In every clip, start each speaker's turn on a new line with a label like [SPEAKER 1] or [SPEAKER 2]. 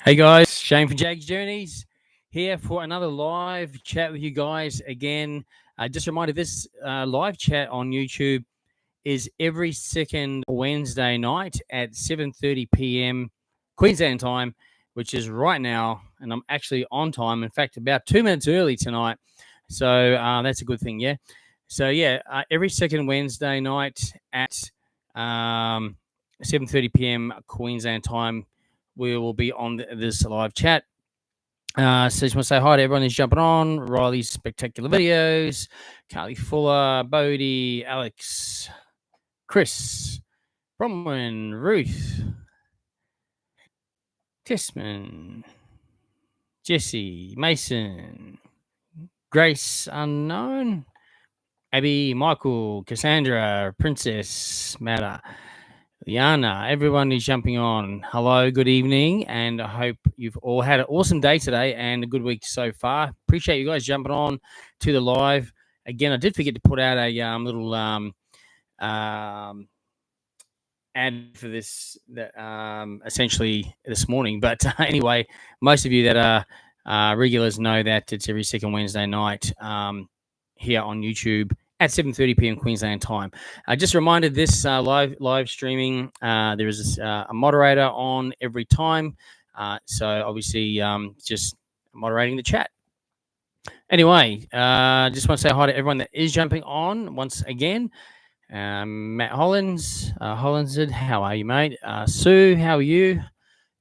[SPEAKER 1] Hey guys, Shane from Jaggs Journeys here for another live chat with you guys again. Just a reminder, this live chat on YouTube is every second Wednesday night at 7:30 p.m. Queensland time, which is right now, and I'm actually on time. In fact, about 2 minutes early tonight, so that's a good thing, yeah. So yeah, every second Wednesday night at 7:30 p.m. Queensland time, we will be on this live chat. So just want to say hi to everyone who's jumping on. Riley's Spectacular Videos, Carly Fuller, Bodie, Alex, Chris, Bronwyn, Ruth, Tessman, Jesse, Mason, Grace Unknown, Abby, Michael, Cassandra, Princess, Matter, Liana, everyone who's jumping on. Hello, good evening, and I hope you've all had an awesome day today and a good week so far. Appreciate you guys jumping on to the live. Again, I did forget to put out a little ad for this essentially this morning. But anyway, most of you that are regulars know that it's every second Wednesday night here on YouTube at 7:30 p.m. Queensland time. Just a reminder, this live streaming, there is a moderator on every time. So obviously just moderating the chat. Anyway, just want to say hi to everyone that is jumping on once again. Matt Hollins, Hollinsed, how are you, mate? Sue, how are you?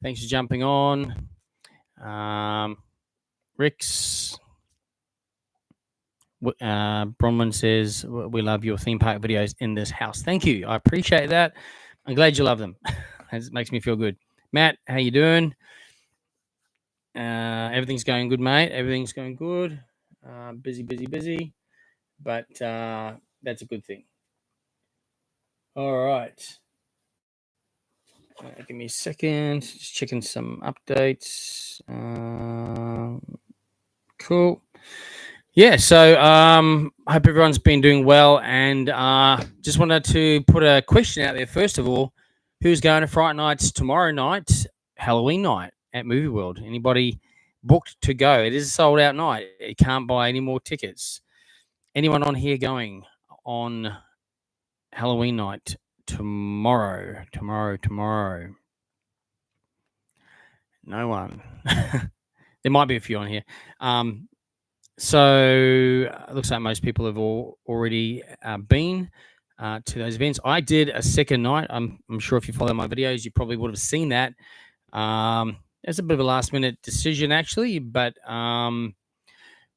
[SPEAKER 1] Thanks for jumping on. Rix, Bronwyn says, we love your theme park videos in this house. Thank you. I appreciate that. I'm glad you love them. It makes me feel good. Matt, how you doing? Everything's going good, mate. Everything's going good. Busy. But that's a good thing. All right. Give me a second. Just checking some updates. Cool. Yeah, so I hope everyone's been doing well, and just wanted to put a question out there. First of all, who's going to Fright Nights tomorrow night, Halloween night at Movie World? Anybody booked to go? It is a sold-out night. You can't buy any more tickets. Anyone on here going on Halloween night tomorrow? No one. There might be a few on here. So it looks like most people have already been to those events. I did a second night. I'm sure if you follow my videos, you probably would have seen that. It's a bit of a last minute decision, actually, but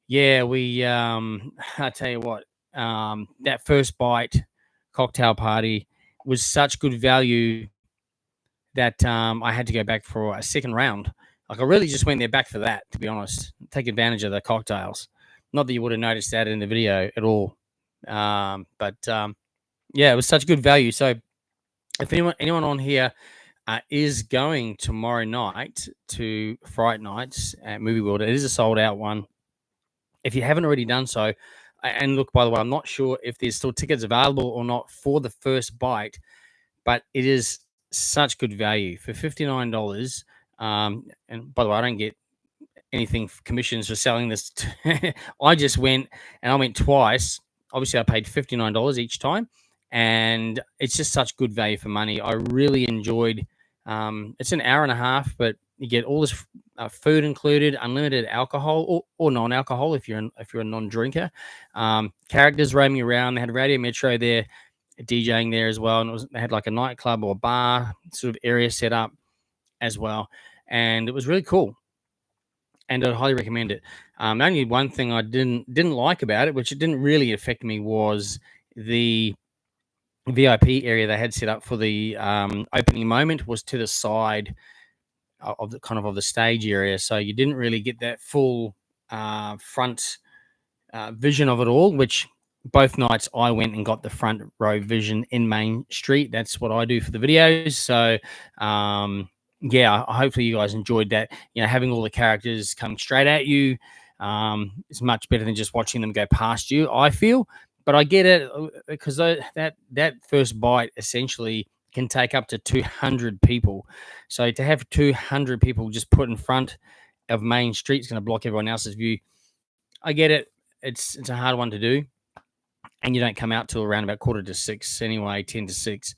[SPEAKER 1] yeah, we. I tell you what, that first bite cocktail party was such good value that I had to go back for a second round. Like I really just went there back for that, to be honest. Take advantage of the cocktails. Not that you would have noticed that in the video at all. But yeah, it was such good value. So if anyone on here is going tomorrow night to Fright Nights at Movie World, it is a sold out one. If you haven't already done so, and look, by the way, I'm not sure if there's still tickets available or not for the first bite, but it is such good value for $59. And by the way, I don't get anything commissions for selling this. I just went, and I went twice. Obviously, I paid $59 each time, and it's just such good value for money. I really enjoyed. It's an hour and a half, but you get all this food included, unlimited alcohol or non-alcohol if you're a non-drinker. Characters roaming around. They had Radio Metro there, DJing there as well, and they had like a nightclub or bar sort of area set up as well, and it was really cool. And I'd highly recommend it. Only one thing I didn't like about it, which it didn't really affect me, was the VIP area they had set up for the opening moment was to the side of the kind of the stage area, so you didn't really get that full front vision of it all. Which both nights I went and got the front row vision in Main Street. That's what I do for the videos. So yeah, hopefully you guys enjoyed that. You know, having all the characters coming straight at you is much better than just watching them go past you, I feel. But I get it because that first bite essentially can take up to 200 people. So to have 200 people just put in front of Main Street is going to block everyone else's view. I get it. It's a hard one to do, and you don't come out till around about 5:45 anyway, 10 to 6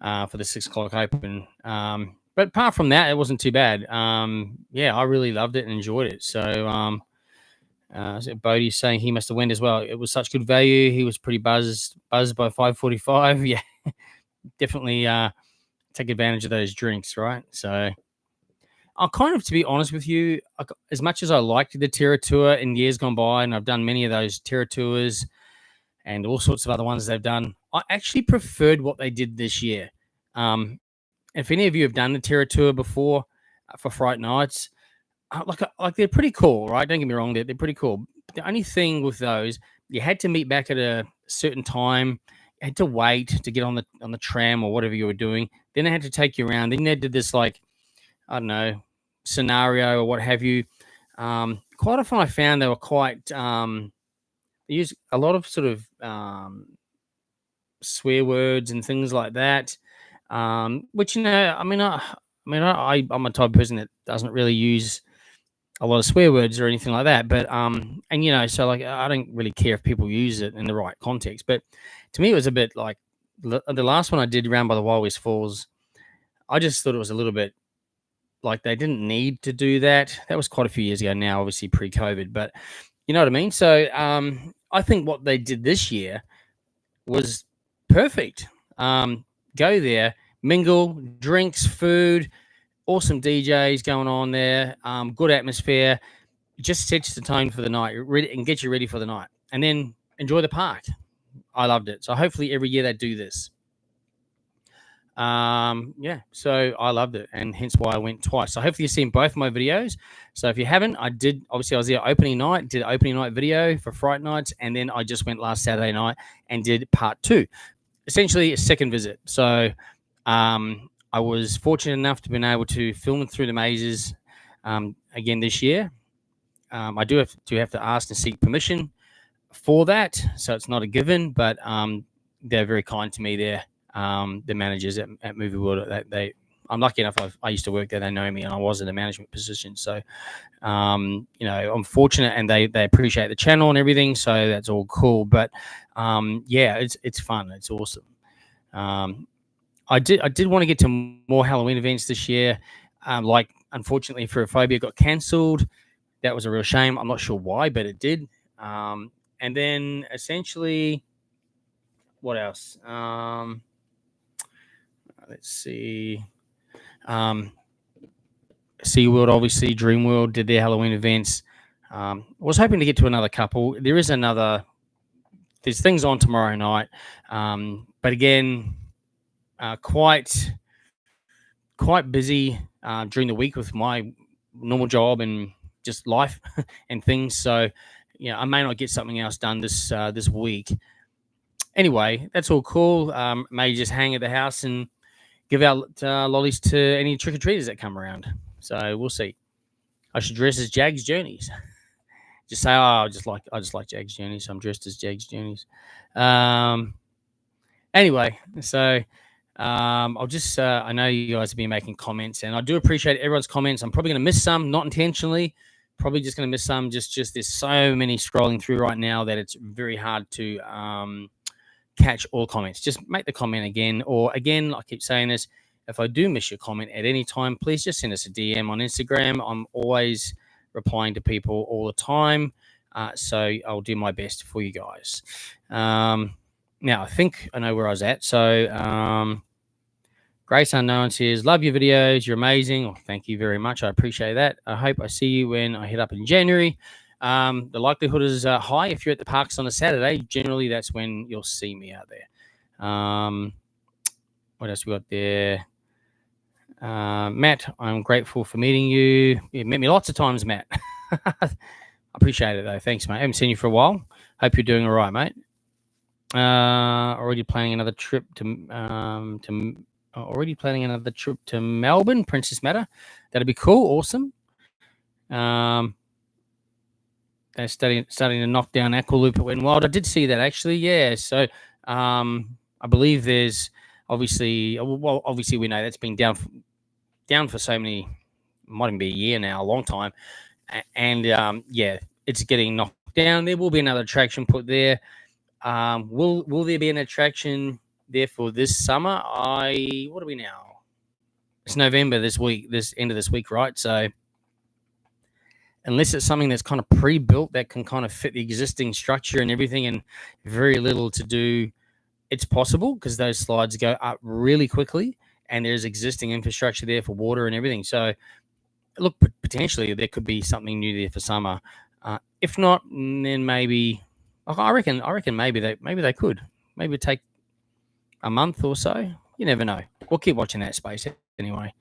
[SPEAKER 1] for the 6 o'clock open. But apart from that, it wasn't too bad. Yeah, I really loved it and enjoyed it. So Bodie's saying he must have went as well. It was such good value. He was pretty buzzed by 5:45. Yeah, definitely take advantage of those drinks, right? So I kind of, to be honest with you, as much as I liked the Terra Tour in years gone by, and I've done many of those Terra Tours and all sorts of other ones they've done, I actually preferred what they did this year. If any of you have done the Terra Tour before for Fright Nights, like they're pretty cool, right? Don't get me wrong, they're pretty cool. The only thing with those, you had to meet back at a certain time. You had to wait to get on the tram or whatever you were doing. Then they had to take you around. Then they did this, like, I don't know, scenario or what have you. Quite often I found they were quite they use a lot of sort of swear words and things like that. Which, I'm a type of person that doesn't really use a lot of swear words or anything like that. But and so, like, I don't really care if people use it in the right context. But to me, it was a bit like the last one I did around by the Wild West Falls. I just thought it was a little bit like they didn't need to do that. That was quite a few years ago now, obviously pre-COVID, but you know what I mean? So I think what they did this year was perfect. Go there, mingle, drinks, food, awesome DJs going on there, good atmosphere, just sets the tone for the night and gets you ready for the night. And then enjoy the park. I loved it. So hopefully every year they do this. Yeah, so I loved it, and hence why I went twice. So hopefully you've seen both my videos. So if you haven't, I was there opening night, did an opening night video for Fright Nights, and then I just went last Saturday night and did part 2, essentially a second visit. So I was fortunate enough to be able to film through the mazes again this year. I do have to ask and seek permission for that, so it's not a given, but they're very kind to me there. The managers at Movie World, I'm lucky enough. I used to work there. They know me, and I was in a management position. So, I'm fortunate, and they appreciate the channel and everything. So that's all cool. But yeah, it's fun. It's awesome. I did want to get to more Halloween events this year. Like, unfortunately, Phobia got cancelled. That was a real shame. I'm not sure why, but it did. And then essentially, what else? Let's see. SeaWorld, obviously, Dreamworld did their Halloween events. I was hoping to get to another couple. There's things on tomorrow night. But again, quite busy during the week with my normal job and just life and things. So, I may not get something else done this week. Anyway, that's all cool. May just hang at the house and give out lollies to any trick-or-treaters that come around. So we'll see. I should dress as Jaggs Journeys. Just say, I just like Jaggs Journeys, so I'm dressed as Jaggs Journeys. Anyway, so I'll just I know you guys have been making comments, and I do appreciate everyone's comments. I'm probably going to miss some, not intentionally. Probably just going to miss some. Just there's so many scrolling through right now that it's very hard to catch all comments. Just make the comment again, or again, I keep saying this, if I do miss your comment at any time, please just send us a DM on Instagram. I'm always replying to people all the time, so I'll do my best for you guys. Now I think I know where I was at. So Grace Unknown says, love your videos, you're amazing. Well, thank you very much, I appreciate that. I hope I see you when I hit up in January. The likelihood is high. If you're at the parks on a Saturday, generally that's when you'll see me out there. What else we got there? Matt, I'm grateful for meeting you. You met me lots of times, Matt. I appreciate it, though. Thanks, mate. I haven't seen you for a while. Hope you're doing all right, mate. Already planning another trip to Melbourne, Princess Matter. That'd be cool. Awesome. They're starting to knock down Aqualoop at Wet n Wild. I did see that, actually. Yeah. So I believe there's obviously, well, obviously we know that's been down for so many, might even be a year now, a long time, and yeah, it's getting knocked down. There will be another attraction put there. Will there be an attraction there for this summer? What are we now? It's November this week, this end of this week, right? So unless it's something that's kind of pre-built that can kind of fit the existing structure and everything, and very little to do, it's possible because those slides go up really quickly, and there's existing infrastructure there for water and everything. So look, potentially there could be something new there for summer. If not, then maybe I reckon maybe they could maybe take a month or so. You never know. We'll keep watching that space anyway.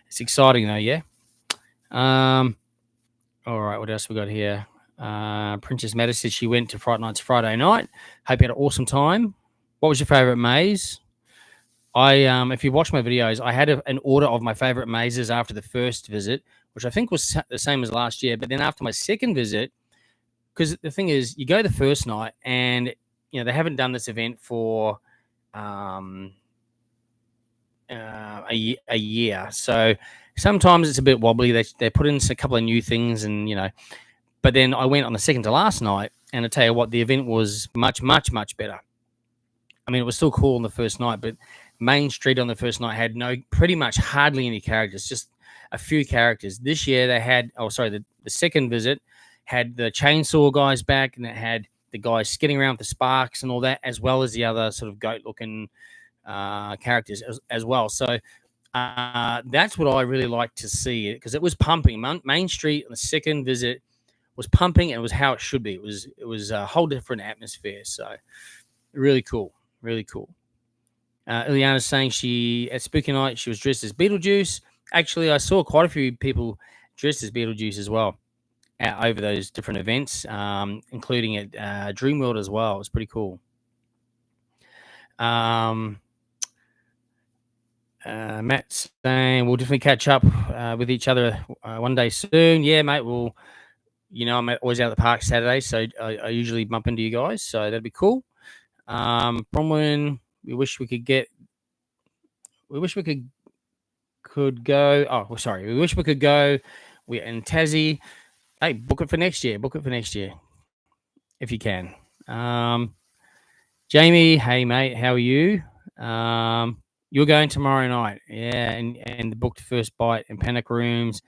[SPEAKER 1] It's exciting though, yeah. All right, what else we got here? Princess Meta said she went to Fright Nights Friday night. Hope you had an awesome time. What was your favorite maze? If you watch my videos, I had an order of my favorite mazes after the first visit, which I think was the same as last year. But then after my second visit, because the thing is, you go the first night, and they haven't done this event for a year, so sometimes it's a bit wobbly. They put in a couple of new things, and But then I went on the second to last night, and I tell you what, the event was much, much, much better. I mean, it was still cool on the first night, but Main Street on the first night had pretty much hardly any characters, just a few characters. This year they had, the second visit had the chainsaw guys back, and it had the guys skidding around with the sparks and all that, as well as the other sort of goat-looking characters as well. So that's what I really like to see, because it was pumping. Main Street on the second visit was pumping, and it was how it should be. It was a whole different atmosphere. So really cool. Really cool. Ileana's saying at Spooky Night, she was dressed as Beetlejuice. Actually, I saw quite a few people dressed as Beetlejuice as well over those different events, including at Dreamworld as well. It was pretty cool. Matt's saying we'll definitely catch up with each other one day soon. Yeah, mate. I'm always out at the park Saturday, so I usually bump into you guys. So that'd be cool. Bronwyn, we wish we could go. We wish we could go. We're in Tassie. Hey, book it for next year. If you can. Jamie, hey mate, how are you? You're going tomorrow night, yeah, and booked first bite and panic rooms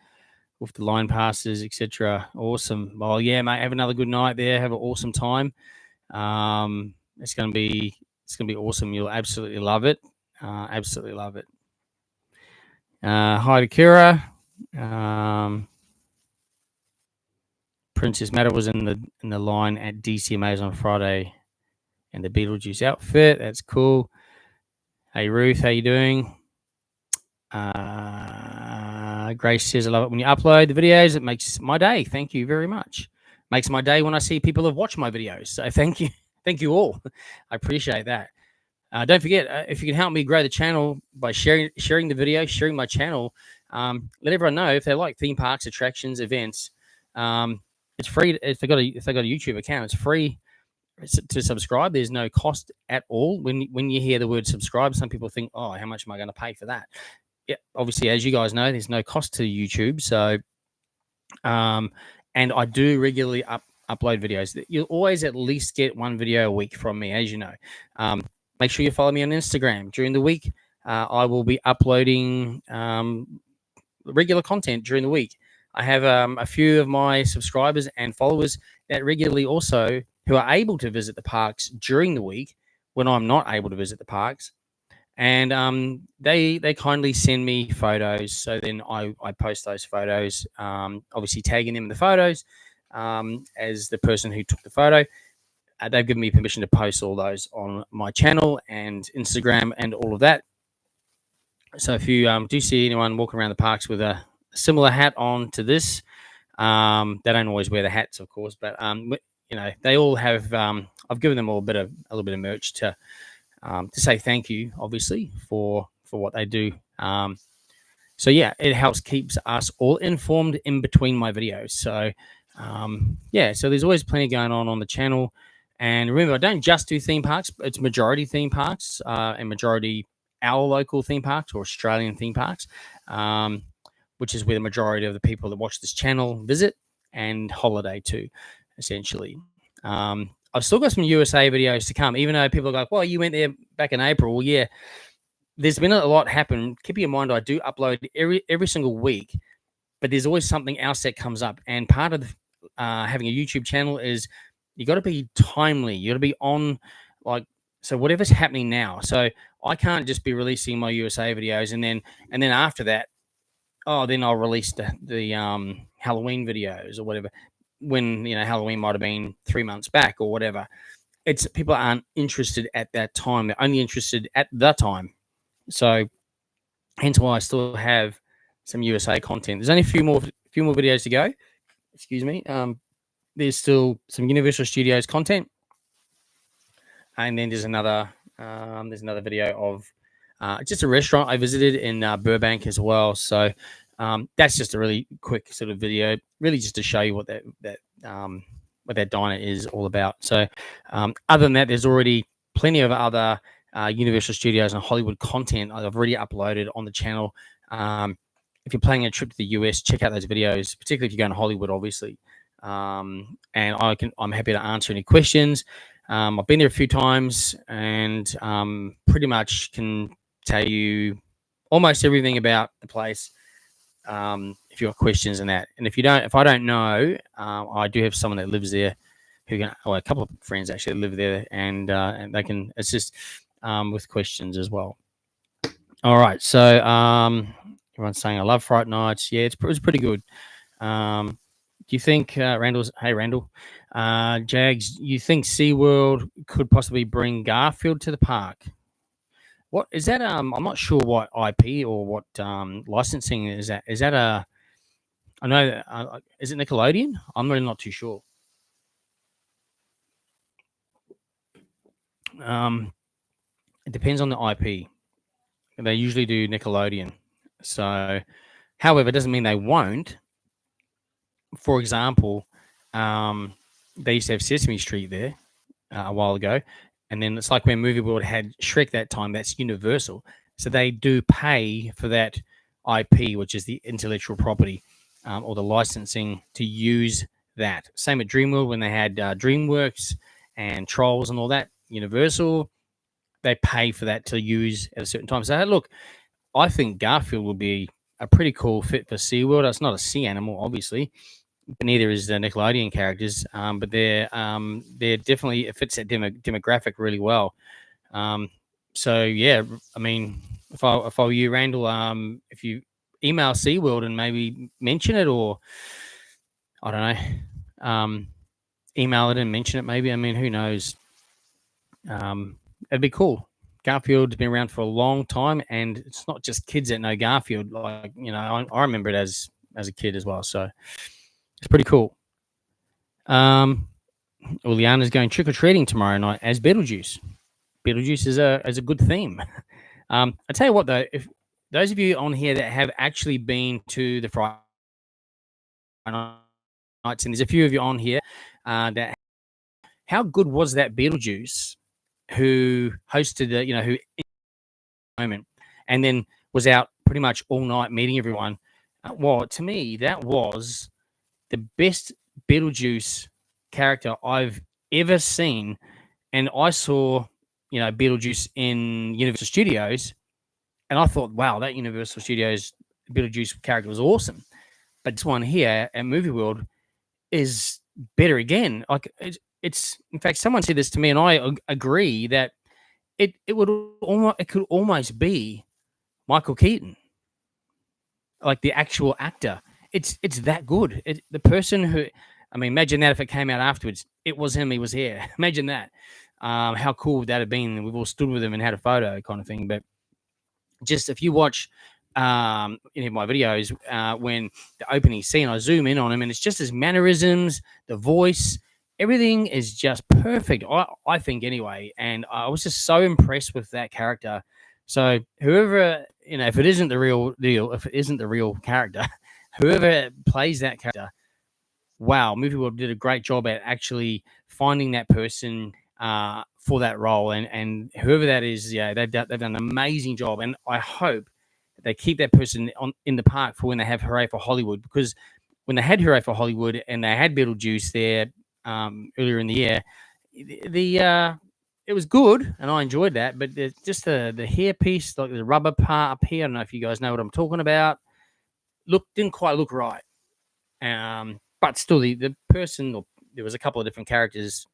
[SPEAKER 1] with the line passes, etc. Awesome. Well, yeah, mate, have another good night there. Have an awesome time. It's gonna be awesome. You'll absolutely love it. Absolutely love it. Hi to Kira. Princess Meta was in the line at DCMAs on Friday, and the Beetlejuice outfit. That's cool. Hey Ruth, how you doing? Grace says, I love it when you upload the videos. It makes my day. Thank you very much. Makes my day when I see people have watched my videos. So thank you. Thank you all. I appreciate that. Don't forget, if you can help me grow the channel by sharing the video, sharing my channel, let everyone know if they like theme parks, attractions, events. It's free. If they got a YouTube account, it's free to subscribe. There's no cost at all. When you hear the word subscribe, some people think, oh, how much am I going to pay for that? Yeah, obviously, as you guys know, there's no cost to YouTube. So, and I do regularly upload videos. You'll always at least get one video a week from me, as you know. Make sure you follow me on Instagram. During the week, I will be uploading regular content during the week. I have a few of my subscribers and followers that regularly also who are able to visit the parks during the week when I'm not able to visit the parks. And they kindly send me photos. So then I post those photos, obviously tagging them in the photos as the person who took the photo. They've given me permission to post all those on my channel and Instagram and all of that. So if you do see anyone walking around the parks with a similar hat on to this, they don't always wear the hats, of course, but they all have. I've given them all a little bit of merch to say thank you, obviously, for what they do. So yeah, it helps keeps us all informed in between my videos. So so there's always plenty going on the channel. And remember, I don't just do theme parks; it's majority theme parks and majority our local theme parks or Australian theme parks, which is where the majority of the people that watch this channel visit and holiday to, essentially. I've still got some USA videos to come, even though people are like, well, you went there back in April. Well, yeah, there's been a lot happen. Keep in mind, I do upload every single week, but there's always something else that comes up. And part of having a YouTube channel is you got to be timely. You got to be on, like, so whatever's happening now. So I can't just be releasing my USA videos and then after that, then I'll release the Halloween videos or whatever. When Halloween might have been 3 months back or whatever. It's people aren't interested at that time. They're only interested at the time. So hence why I still have some USA content. There's only a few more videos to go. Excuse me. There's still some Universal Studios content, and then there's another video of just a restaurant I visited in Burbank as well. So that's just a really quick sort of video, really just to show you what that diner is all about. So other than that, there's already plenty of other Universal Studios and Hollywood content I've already uploaded on the channel. If you're planning a trip to the US, check out those videos, particularly if you're going to Hollywood, obviously. And I'm happy to answer any questions. I've been there a few times and pretty much can tell you almost everything about the place. If you've got questions and that, and if I don't know, I do have someone that lives there a couple of friends actually live there, and they can assist with questions as well. All right, so everyone's saying I love Fright Nights. Yeah, it was pretty good. Do you think Randall, Jaggs, you think SeaWorld could possibly bring Garfield to the park? What is that? I'm not sure what IP or what licensing is that. Is that I know. Is it Nickelodeon? I'm really not too sure. It depends on the IP. They usually do Nickelodeon. So, however, it doesn't mean they won't. For example, they used to have Sesame Street there a while ago. And then it's like when Movie World had Shrek that time, that's Universal. So they do pay for that IP, which is the intellectual property or the licensing to use that. Same at Dreamworld when they had DreamWorks and Trolls and all that. Universal, they pay for that to use at a certain time. So, look, I think Garfield will be a pretty cool fit for SeaWorld. It's not a sea animal, obviously. But neither is the Nickelodeon characters, but they're definitely, it fits that demographic really well. So yeah, I mean, if I were you, Randall, if you email SeaWorld and maybe mention it, or I don't know, email it and mention it, maybe. I mean, who knows? It'd be cool. Garfield's been around for a long time, and it's not just kids that know Garfield. Like, I remember it as a kid as well. So. It's pretty cool. Uliana's going trick-or-treating tomorrow night as Beetlejuice. Beetlejuice is a good theme. I tell you what, though, if those of you on here that have actually been to the Fright Nights, and there's a few of you on here that, how good was that Beetlejuice who hosted who moment and then was out pretty much all night meeting everyone? Well, to me, that was the best Beetlejuice character I've ever seen. And I saw, Beetlejuice in Universal Studios, and I thought, wow, that Universal Studios Beetlejuice character was awesome. But this one here at Movie World is better again. Like it's in fact, someone said this to me, and I agree that it could almost be Michael Keaton, like the actual actor. It's that good. The person who, I mean, imagine that if it came out afterwards, it was him. He was here. Imagine that. How cool would that have been? We've all stood with him and had a photo, kind of thing. But just if you watch any of my videos, when the opening scene, I zoom in on him, and it's just his mannerisms, the voice, everything is just perfect. I think anyway, and I was just so impressed with that character. So whoever, if it isn't the real deal, if it isn't the real character. Whoever plays that character, wow, Movie World did a great job at actually finding that person, for that role, and whoever that is, yeah, they've done an amazing job, and I hope they keep that person in the park for when they have Hooray for Hollywood, because when they had Hooray for Hollywood and they had Beetlejuice there earlier in the year, it was good and I enjoyed that, but just the hair piece, like the rubber part up here, I don't know if you guys know what I'm talking about, didn't quite look right. But still, the person, or there was a couple of different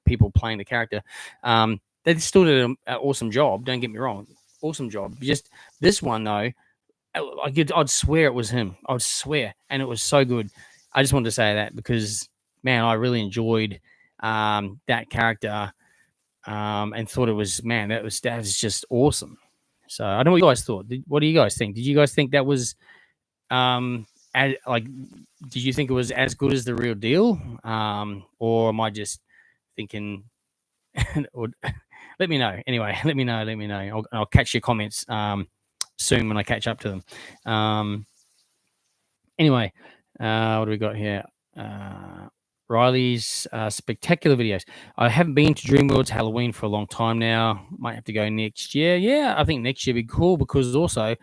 [SPEAKER 1] people playing the character. They still did an awesome job. Don't get me wrong, awesome job. Just this one though, I'd swear it was him. I'd swear, and it was so good. I just wanted to say that because, man, I really enjoyed that character, and thought it was, man, that was just awesome. So I don't know what you guys thought. What do you guys think? Did you guys think that was did you think it was as good as the real deal, or am I just thinking? Or, let me know. Anyway, let me know. I'll catch your comments soon when I catch up to them. Anyway, what do we got here? Riley's spectacular videos. I haven't been to Dreamworld's Halloween for a long time now. Might have to go next year. Yeah, I think next year would be cool, because also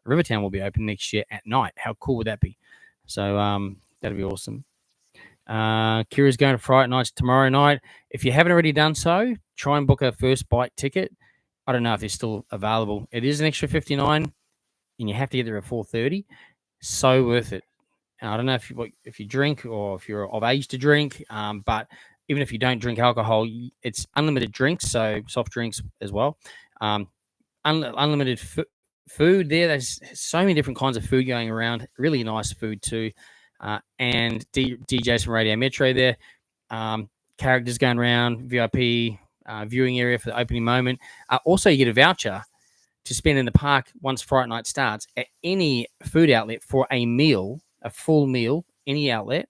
[SPEAKER 1] Rivertown will be open next year at night. How cool would that be? So that'd be awesome. Kira's going to Fright Nights tomorrow night. If you haven't already done so, try and book a first bite ticket. I don't know if they're still available. It is an extra $59, and you have to get there at 4:30. So worth it. I don't know if you drink or if you're of age to drink, but even if you don't drink alcohol, it's unlimited drinks, so soft drinks as well. Unlimited food there. There's so many different kinds of food going around. Really nice food too. And DJs from Radio Metro there. Characters going around, VIP viewing area for the opening moment. Also, you get a voucher to spend in the park once Fright Night starts at any food outlet for a meal, a full meal, any outlet,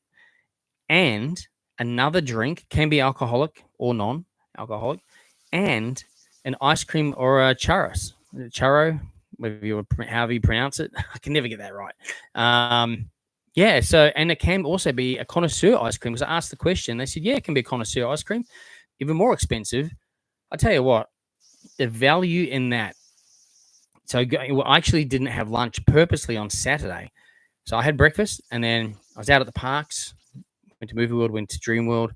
[SPEAKER 1] and another drink, can be alcoholic or non-alcoholic, and an ice cream or a churro, however you pronounce it. I can never get that right. Yeah, so, and it can also be a connoisseur ice cream, because I asked the question. They said, yeah, it can be a connoisseur ice cream. Even more expensive. I tell you what, the value in that. So I actually didn't have lunch purposely on Saturday. So I had breakfast, and then I was out at the parks, went to Movie World, went to Dream World,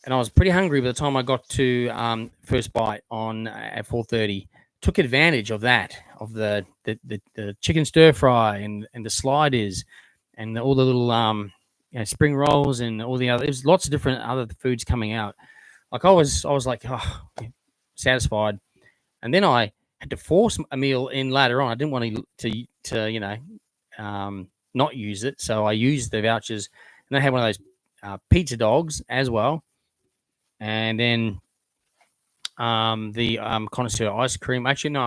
[SPEAKER 1] and I was pretty hungry by the time I got to first bite at 4:30. Took advantage of that, of the chicken stir fry and the sliders, and all the little spring rolls and all the other. There's lots of different other foods coming out. Like I was like, satisfied, and then I had to force a meal in later on. I didn't want to not use it, so I used the vouchers, and I had one of those pizza dogs as well, and then the connoisseur ice cream. Actually,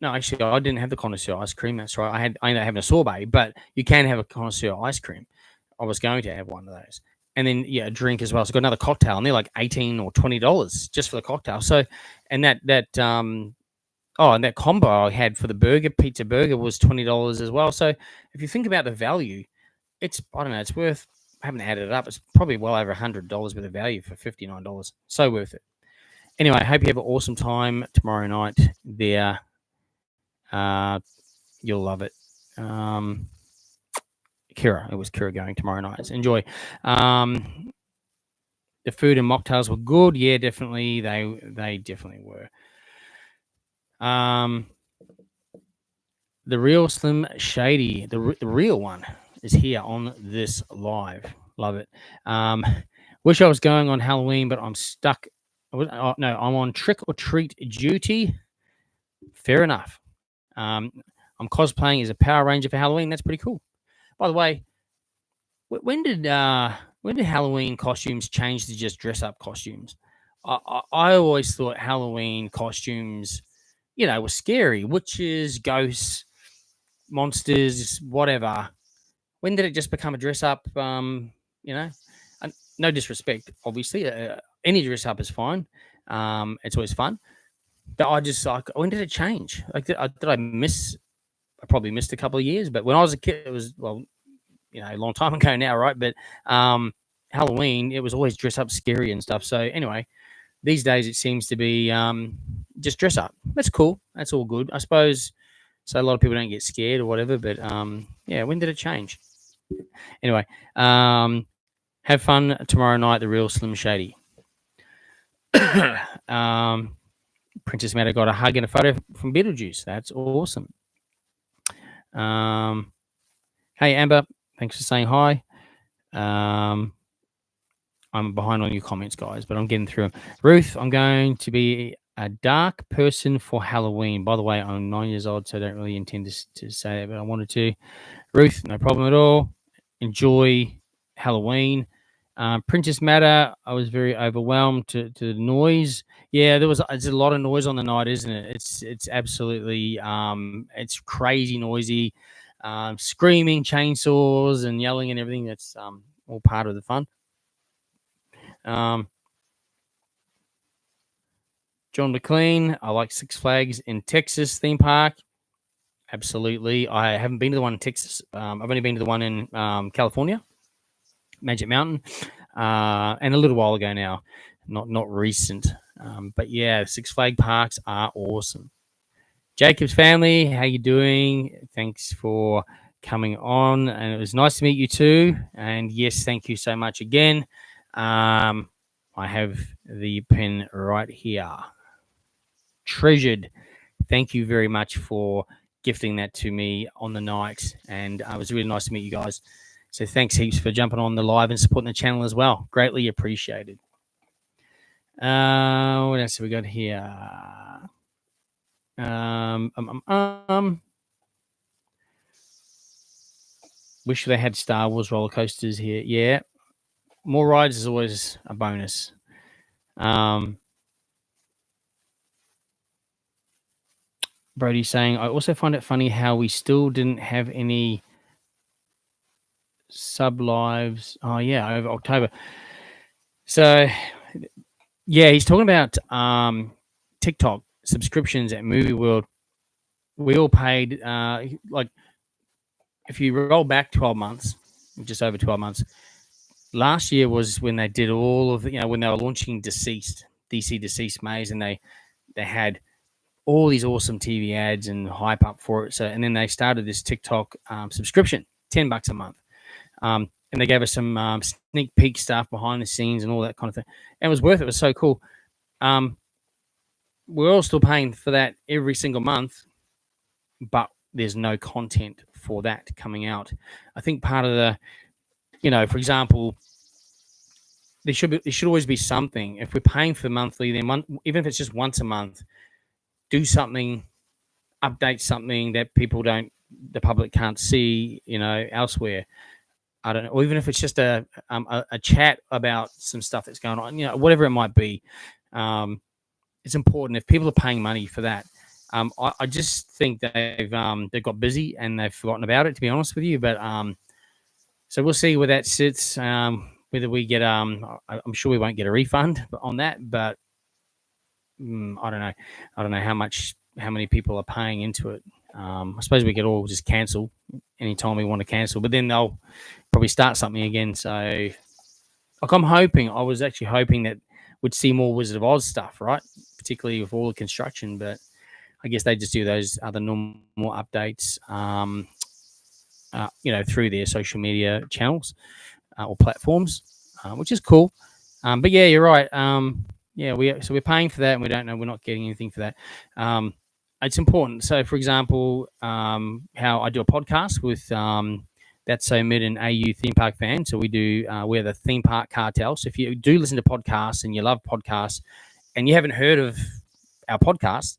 [SPEAKER 1] actually, I didn't have the connoisseur ice cream. That's right. I ended up having a sorbet, but you can have a connoisseur ice cream. I was going to have one of those, and then a drink as well. So I got another cocktail, and they're like $18 or $20 just for the cocktail. So, and and that combo I had for the pizza burger was $20 as well. So if you think about the value, it's worth. I haven't added it up. It's probably well over $100 worth of value for $59. So worth it. Anyway, I hope you have an awesome time tomorrow night there. You'll love it. It was Kira going tomorrow night. Enjoy. The food and mocktails were good. Yeah, definitely. They definitely were. The real Slim Shady, the real one, is here on this live. Love it. Wish I was going on Halloween, but I'm stuck. I'm on trick or treat duty. Fair enough. I'm cosplaying as a Power Ranger for Halloween. That's pretty cool. By the way, when did Halloween costumes change to just dress up costumes? I always thought Halloween costumes, were scary. Witches, ghosts, monsters, whatever. When did it just become a dress up? No disrespect, obviously. Any dress up is fine. It's always fun. But I just when did it change? Like, did I miss? I probably missed a couple of years. But when I was a kid, it was a long time ago now, right? But Halloween, it was always dress up scary and stuff. So anyway, these days it seems to be just dress up. That's cool. That's all good, I suppose. So a lot of people don't get scared or whatever. But yeah, when did it change? Anyway, have fun tomorrow night. The real Slim Shady. Princess Meta got a hug and a photo from Beetlejuice. That's awesome. Hey Amber, thanks for saying hi. I'm behind on your comments, guys, but I'm getting through them. Ruth, I'm going to be a dark person for Halloween. By the way, I'm 9 years old, so I don't really intend to say that, but I wanted to. Ruth, no problem at all. Enjoy Halloween. Princess Matter, I was very overwhelmed to the noise. Yeah, there's a lot of noise on the night, isn't it? It's absolutely it's crazy noisy, screaming, chainsaws, and yelling and everything. That's all part of the fun. John McLean, I like Six Flags in Texas theme park. Absolutely. I haven't been to the one in Texas. I've only been to the one in California, Magic Mountain, and a little while ago now, not recent. But yeah, Six Flag parks are awesome. Jacob's family, how you doing? Thanks for coming on, and it was nice to meet you too. And yes, thank you so much again. I have the pen right here. Treasured. Thank you very much for gifting that to me on the night, and it was really nice to meet you guys. So thanks heaps for jumping on the live and supporting the channel as well. Greatly appreciated. What else have we got here? Wish they had Star Wars roller coasters here. Yeah, more rides is always a bonus. Brody saying, I also find it funny how we still didn't have any sub lives. Oh yeah, over October. So yeah, he's talking about TikTok subscriptions at Movie World. We all paid like if you roll back 12 months, just over 12 months. Last year was when they did all of when they were launching DC Deceased Maze, and they had all these awesome TV ads and hype up for it. So, and then they started this TikTok subscription, $10 a month. And they gave us some sneak peek stuff behind the scenes and all that kind of thing. And it was worth it. It was so cool. We're all still paying for that every single month, but there's no content for that coming out. I think part of the, for example, there should always be something. If we're paying for monthly, then even if it's just once a month, do something, update something that the public can't see, elsewhere. I don't know, or even if it's just a chat about some stuff that's going on, whatever it might be. It's important if people are paying money for that. I just think they've got busy and they've forgotten about it, to be honest with you. But so we'll see where that sits. Whether we get I'm sure we won't get a refund on that, but I don't know. I don't know how many people are paying into it. I suppose we could all just cancel anytime we want to cancel, but then they'll probably start something again. So, like, I was actually hoping that we'd see more Wizard of Oz stuff, right? Particularly with all the construction, but I guess they just do those other normal updates, through their social media channels or platforms, which is cool. But yeah, you're right. We're paying for that, and we're not getting anything for that. It's important. So, for example, how I do a podcast with That's So Mid and AU Theme Park Fan. So we're the Theme Park Cartel. So if you do listen to podcasts and you love podcasts and you haven't heard of our podcast,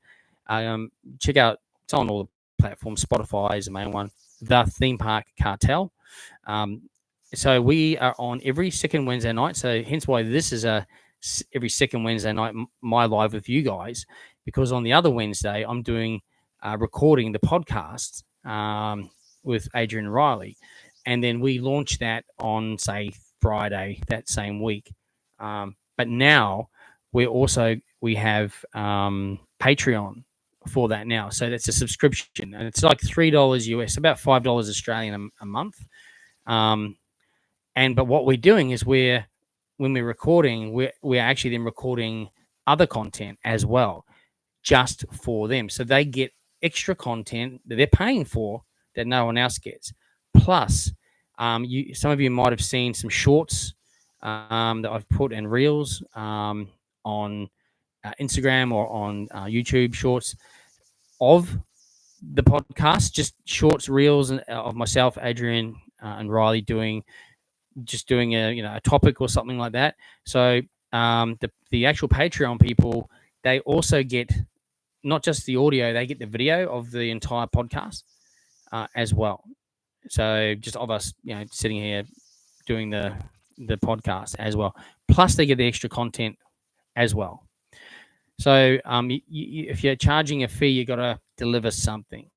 [SPEAKER 1] check out, it's on all the platforms. Spotify is the main one, the Theme Park Cartel. So we are on every second Wednesday night. So hence why this is every second Wednesday night, my live with you guys, because on the other Wednesday, I'm doing recording the podcast with Adrian Riley. And then we launch that on, say, Friday that same week. But now we have Patreon for that now. So that's a subscription. And it's like $3 US, about $5 Australian a month. But what we're doing is when we're recording, we're actually then recording other content as well, just for them. So they get extra content that they're paying for that no one else gets. Plus, some of you might have seen some shorts that I've put in reels on Instagram or on YouTube shorts of the podcast, just shorts reels of myself, Adrian, and Riley doing a topic or something like that. So the actual Patreon people, they also get not just the audio, they get the video of the entire podcast as well. So just of us, sitting here doing the podcast as well. Plus, they get the extra content as well. So if you're charging a fee, you got to deliver something.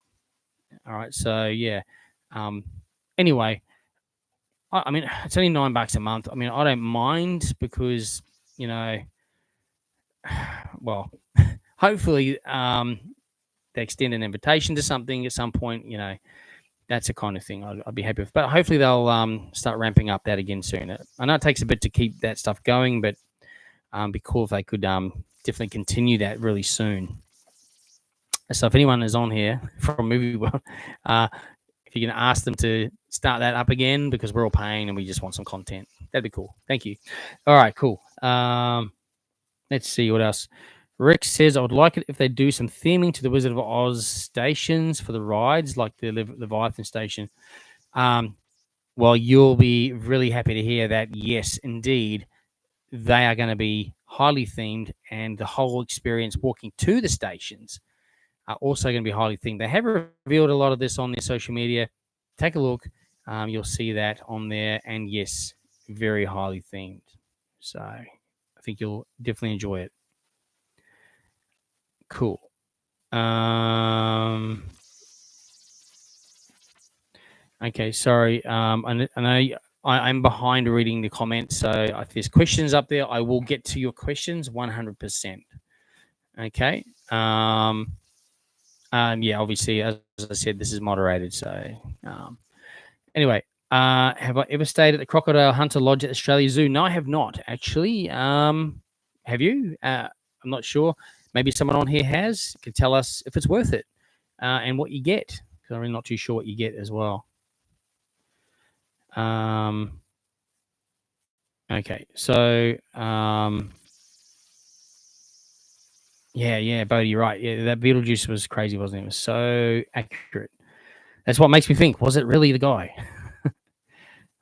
[SPEAKER 1] All right. So yeah. Anyway, I mean, it's only $9 a month. I mean, I don't mind because well, hopefully they extend an invitation to something at some point. That's the kind of thing I'd be happy with. But hopefully they'll start ramping up that again soon. I know it takes a bit to keep that stuff going, but it'd be cool if they could definitely continue that really soon. So if anyone is on here from Movie World, if you can ask them to start that up again, because we're all paying and we just want some content, that'd be cool. Thank you. All right, cool. Let's see what else. Rick says, I would like it if they do some theming to the Wizard of Oz stations for the rides, like the Leviathan station. Well, you'll be really happy to hear that, yes, indeed, they are going to be highly themed, and the whole experience walking to the stations are also going to be highly themed. They have revealed a lot of this on their social media. Take a look. You'll see that on there, and yes, very highly themed. So I think you'll definitely enjoy it. Cool. Okay, sorry. I know I'm behind reading the comments, so if there's questions up there, I will get to your questions 100%. Okay. Yeah, obviously, as I said, this is moderated. So anyway, have I ever stayed at the Crocodile Hunter Lodge at Australia Zoo? No, I have not, actually. Have you? I'm not sure. Maybe someone on here has. Can tell us if it's worth it and what you get, because I'm really not too sure what you get as well. Okay, so yeah, Bodie, you're right. Yeah, that Beetlejuice was crazy, wasn't it? It was so accurate. That's what makes me think, was it really the guy?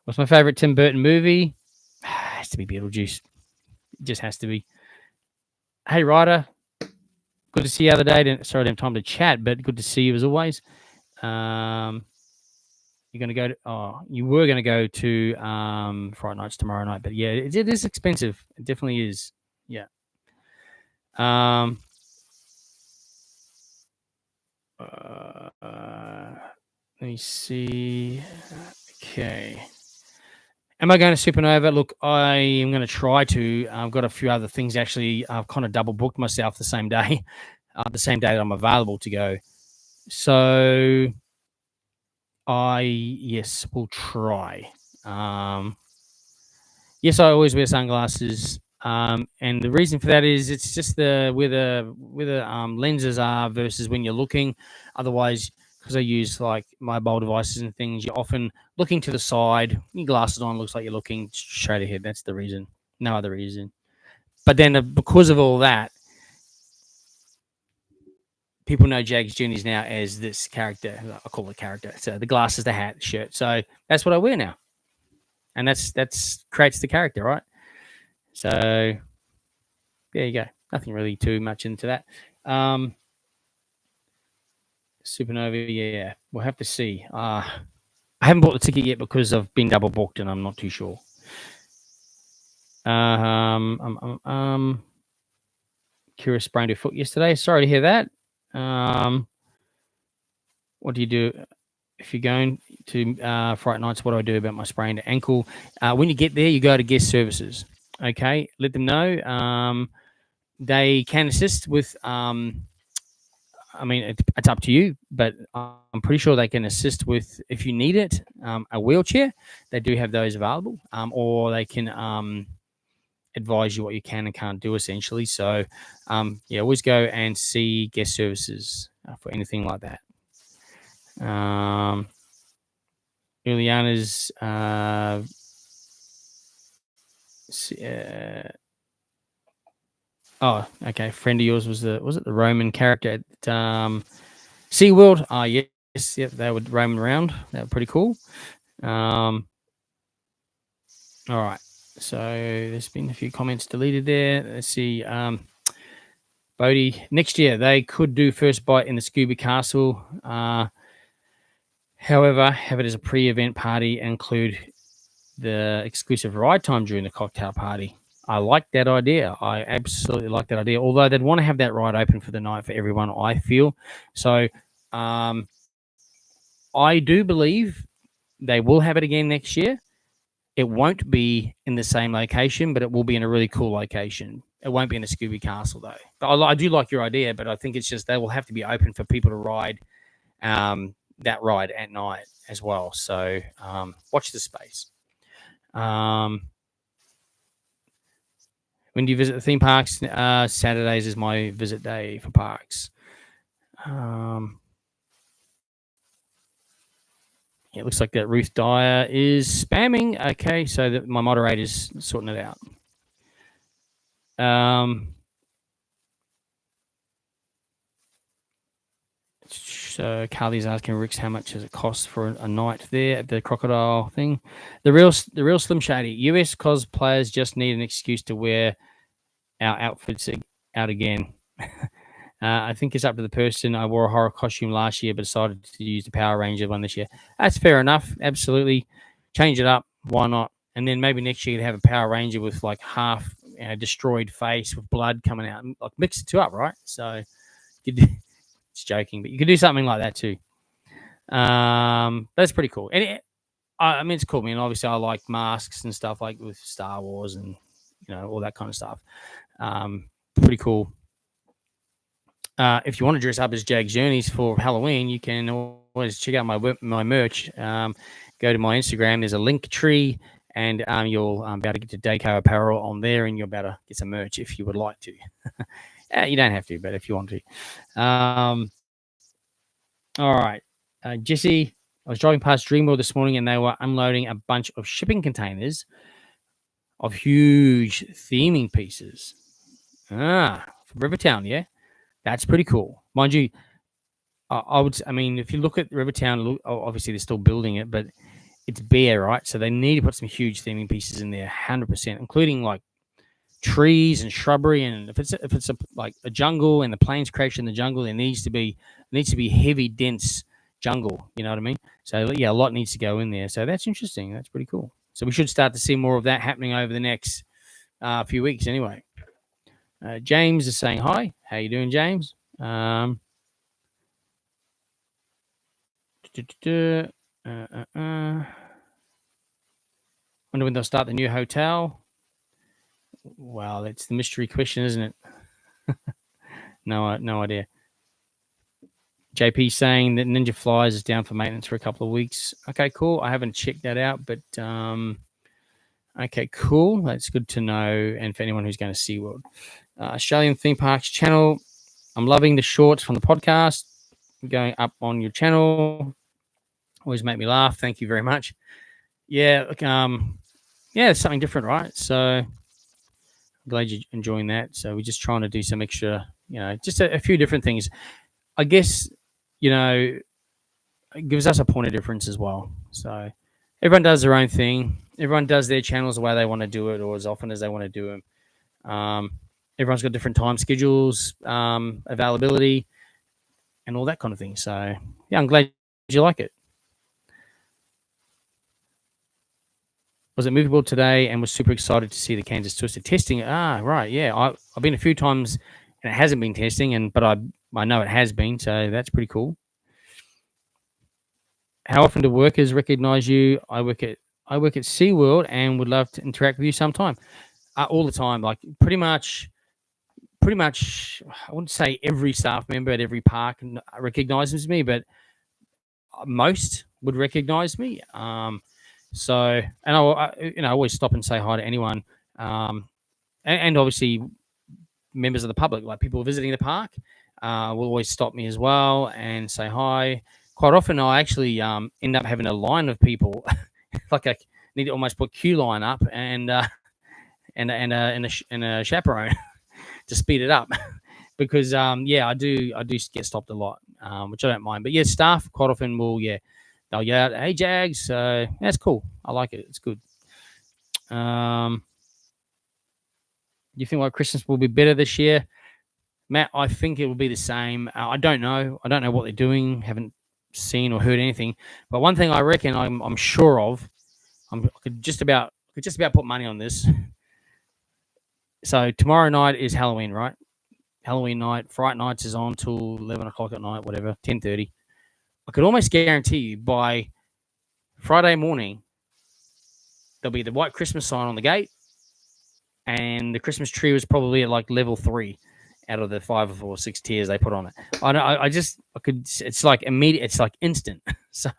[SPEAKER 1] What's my favorite Tim Burton movie? It has to be Beetlejuice. It just has to be. Hey, Ryder. Good to see you the other day. Sorry I didn't have time to chat, but good to see you as always. You're going to go to, you were going to go to Fright Nights tomorrow night, but yeah, it is expensive. It definitely is. Yeah. Let me see. Okay. Am I going to Supernova? Look, I am going to try to. I've got a few other things actually. I've kind of double booked myself the same day that I'm available to go. So yes, will try. Yes, I always wear sunglasses. And the reason for that is it's just where the lenses are versus when you're looking. Otherwise, because I use like mobile devices and things, you're often looking to the side. Your glasses on, looks like you're looking straight ahead. That's the reason. No other reason. But then because of all that, people know Jaggs Journeys now as this character. I call it character. So the glasses, the hat, the shirt. So that's what I wear now. And that's creates the character, right? So there you go. Nothing really too much into that. Supernova, yeah. We'll have to see. I haven't bought the ticket yet because I've been double booked and I'm not too sure. Kira sprained her foot yesterday. Sorry to hear that. What do you do if you're going to Fright Nights? What do I do about my sprained ankle? When you get there, you go to guest services. Okay, let them know. They can assist with. I mean, it's up to you, but I'm pretty sure they can assist with, if you need it, a wheelchair. They do have those available, or they can advise you what you can and can't do, essentially. So, yeah, always go and see guest services for anything like that. Juliana's oh, okay. Friend of yours was it the Roman character at SeaWorld? Oh, yes, yep, they would roam around. They were pretty cool. All right. So there's been a few comments deleted there. Let's see. Bodie, next year they could do First Bite in the Scooby Castle. However, have it as a pre-event party and include the exclusive ride time during the cocktail party. I like that idea. I absolutely like that idea. Although they'd want to have that ride open for the night for everyone, I feel. So I do believe they will have it again next year. It won't be in the same location, but it will be in a really cool location. It won't be in the Scooby Castle, though. But I do like your idea, but I think it's just they will have to be open for people to ride that ride at night as well. So watch the space. When do you visit the theme parks? Saturdays is my visit day for parks. It looks like that Ruth Dyer is spamming. Okay, so that my moderator's sorting it out. So Carly's asking Rix how much does it cost for a night there at the crocodile thing. The real Slim Shady. US cosplayers just need an excuse to wear our outfits out again. I think it's up to the person. I wore a horror costume last year, but decided to use the Power Ranger one this year. That's fair enough. Absolutely. Change it up. Why not? And then maybe next year you'd have a Power Ranger with like half destroyed face with blood coming out. Like mix the two up, right? So it's joking, but you could do something like that too. That's pretty cool. And I mean, it's cool. I mean, obviously I like masks and stuff like with Star Wars and, all that kind of stuff. Pretty cool. If you want to dress up as Jaggs Journeys for Halloween, you can always check out my merch. Go to my Instagram. There's a link tree, and you'll be able to get to Deco apparel on there, and you'll be able to get some merch if you would like to. You don't have to, but if you want to. All right. Jesse, I was driving past Dreamworld this morning, and they were unloading a bunch of shipping containers of huge theming pieces. From Rivertown, yeah? That's pretty cool. Mind you, I mean, if you look at Rivertown, obviously they're still building it, but it's bare, right? So they need to put some huge theming pieces in there, 100%, including like trees and shrubbery. And if it's like a jungle and the planes crash in the jungle, there needs to be heavy, dense jungle. You know what I mean? So yeah, a lot needs to go in there. So that's interesting. That's pretty cool. So we should start to see more of that happening over the next few weeks, anyway. James is saying hi. How you doing, James? Wonder when they'll start the new hotel. Well, it's the mystery question, isn't it? No idea. JP saying that Ninja Flyers is down for maintenance for a couple of weeks. Okay, cool. I haven't checked that out, but okay, cool. That's good to know. And for anyone who's going to SeaWorld. Australian Theme Parks channel. I'm loving the shorts from the podcast going up on your channel. Always make me laugh. Thank you very much. Yeah, look, it's something different, right? So I'm glad you're enjoying that. So we're just trying to do some extra, just a few different things. I guess, it gives us a point of difference as well. So everyone does their own thing. Everyone does their channels the way they want to do it or as often as they want to do them. Everyone's got different time schedules, availability, and all that kind of thing. So, yeah, I'm glad you like it. Was it movable today and was super excited to see the Kansas Twister testing? Right, yeah. I've been a few times and it hasn't been testing, but I know it has been, so that's pretty cool. How often do workers recognize you? I work at SeaWorld and would love to interact with you sometime. All the time, like pretty much, I wouldn't say every staff member at every park recognizes me, but most would recognize me. So, and I always stop and say hi to anyone. and obviously members of the public, like people visiting the park, will always stop me as well and say hi. Quite often, I actually end up having a line of people, like I need to almost put queue line up and a chaperone to speed it up because I do get stopped a lot, which I don't mind. But yeah, staff quite often will they'll yell out, "Hey Jaggs," so that's cool. I like it. It's good. Um, you think like Christmas will be better this year, Matt? I think it will be the same. I don't know. I don't know what they're doing. Haven't seen or heard anything. But one thing I reckon I'm sure of, I could just about put money on this. So tomorrow night is Halloween, right? Halloween night. Fright Nights is on till 11 o'clock at night, whatever, 10:30. I could almost guarantee you by Friday morning there'll be the white Christmas sign on the gate, and the Christmas tree was probably at like level 3 out of the 5 or 6 tiers they put on it. I could. It's like immediate. It's like instant. So,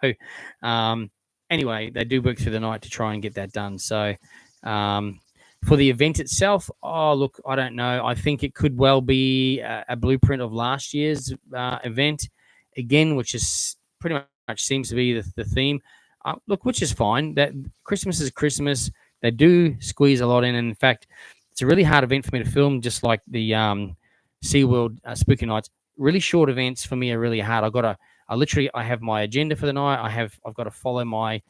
[SPEAKER 1] anyway, they do work through the night to try and get that done. So, for the event itself, oh look, I don't know. I think it could well be a blueprint of last year's event again, which is pretty much seems to be the theme. Look, which is fine. That Christmas is Christmas. They do squeeze a lot in. And in fact, it's a really hard event for me to film, just like the SeaWorld Spooky Nights. Really short events for me are really hard. I have my agenda for the night. I've got to follow my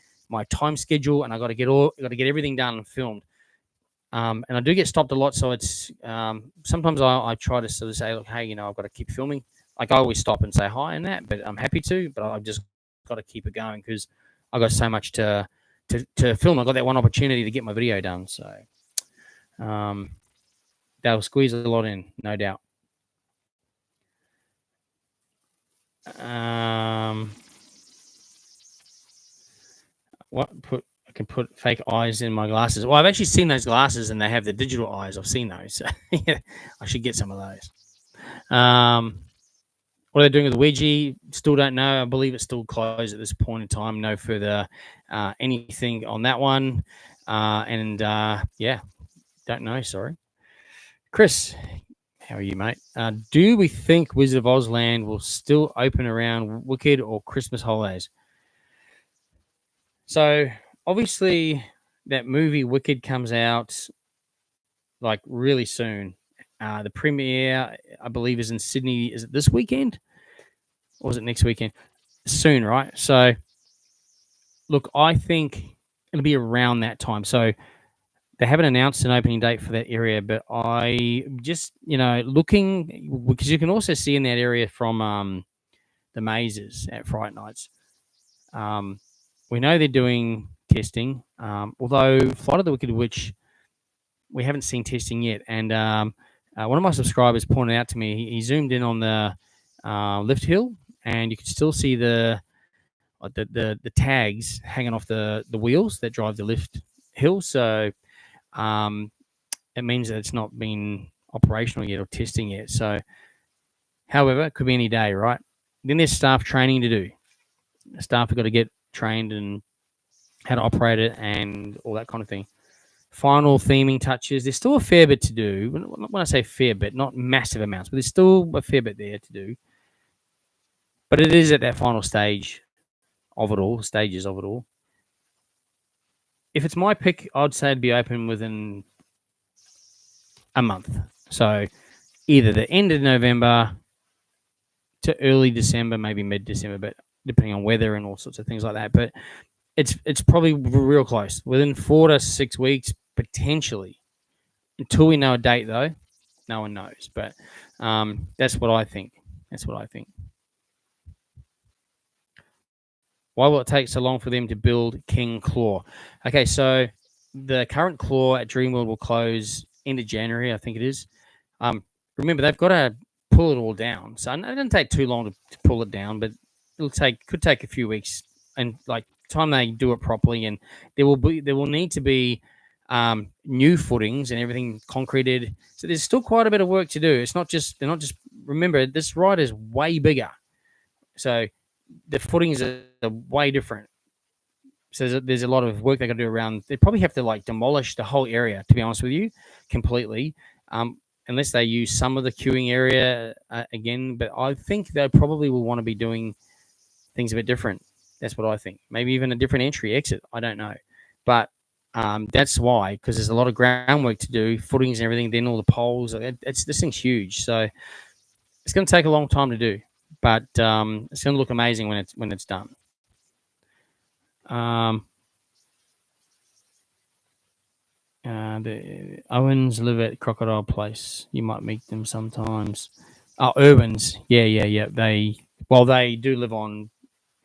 [SPEAKER 1] time schedule, and got to get everything done and filmed. And I do get stopped a lot, so it's sometimes I try to sort of say, look, hey, I've got to keep filming. Like I always stop and say hi and that, but I'm happy to. But I've just got to keep it going because I got so much to film. I got that one opportunity to get my video done, so they'll squeeze a lot in, no doubt. I can put fake eyes in my glasses. Well, I've actually seen those glasses, and they have the digital eyes. I've seen those. So yeah, I should get some of those. What are they doing with the Ouija? Still don't know. I believe it's still closed at this point in time. No further anything on that one. Yeah, don't know. Sorry. Chris, how are you, mate? Do we think Wizard of Oz Land will still open around Wicked or Christmas holidays? So obviously that movie Wicked comes out like really soon. The premiere, I believe, is in Sydney. Is it this weekend or is it next weekend? Soon, right? So look, I think it'll be around that time. So they haven't announced an opening date for that area, but I just, looking, because you can also see in that area from the mazes at Fright Nights. We know they're doing testing, although Flight of the Wicked Witch, we haven't seen testing yet. And one of my subscribers pointed out to me, he zoomed in on the lift hill, and you could still see the tags hanging off the wheels that drive the lift hill. So it means that it's not been operational yet or testing yet. So, however, it could be any day, right? Then there's staff training to do. Staff have got to get trained and how to operate it and all that kind of thing. Final theming touches. There's still a fair bit to do. When I say fair bit, not massive amounts, but there's still a fair bit there to do. But it is at that final stages of it all. If it's my pick, I'd say it'd be open within a month. So either the end of November to early December, maybe mid-December, but depending on weather and all sorts of things like that. But it's probably real close. Within 4 to 6 weeks, potentially. Until we know a date, though, no one knows. But that's what I think. Why will it take so long for them to build King Claw? Okay, so the current Claw at Dreamworld will close end of January, I think it is. Remember, they've got to pull it all down. So it doesn't take too long to pull it down, but could take a few weeks. And like time they do it properly, and there will need to be new footings and everything concreted. So there's still quite a bit of work to do. They're not just remember, this ride is way bigger. So the footings are way different. So there's a lot of work they got to do around. They probably have to like demolish the whole area, to be honest with you, completely. Unless they use some of the queuing area again, but I think they probably will want to be doing things a bit different. That's what I think. Maybe even a different entry exit. I don't know, but that's why, because there's a lot of groundwork to do, footings and everything. Then all the poles. This thing's huge, so it's going to take a long time to do, but it's going to look amazing when it's done. The Owens live at Crocodile Place. You might meet them sometimes. Oh, Irwins. Yeah. They do live on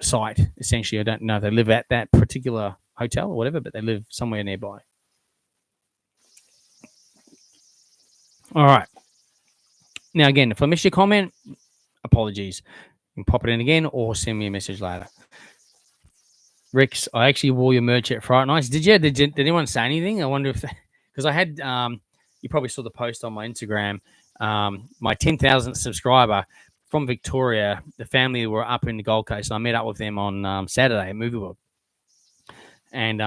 [SPEAKER 1] site, essentially. I don't know if they live at that particular hotel or whatever, but they live somewhere nearby. All right. Now, again, if I missed your comment, apologies. You can pop it in again or send me a message later. Rix, I actually wore your merch at Fright Nights. Did you? Did anyone say anything? I wonder if, because I had, you probably saw the post on my Instagram. My 10,000th subscriber from Victoria, the family were up in the Gold Coast. So I met up with them on Saturday at Movie World, and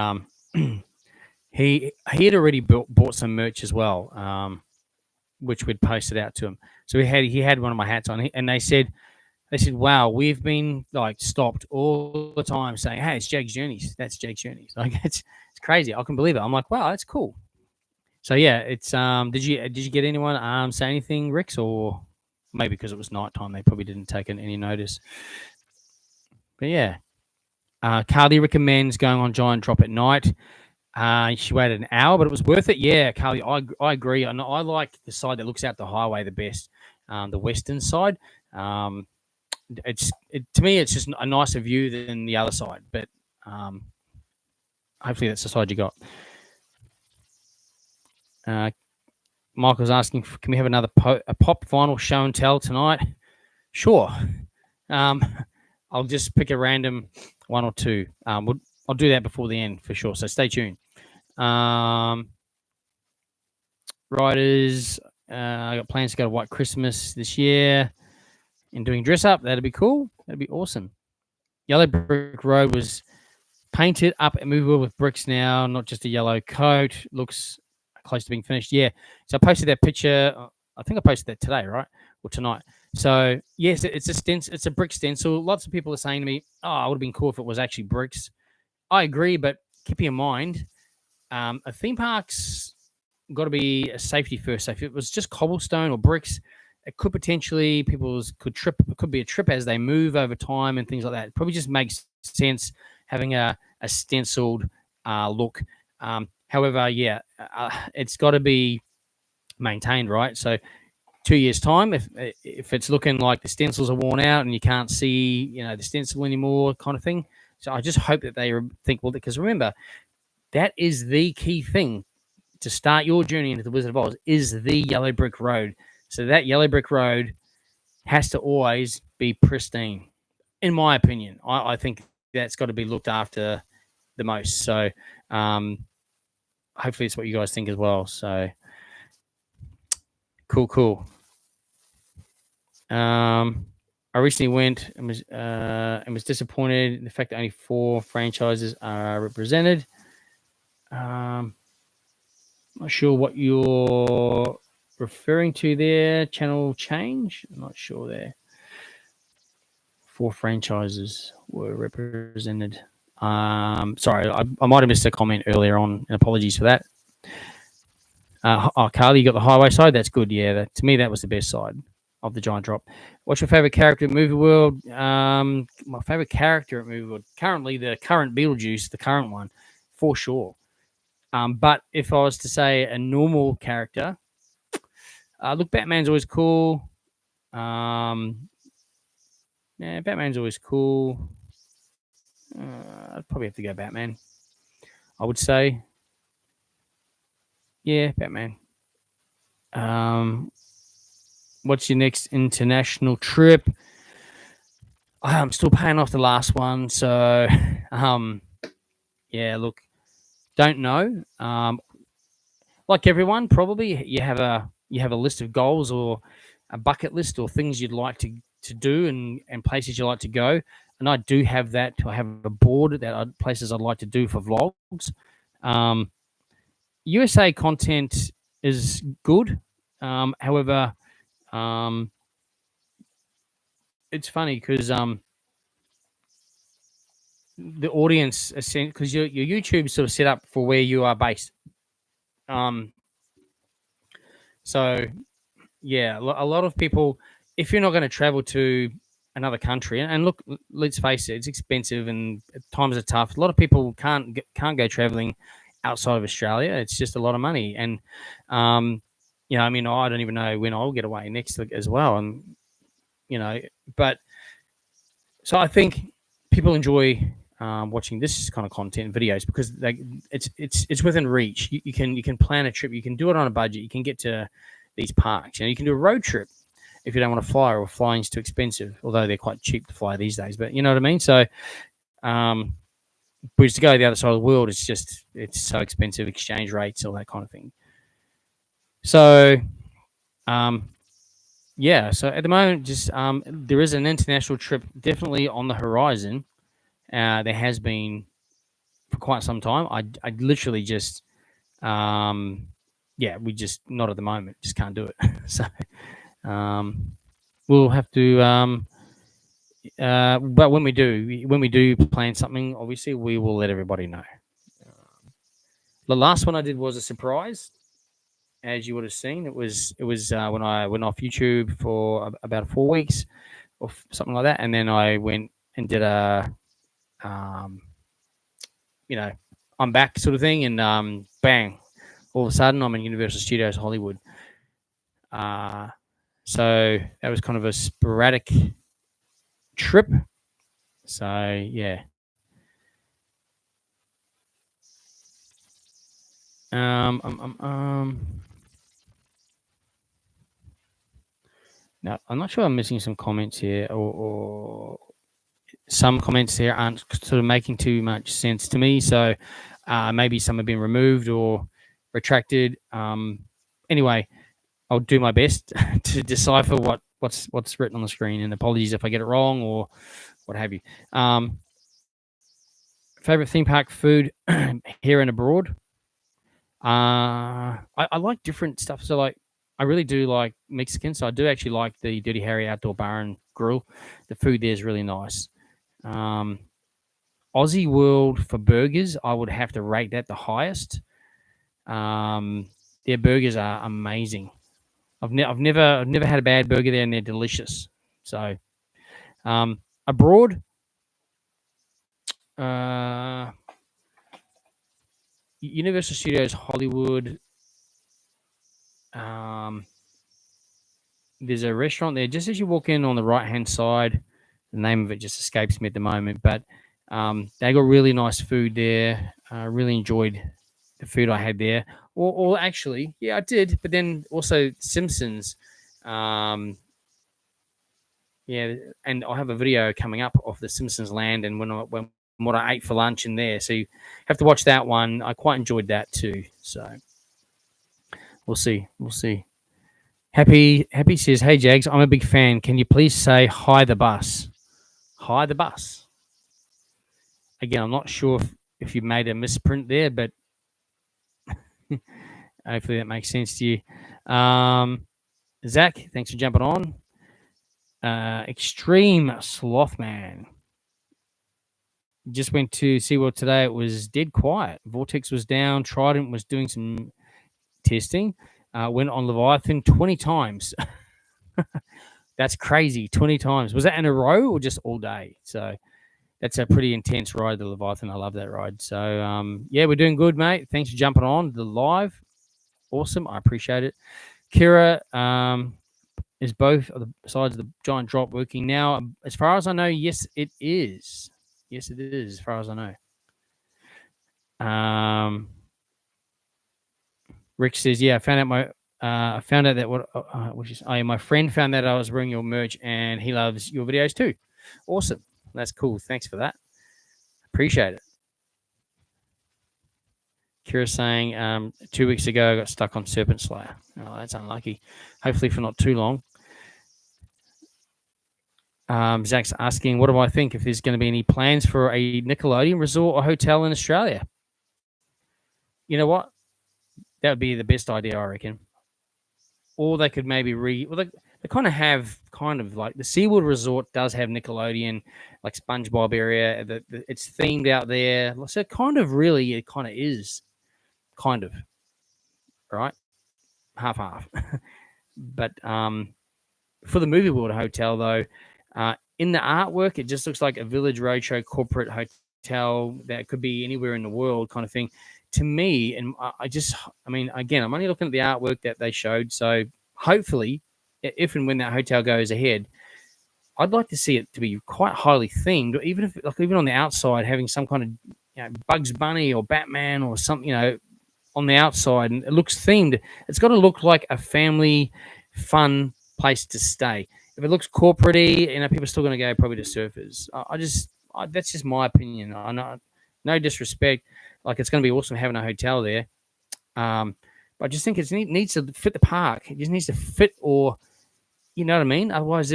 [SPEAKER 1] he had already bought some merch as well, which we'd posted out to him. So he had one of my hats on, and they said, wow, we've been like stopped all the time saying, hey, it's Jaggs Journeys. That's Jaggs Journeys. Like it's crazy. I can believe it. I'm like, wow, that's cool. So yeah, it's did you get anyone say anything, Rix, or maybe because it was nighttime, they probably didn't take any notice. But yeah. Carly recommends going on Giant Drop at night. She waited an hour, but it was worth it. Yeah, Carly, I agree. And I like the side that looks out the highway the best, the western side. To me, it's just a nicer view than the other side. But hopefully that's the side you got. Michael's asking, can we have another a pop vinyl show and tell tonight? Sure. I'll just pick a random one or two. I'll do that before the end for sure. So stay tuned. Riders, I got plans to go to White Christmas this year and doing dress up. That'd be cool. That'd be awesome. Yellow Brick Road was painted up and movable with bricks now, not just a yellow coat. Looks close to being finished. Yeah. So I posted that picture. I think I posted that today, right? Or tonight. So yes, it's a brick stencil. Lots of people are saying to me, "Oh, it would have been cool if it was actually bricks." I agree, but keep in mind, a theme park's got to be a safety first. So if it was just cobblestone or bricks, it could potentially could trip. It could be a trip as they move over time and things like that. It probably just makes sense having a stenciled look. However, yeah, it's got to be maintained, right? So 2 years' time, if it's looking like the stencils are worn out and you can't see, the stencil anymore, kind of thing. So I just hope that they think, well, because remember, that is the key thing to start your journey into the Wizard of Oz is the yellow brick road. So that yellow brick road has to always be pristine, in my opinion. I think that's got to be looked after the most. So hopefully it's what you guys think as well. So cool. I recently went and was disappointed in the fact that only 4 franchises are represented. Not sure what you're referring to there. Channel change? I'm not sure there. 4 franchises were represented. Sorry, I might have missed a comment earlier on, and apologies for that. Carly, you got the highway side. That's good. Yeah, to me, that was the best side of the Giant Drop. What's your favorite character at Movie World? My favorite character at Movie World, currently the current Beetlejuice, the current one, for sure. But if I was to say a normal character, look, Batman's always cool. Yeah, Batman's always cool. I'd probably have to go Batman. I would say, yeah, Batman. What's your next international trip? I'm still paying off the last one, so yeah. Look, don't know. Like everyone, probably you have a list of goals or a bucket list or things you'd like to do and places you like to go. and I do have that. I have a board that places I'd like to do for vlogs. USA content is good. However, it's funny because the audience, because your YouTube sort of set up for where you are based. So yeah, a lot of people, if you're not going to travel to another country, and look, let's face it, it's expensive and times are tough. A lot of people can't go traveling outside of Australia. It's just a lot of money, and I mean, I don't even know when I'll get away next as well, and but so I think people enjoy watching this kind of content videos because it's within reach. You can plan a trip, you can do it on a budget, you can get to these parks. You can do a road trip if you don't want to fly, or flying's too expensive, although they're quite cheap to fly these days. But you know what I mean? So, whereas to go to the other side of the world, it's so expensive, exchange rates, all that kind of thing. So, yeah. So at the moment, just there is an international trip definitely on the horizon. There has been for quite some time. I literally just, yeah, we just not at the moment, just can't do it. So, we'll have to. But when we do plan something, obviously we will let everybody know. The last one I did was a surprise, as you would have seen. It was when I went off YouTube for about 4 weeks or something like that, and then I went and did a, I'm back sort of thing, and bang, all of a sudden I'm in Universal Studios Hollywood. So that was kind of a sporadic trip. So yeah. Now I'm not sure I'm missing some comments here, or some comments here aren't sort of making too much sense to me. So maybe some have been removed or retracted. Anyway, I'll do my best to decipher what's written on the screen, and apologies if I get it wrong or what have you. Favorite theme park food here and abroad. I like different stuff. So like, I really do like Mexican. So I do actually like the Dirty Harry Outdoor Bar and Grill. The food there is really nice. Aussie World for burgers, I would have to rate that the highest. Their burgers are amazing. I've never had a bad burger there, and they're delicious. So, abroad, Universal Studios Hollywood. There's a restaurant there just as you walk in on the right hand side. The name of it just escapes me at the moment, but they got really nice food there. I really enjoyed the food I had there. Or actually, yeah, I did. But then also Simpsons. Yeah, and I'll have a video coming up of the Simpsons land and when what I ate for lunch in there. So you have to watch that one. I quite enjoyed that too. So we'll see. Happy says, "Hey Jaggs, I'm a big fan. Can you please say hi the bus? Hi the bus." Again, I'm not sure if you made a misprint there, but hopefully that makes sense to you. Zach, thanks for jumping on. Extreme Slothman. Just went to SeaWorld today. It was dead quiet. Vortex was down. Trident was doing some testing. Went on Leviathan 20 times. That's crazy. 20 times. Was that in a row or just all day? So that's a pretty intense ride, the Leviathan. I love that ride. So, yeah, we're doing good, mate. Thanks for jumping on the live. Awesome. I appreciate it. Kira, is both of the sides of the giant drop working now? As far as I know, yes, it is. Yes, it is, as far as I know. Rick says, "Yeah, I found out that my friend found that I was wearing your merch, and he loves your videos too. Awesome, that's cool. Thanks for that. Appreciate it." Kira saying, 2 weeks ago I got stuck on Serpent Slayer. Oh, that's unlucky. Hopefully for not too long. Zach's asking, what do I think if there's going to be any plans for a Nickelodeon resort or hotel in Australia? You know what? That would be the best idea, I reckon. Or they could maybe well, they kind of have like the SeaWorld Resort does have Nickelodeon, like SpongeBob area. It's themed out there. So it kind of is, kind of, right? Half. But for the Movie World Hotel, though, in the artwork, it just looks like a Village Roadshow corporate hotel that could be anywhere in the world kind of thing. To me, and I mean, again, I'm only looking at the artwork that they showed. So hopefully, if and when that hotel goes ahead, I'd like to see it to be quite highly themed, even if, like, even on the outside, having some kind of Bugs Bunny or Batman or something, on the outside, and it looks themed. It's got to look like a family fun place to stay. If it looks corporate-y, people are still going to go probably to surfers. That's just my opinion. I know, no disrespect. Like, it's going to be awesome having a hotel there. But I just think it needs to fit the park. It just needs to fit, or, you know what I mean? Otherwise,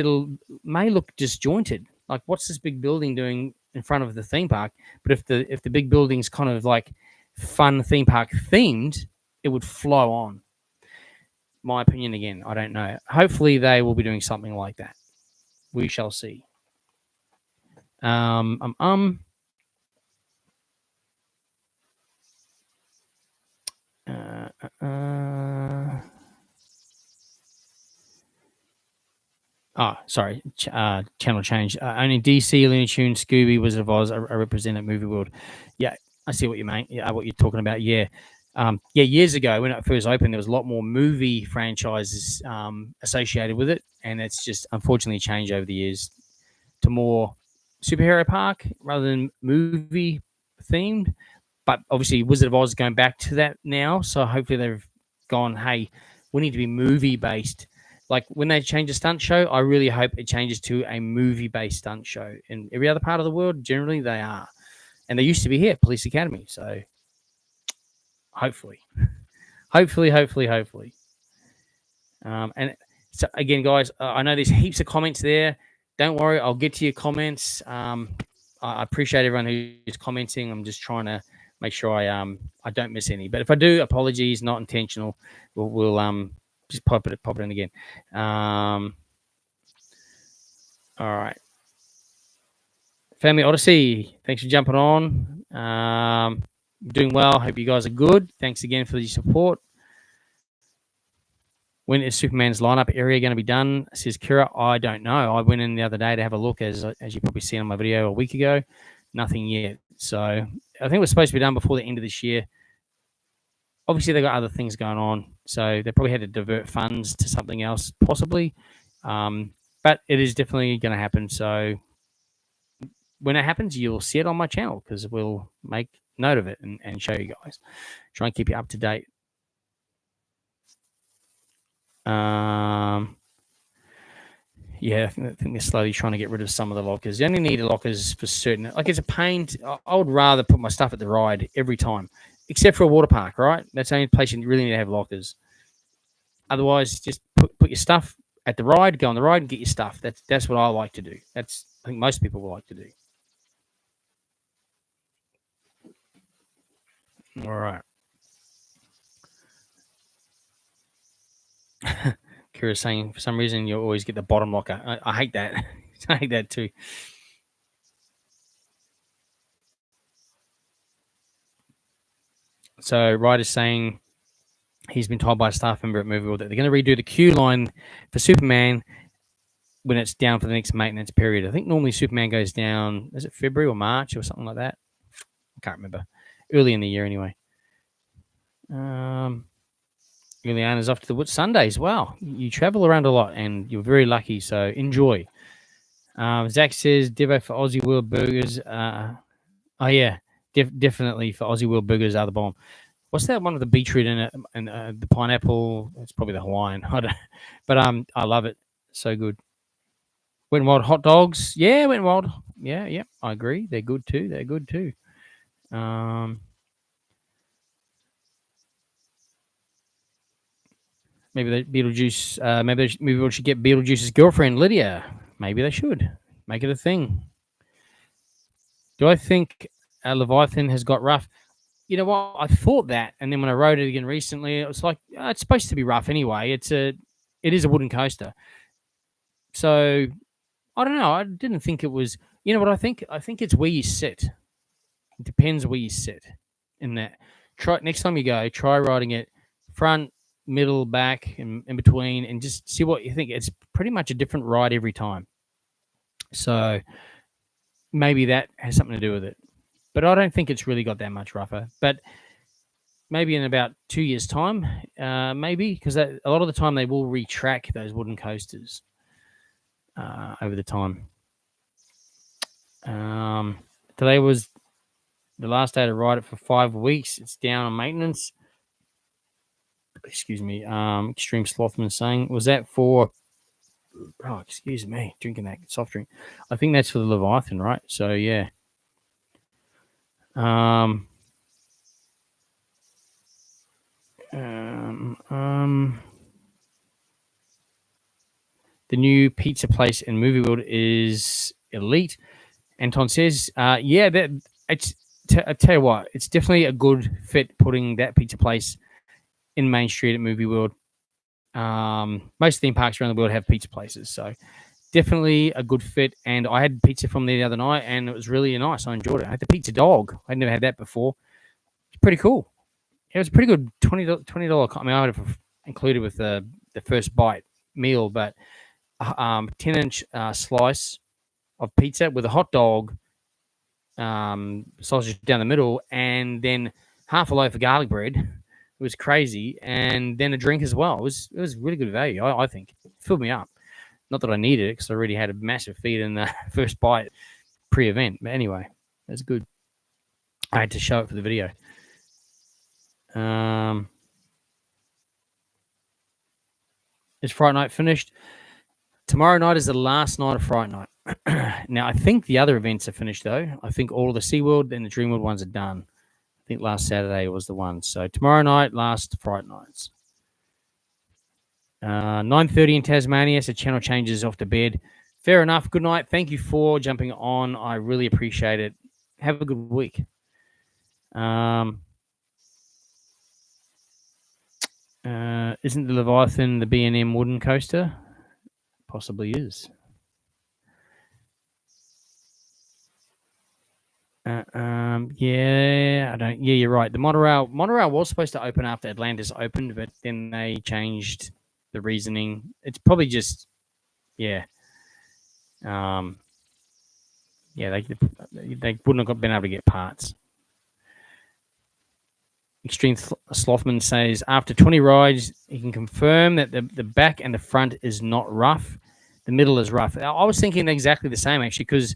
[SPEAKER 1] may look disjointed. Like, what's this big building doing in front of the theme park? But if the big building's kind of like fun theme park themed, it would flow on. My opinion again, I don't know. Hopefully, they will be doing something like that. We shall see. Sorry. Channel change. Only DC, Looney Tunes, Scooby, Wizard of Oz are represented at Movie World. Yeah, I see what you mean. Yeah, what you're talking about. Yeah. Years ago when it first opened, there was a lot more movie franchises associated with it, and it's just unfortunately changed over the years to more superhero park rather than movie themed. But obviously, Wizard of Oz is going back to that now, so hopefully they've gone, hey, we need to be movie based. Like when they change a stunt show, I really hope it changes to a movie based stunt show. In every other part of the world, generally they are, and they used to be here, Police Academy. So hopefully. And so again, guys, I know there's heaps of comments there. Don't worry, I'll get to your comments. I appreciate everyone who's commenting. I'm just trying to make sure I don't miss any. But if I do, apologies, not intentional. We'll just pop it in again. All right. Family Odyssey, thanks for jumping on. Doing well. Hope you guys are good. Thanks again for the support. When is Superman's lineup area going to be done? Says Kira. I don't know. I went in the other day to have a look, as you probably seen on my video a week ago. Nothing yet. So I think it was supposed to be done before the end of this year. Obviously, they've got other things going on, so they probably had to divert funds to something else, possibly. But it is definitely going to happen. So when it happens, you'll see it on my channel, because we'll make note of it and show you guys. Try and keep you up to date. Yeah, I think they're slowly trying to get rid of some of the lockers. You only need lockers for certain. Like, it's a pain. I would rather put my stuff at the ride every time, except for a water park, right? That's the only place you really need to have lockers. Otherwise, just put your stuff at the ride, go on the ride, and get your stuff. That's what I like to do. I think most people will like to do. All right. Kira's saying, for some reason, you always get the bottom locker. I hate that. I hate that too. So Ryder's saying he's been told by a staff member at Movie World that they're going to redo the queue line for Superman when it's down for the next maintenance period. I think normally Superman goes down, is it February or March or something like that? I can't remember. Early in the year anyway. Juliana's off to the Woods Sundays. Wow, you travel around a lot and you're very lucky, so enjoy. Zach says, Devo for Aussie World Burgers. Oh, yeah, definitely for Aussie World Burgers are the bomb. What's that one with the beetroot in it and the pineapple? It's probably the Hawaiian. But I love it. So good. Wet and Wild hot dogs. Yeah, Wet and Wild. Yeah, I agree. They're good too. Maybe Beetlejuice. Maybe we should get Beetlejuice's girlfriend, Lydia. Maybe they should. Make it a thing. Do I think Leviathan has got rough? You know what? I thought that, and then when I rode it again recently, it was like it's supposed to be rough anyway. It is a wooden coaster, so I don't know. I didn't think it was. You know what I think? I think it's where you sit. It depends where you sit in that. Try next time you go. Try riding it front, middle, back, and in between, and just see what you think. It's pretty much a different ride every time. So maybe that has something to do with it. But I don't think it's really got that much rougher. But maybe in about 2 years' time, maybe, because a lot of the time they will retrack those wooden coasters over the time. Today was the last day to ride it for 5 weeks. It's down on maintenance. Excuse me. Extreme Slothman saying, was that for... Oh, excuse me. Drinking that soft drink. I think that's for the Leviathan, right? So, yeah. The new pizza place in Movie World is elite. Anton says, yeah, it's. I tell you what, it's definitely a good fit putting that pizza place in Main Street at Movie World. Most theme parks around the world have pizza places, so definitely a good fit. And I had pizza from there the other night, and it was really nice. I enjoyed it. I had the pizza dog. I'd never had that before. It's pretty cool. It was a pretty good $20. I mean, I would have included with the first bite meal, but 10-inch slice of pizza with a hot dog, sausage down the middle, and then half a loaf of garlic bread. It was crazy, and then a drink as well. It was really good value. I think it filled me up. Not that I needed it because I already had a massive feed in the first bite pre-event. But anyway, that's good. I had to show it for the video. Is Fright Night finished? Tomorrow night is the last night of Fright Night. Now, I think the other events are finished, though. I think all of the SeaWorld and the Dreamworld ones are done. I think last Saturday was the one. So tomorrow night, last Fright Nights. 9:30 in Tasmania, so channel changes off to bed. Fair enough. Good night. Thank you for jumping on. I really appreciate it. Have a good week. Isn't the Leviathan the B&M wooden coaster? Possibly is. Yeah, I don't. Yeah, you're right. The monorail was supposed to open after Atlantis opened, but then they changed the reasoning. It's probably just, yeah. Yeah, they wouldn't have been able to get parts. Extreme Slothman says, after 20 rides, he can confirm that the back and the front is not rough. The middle is rough. I was thinking exactly the same, actually, because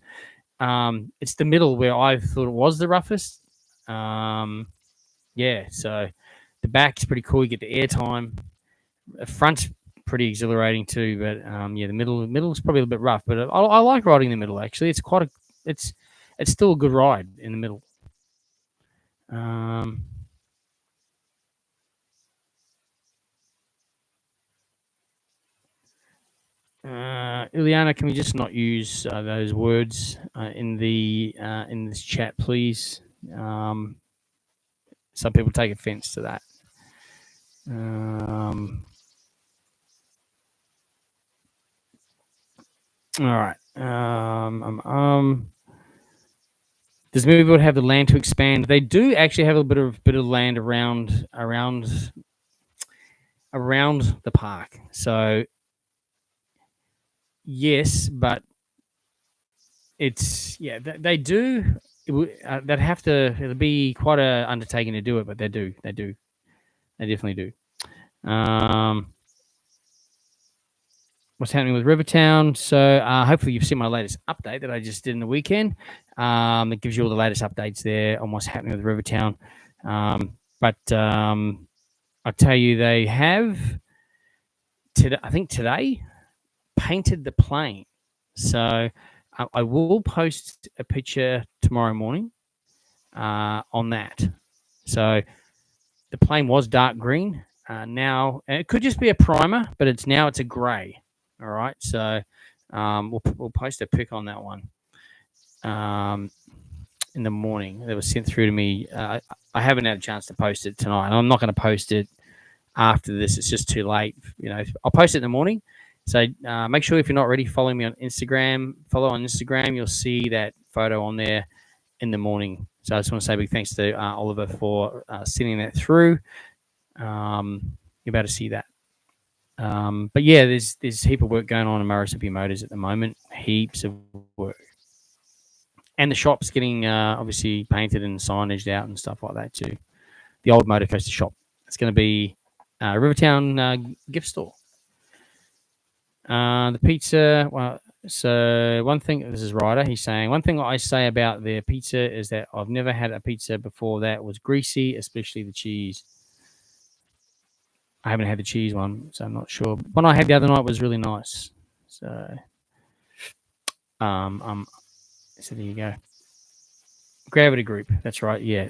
[SPEAKER 1] it's the middle where I thought it was the roughest. Yeah, so the back is pretty cool. You get the air time. The front's pretty exhilarating too, but yeah, the middle is probably a little bit rough. But I like riding the middle, actually. It's it's still a good ride in the middle. Ileana, can we just not use those words in this chat, please? Some people take offense to that. All right. Does Movie World have the land to expand? They do actually have a bit of land around the park. So yes, but it's they do. They'd have to. It'll be quite a undertaking to do it, but they do. They definitely do. What's happening with Rivertown? So hopefully you've seen my latest update that I just did in the weekend. That gives you all the latest updates there on what's happening with Rivertown. But I'll tell you, they have today. I think today painted the plane. So I will post a picture tomorrow morning on that. So the plane was dark green. Now, and it could just be a primer, but it's a grey. All right. So We'll post a pic on that one in the morning. That was sent through to me. I haven't had a chance to post it tonight, and I'm not going to post it after this. It's just too late. I'll post it in the morning. So make sure if you're not already following me on Instagram, follow on Instagram. You'll see that photo on there in the morning. So I just want to say a big thanks to Oliver for sending that through. You're about to see that. But yeah, there's a heap of work going on in Murrissippi Motors at the moment. Heaps of work. And the shop's getting obviously painted and signaged out and stuff like that too. The old motor coaster shop. It's going to be Rivertown gift store. The pizza, well, so one thing, this is Ryder, he's saying, one thing I say about their pizza is that I've never had a pizza before that was greasy, especially the cheese. I haven't had the cheese one, so I'm not sure. One I had the other night was really nice. So, so there you go. Gravity Group, that's right, yeah.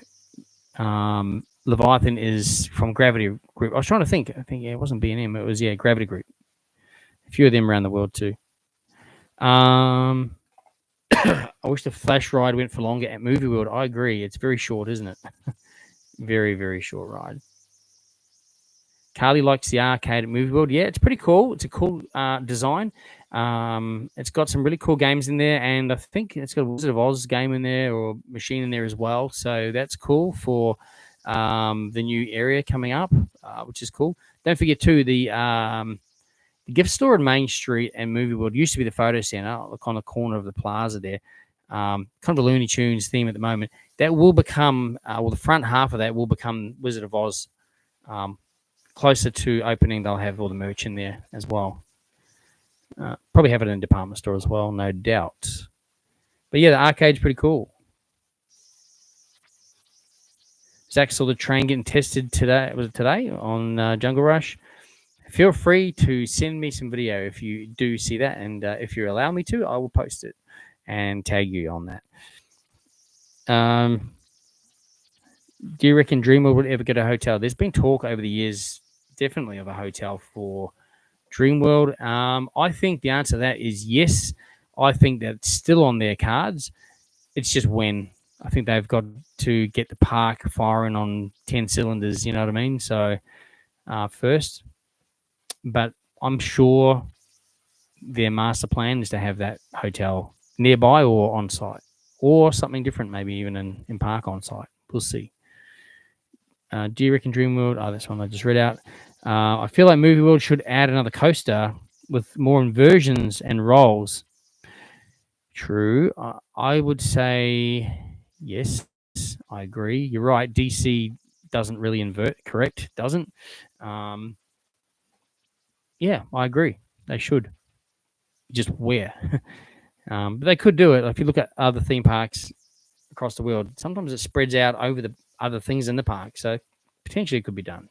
[SPEAKER 1] Leviathan is from Gravity Group. I was trying to think. I think, yeah, it wasn't B&M. It was, yeah, Gravity Group. A few of them around the world too. I wish the Flash ride went for longer at Movie World. I agree. It's very short, isn't it? Very, very short ride. Carly likes the arcade at Movie World. Yeah, it's pretty cool. It's a cool design. It's got some really cool games in there, and I think it's got a Wizard of Oz game in there or machine in there as well. So that's cool for the new area coming up, which is cool. Don't forget too the gift store in Main Street and Movie World used to be the photo center, look on the corner of the plaza there. Kind of a Looney Tunes theme at the moment. That will become, the front half of that will become Wizard of Oz. Closer to opening, they'll have all the merch in there as well. Probably have it in a department store as well, no doubt. But yeah, the arcade's pretty cool. Zach saw the train getting tested today. Was it today on Jungle Rush? Feel free to send me some video if you do see that, and if you allow me to, I will post it and tag you on that. Do you reckon Dreamworld would ever get a hotel? There's been talk over the years, definitely, of a hotel for Dreamworld. I think the answer to that is yes. I think that's still on their cards. It's just when. I think they've got to get the park firing on 10 cylinders, you know what I mean? So first. But I'm sure their master plan is to have that hotel nearby or on site, or something different, maybe even in park on site. We'll see. Do you reckon Dreamworld? Oh, that's one I just read out. I feel like Movie World should add another coaster with more inversions and rolls. True. I would say yes. I agree. You're right. DC doesn't really invert, correct? Doesn't. Yeah, I agree. They should. Just where? But they could do it. If you look at other theme parks across the world, sometimes it spreads out over the other things in the park. So potentially it could be done.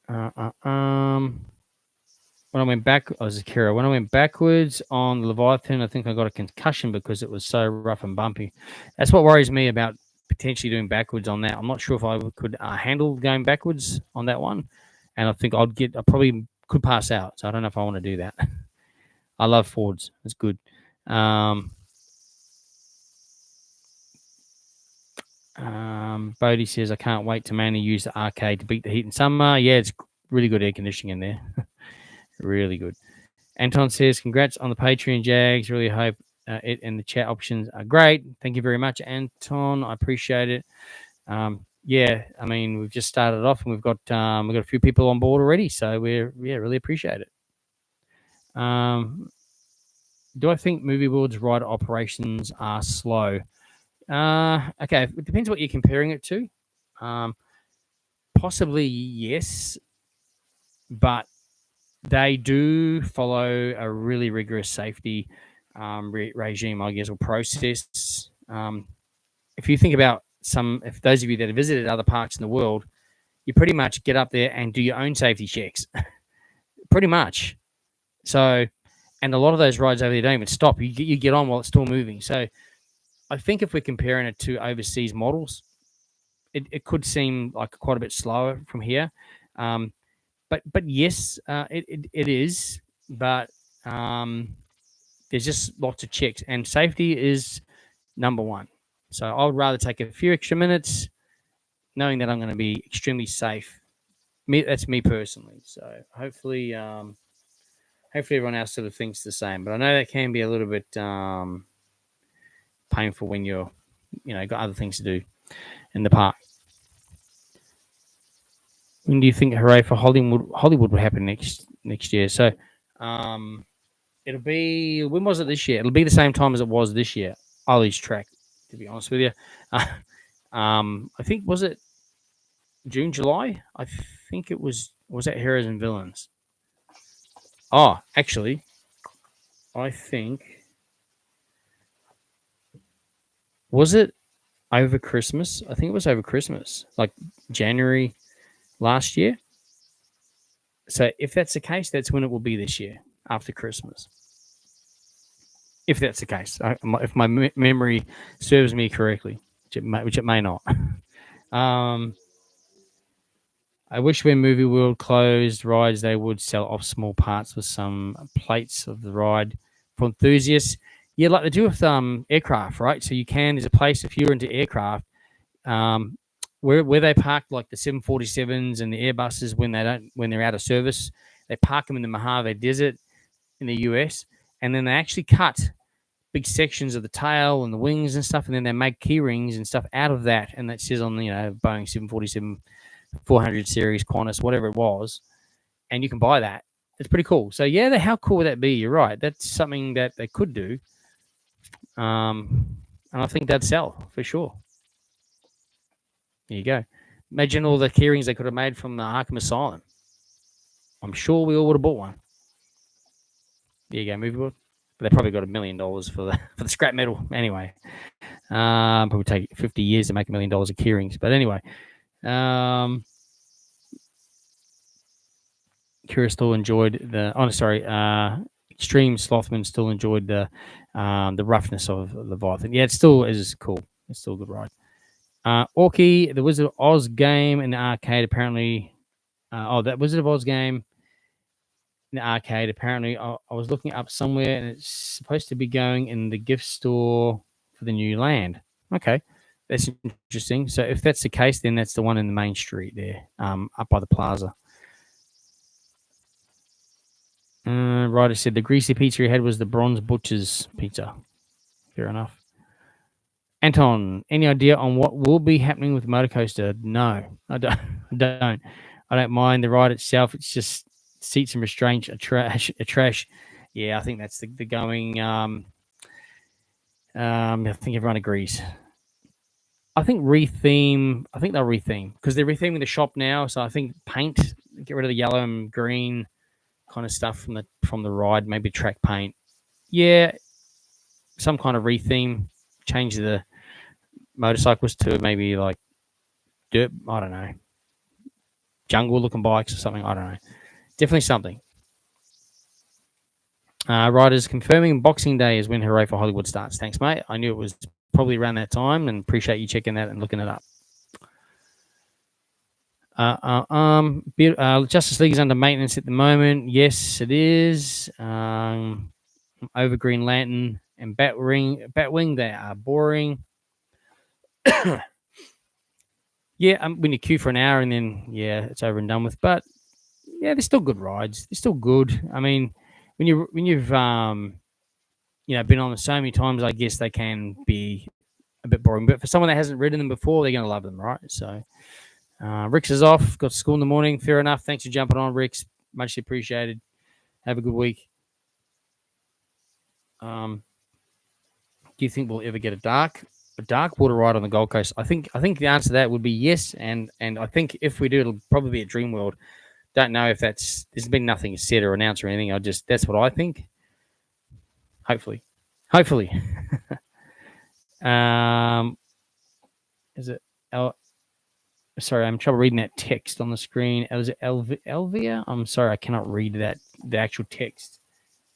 [SPEAKER 1] When I went back, I was Kira. When I went backwards on the Leviathan, I think I got a concussion because it was so rough and bumpy. That's what worries me about potentially doing backwards on that. I'm not sure if I could handle going backwards on that one, and I think I probably could pass out. So I don't know if I want to do that. I love forwards. It's good. Bodie says I can't wait to mainly use the arcade to beat the heat in summer. Yeah, it's really good air conditioning in there. Really good. Anton says congrats on the Patreon, Jaggs. Really hope it and the chat options are great. Thank you very much, Anton. I appreciate it. Yeah, I mean, we've just started off and we've got a few people on board already, so we're really appreciate it. Do I think Movie World's ride operations are slow? Okay, it depends what you're comparing it to. Possibly yes, but they do follow a really rigorous safety regime, I guess, or process. If you think about if those of you that have visited other parks in the world, you pretty much get up there and do your own safety checks. Pretty much. So, and a lot of those rides over there don't even stop. You get on while it's still moving. So I think if we're comparing it to overseas models, it could seem like quite a bit slower from here. but yes, it is. But there's just lots of checks, and safety is number one. So I would rather take a few extra minutes, knowing that I'm going to be extremely safe. That's me personally. So hopefully everyone else sort of thinks the same. But I know that can be a little bit painful when you're, got other things to do in the park. When do you think Hooray for Hollywood will happen next year? So, it'll be, when was it this year? It'll be the same time as it was this year. I'll lose track, to be honest with you. I think, was it June, July? I think it was that Heroes and Villains? Oh, actually, I think, was it over Christmas? I think it was over Christmas, like January last year. So if that's the case, that's when it will be this year, after Christmas. If that's the case, if my memory serves me correctly, which it may not. I wish when Movie World closed rides, they would sell off small parts with some plates of the ride for enthusiasts. Yeah, like they do with aircraft, right? So there's a place if you're into aircraft, where they park like the 747s and the Airbuses when they're out of service, they park them in the Mojave Desert in the US, and then they actually cut big sections of the tail and the wings and stuff, and then they make key rings and stuff out of that, and that says on Boeing 747 400 series Qantas, whatever it was, and you can buy that. It's pretty cool. So yeah, how cool would that be? You're right. That's something that they could do, and I think that'd sell for sure. There you go. Imagine all the key rings they could have made from the Arkham Asylum. I'm sure we all would have bought one. There you go, movie board. But they probably got $1 million for the scrap metal. Anyway, probably take 50 years to make $1 million of key rings. But anyway, Kira still enjoyed the. Oh, sorry. Extreme Slothman still enjoyed the roughness of Leviathan. Yeah, it still is cool. It's still a good ride. Orky, the Wizard of Oz game in the arcade apparently. That Wizard of Oz game in the arcade apparently. I was looking up somewhere, and it's supposed to be going in the gift store for the new land. Okay, that's interesting. So if that's the case, then that's the one in the main street there, up by the plaza. Ryder said the greasy pizza he had was the Bronze Butcher's pizza. Fair enough. Anton, any idea on what will be happening with Motor Coaster? No, I don't. I don't mind the ride itself. It's just seats and restraints are trash. Yeah, I think that's the going. I think everyone agrees. I think they'll retheme because they're retheming the shop now. So I think paint, get rid of the yellow and green kind of stuff from the ride. Maybe track paint. Yeah, some kind of retheme. Change the motorcycles to maybe like dirt. I don't know, jungle looking bikes or something. I don't know. Definitely something. Riders confirming Boxing Day is when Hooray for Hollywood starts. Thanks, mate. I knew it was probably around that time, and appreciate you checking that and looking it up. Justice League is under maintenance at the moment. Yes, it is. Over Green Lantern and Batwing, they are boring. Yeah, when you queue for an hour and then it's over and done with. But yeah, they're still good rides. They're still good. I mean, when you've been on them so many times, I guess they can be a bit boring. But for someone that hasn't ridden them before, they're going to love them, right? So Rix is off. Got to school in the morning. Fair enough. Thanks for jumping on, Rix. Much appreciated. Have a good week. Do you think we'll ever get a dark water ride on the Gold Coast? I think the answer to that would be yes, and I think if we do, it'll probably be a Dream World. Don't know if there's been nothing said or announced or anything. That's what I think. Hopefully. Is it sorry, I'm trouble reading that text on the screen. Was it Elvia? I'm sorry, I cannot read the actual text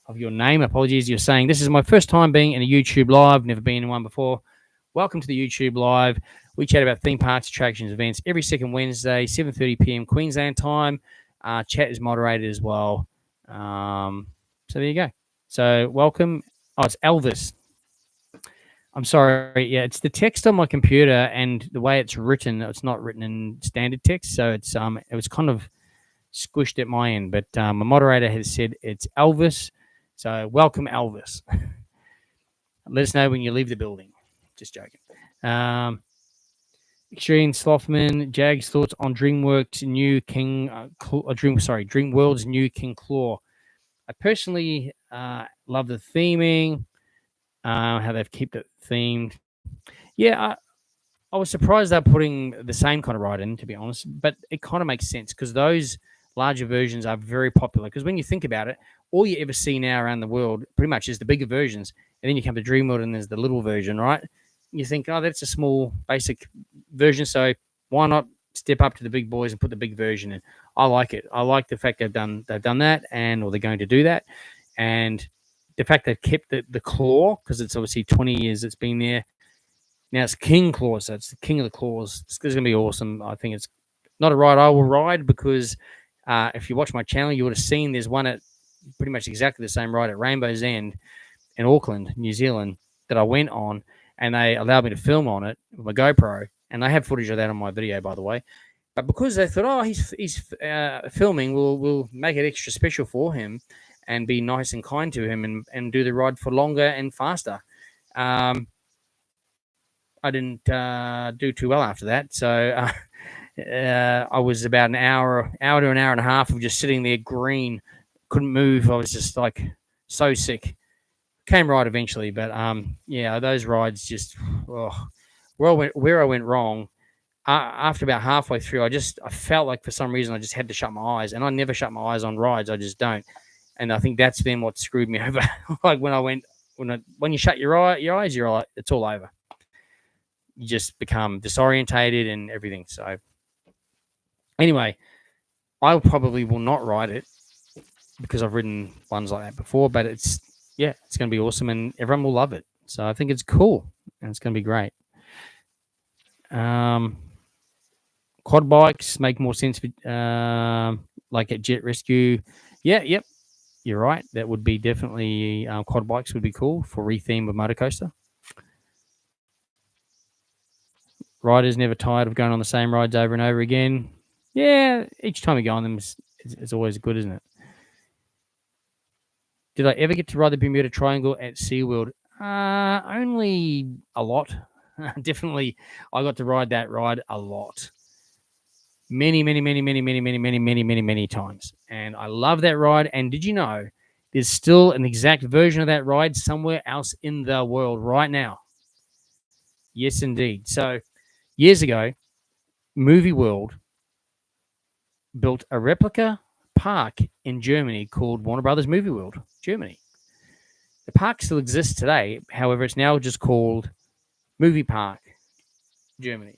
[SPEAKER 1] of your name. Apologies. You're saying this is my first time being in a YouTube live. Never been in one before. Welcome to the YouTube live. We chat about theme parks, attractions, events every second Wednesday, 7:30 p.m. Queensland time. Chat is moderated as well. So there you go. So welcome. Oh, it's Elvis. I'm sorry. Yeah, it's the text on my computer and the way it's written. It's not written in standard text, so it was kind of squished at my end. But my moderator has said it's Elvis. So welcome, Elvis. Let us know when you leave the building. Just joking. Extreme Slothman, Jaggs thoughts on DreamWorks' new King, DreamWorld's new King Claw. I personally love the theming, how they've kept it themed. Yeah, I was surprised they're putting the same kind of ride in, to be honest, but it kind of makes sense because those larger versions are very popular. Because when you think about it, all you ever see now around the world pretty much is the bigger versions. And then you come to DreamWorld and there's the little version, right? You think, oh, that's a small, basic version. So why not step up to the big boys and put the big version in? I like it. I like the fact they've done that, or they're going to do that, and the fact they've kept the claw because it's obviously 20 years it's been there. Now it's King Claw, so it's the king of the claws. It's going to be awesome. I think it's not a ride I will ride because if you watch my channel, you would have seen there's one at pretty much exactly the same ride at Rainbow's End in Auckland, New Zealand, that I went on, and they allowed me to film on it with my GoPro, and I have footage of that on my video, by the way. But because they thought, oh, he's filming, we'll make it extra special for him and be nice and kind to him and do the ride for longer and faster. I didn't do too well after that, so I was about an hour to an hour and a half of just sitting there green, couldn't move. I was just like so sick. Came right eventually, but yeah, those rides just where I went wrong. After about halfway through, I felt like for some reason I just had to shut my eyes, and I never shut my eyes on rides. I just don't, and I think that's then what screwed me over. Like when you shut your eyes, you're like, it's all over. You just become disorientated and everything. So anyway, I probably will not ride it because I've ridden ones like that before, but it's going to be awesome and everyone will love it. So I think it's cool and it's going to be great. Quad bikes make more sense like at Jet Rescue. Yeah, yep. You're right. That would be definitely quad bikes would be cool for retheme of motor coaster. Riders never tired of going on the same rides over and over again. Yeah, each time you go on them, it's always good, isn't it? Did I ever get to ride the Bermuda Triangle at SeaWorld? Only a lot. Definitely, I got to ride that ride a lot. Many times. And I love that ride. And did you know there's still an exact version of that ride somewhere else in the world right now? Yes, indeed. So years ago, Movie World built a replica park in Germany called Warner Brothers Movie World, Germany. The park still exists today. However, it's now just called Movie Park, Germany.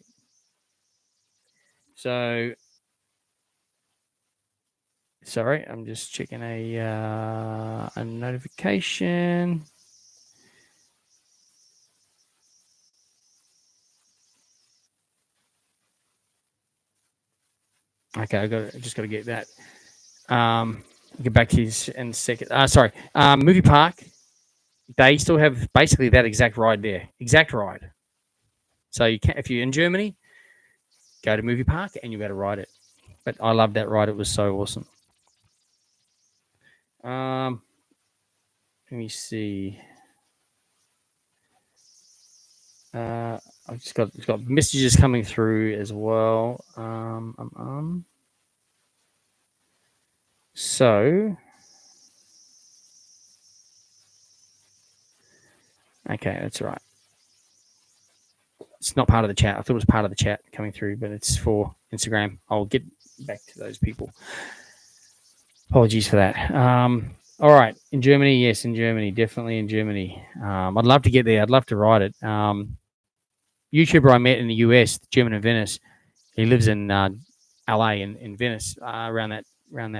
[SPEAKER 1] So, sorry, I'm just checking a notification. Okay, I just got to get that. I'll get back to you in a second. Sorry, Movie Park. They still have basically that exact ride there. Exact ride. So you can, if you're in Germany, go to Movie Park and you got to ride it. But I love that ride. It was so awesome. Let me see. I've just got messages coming through as well. So, okay, that's right. It's not part of the chat. I thought it was part of the chat coming through, but it's for Instagram. I'll get back to those people. Apologies for that. All right, in Germany, yes, in Germany, definitely in Germany. I'd love to get there. I'd love to ride it. YouTuber I met in the US, German in Venice. He lives in LA in Venice, around that.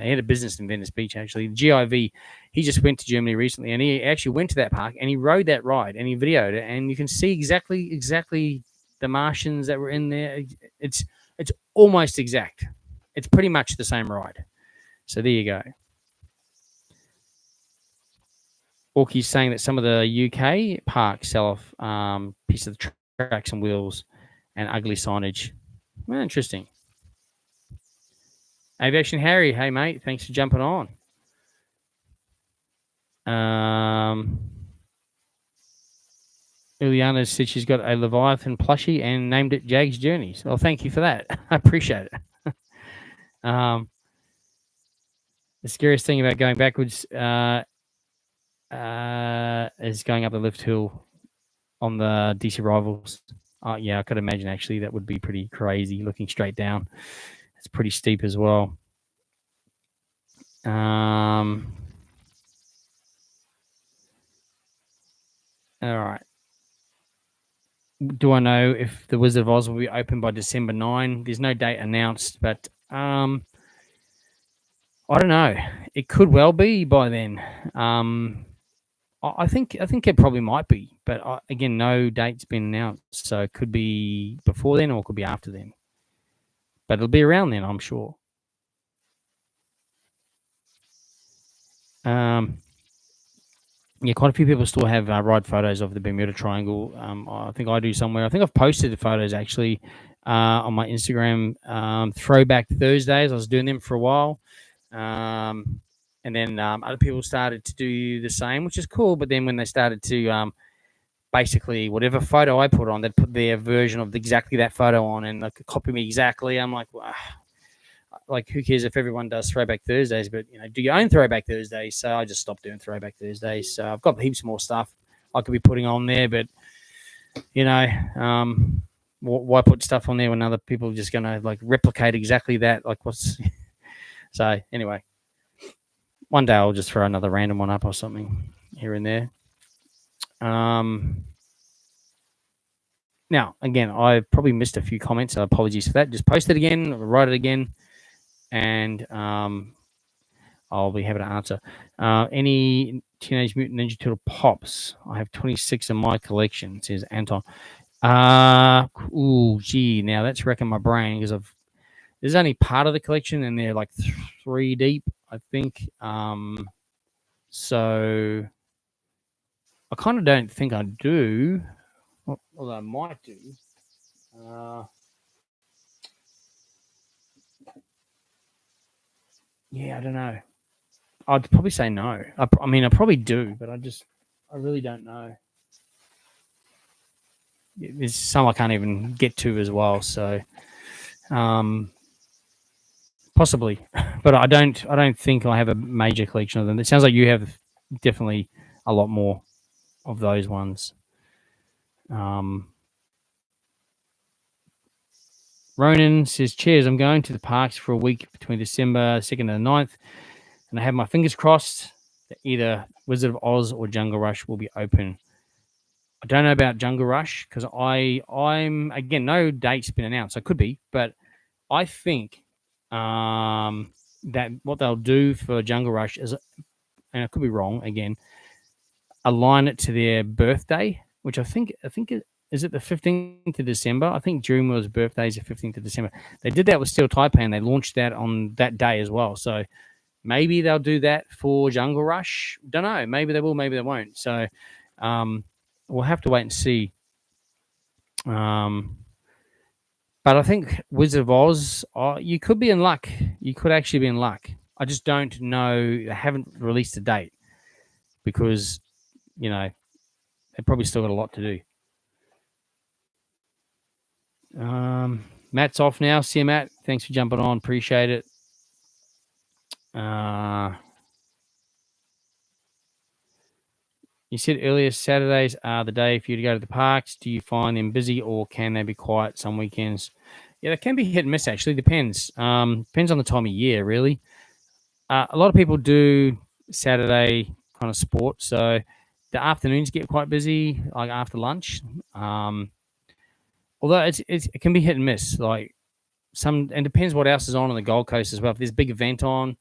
[SPEAKER 1] He had a business in Venice Beach, actually. GIV, he just went to Germany recently, and he actually went to that park, and he rode that ride, and he videoed it, and you can see exactly the Martians that were in there. It's almost exact. It's pretty much the same ride. So there you go. Orky's saying that some of the UK parks sell off pieces of tracks and wheels and ugly signage. Well, interesting. Aviation Harry, hey mate, thanks for jumping on. Ileana said she's got a Leviathan plushie and named it Jaggs Journeys. Well, thank you for that. I appreciate it. The scariest thing about going backwards is going up the lift hill on the DC Rivals. Yeah, I could imagine actually that would be pretty crazy looking straight down. It's pretty steep as well. All right. Do I know if the Wizard of Oz will be open by December 9? There's no date announced, but I don't know. It could well be by then. I think it probably might be, but again, no date's been announced, so it could be before then or it could be after then. But it'll be around then, I'm sure. Yeah, quite a few people still have ride photos of the Bermuda Triangle. I think I do somewhere. I think I've posted the photos actually on my Instagram. Throwback Thursdays, I was doing them for a while. And then other people started to do the same, which is cool. But then when they started to basically whatever photo I put on, they'd put their version of exactly that photo on and like copy me exactly. I'm like, wow. Like, who cares if everyone does Throwback Thursdays? But do your own Throwback Thursdays. So I just stopped doing Throwback Thursdays. So I've got heaps more stuff I could be putting on there, but why put stuff on there when other people are just going to like replicate exactly that? Like, what's so anyway? One day I'll just throw another random one up or something here and there. Now, again, I probably missed a few comments. So apologies for that. Just post it again, write it again, and I'll be happy to answer. Any Teenage Mutant Ninja Turtle pops? I have 26 in my collection, says Anton. Now that's wrecking my brain because there's only part of the collection and they're like 3 deep, I think. So I kind of don't think I do, although I might do. Yeah, I don't know. I'd probably say no. I mean, I probably do, but I really don't know. There's some I can't even get to as well. So, possibly, but I don't think I have a major collection of them. It sounds like you have definitely a lot more of those ones. Ronan says, cheers, I'm going to the parks for a week between December 2nd and the 9th, and I have my fingers crossed that either Wizard of Oz or Jungle Rush will be open. I don't know about Jungle Rush because I'm again, no date's been announced. So it could be, but I think that what they'll do for Jungle Rush is, and I could be wrong again, align it to their birthday, which I think is it the 15th of December? I think Dreamworld's birthday is the 15th of December. They did that with Steel Taipan. They launched that on that day as well. So maybe they'll do that for Jungle Rush. Don't know. Maybe they will. Maybe they won't. So we'll have to wait and see. But I think Wizard of Oz, you could be in luck. You could actually be in luck. I just don't know. They haven't released a date because, they probably still got a lot to do. Matt's off now. See you, Matt. Thanks for jumping on. Appreciate it. You said earlier Saturdays are the day for you to go to the parks. Do you find them busy or can they be quiet some weekends? Yeah, they can be hit and miss, actually. Depends. Depends on the time of year, really. A lot of people do Saturday kind of sport. So the afternoons get quite busy, like after lunch. Although it can be hit and miss. Like and depends what else is on the Gold Coast as well. If there's a big event on,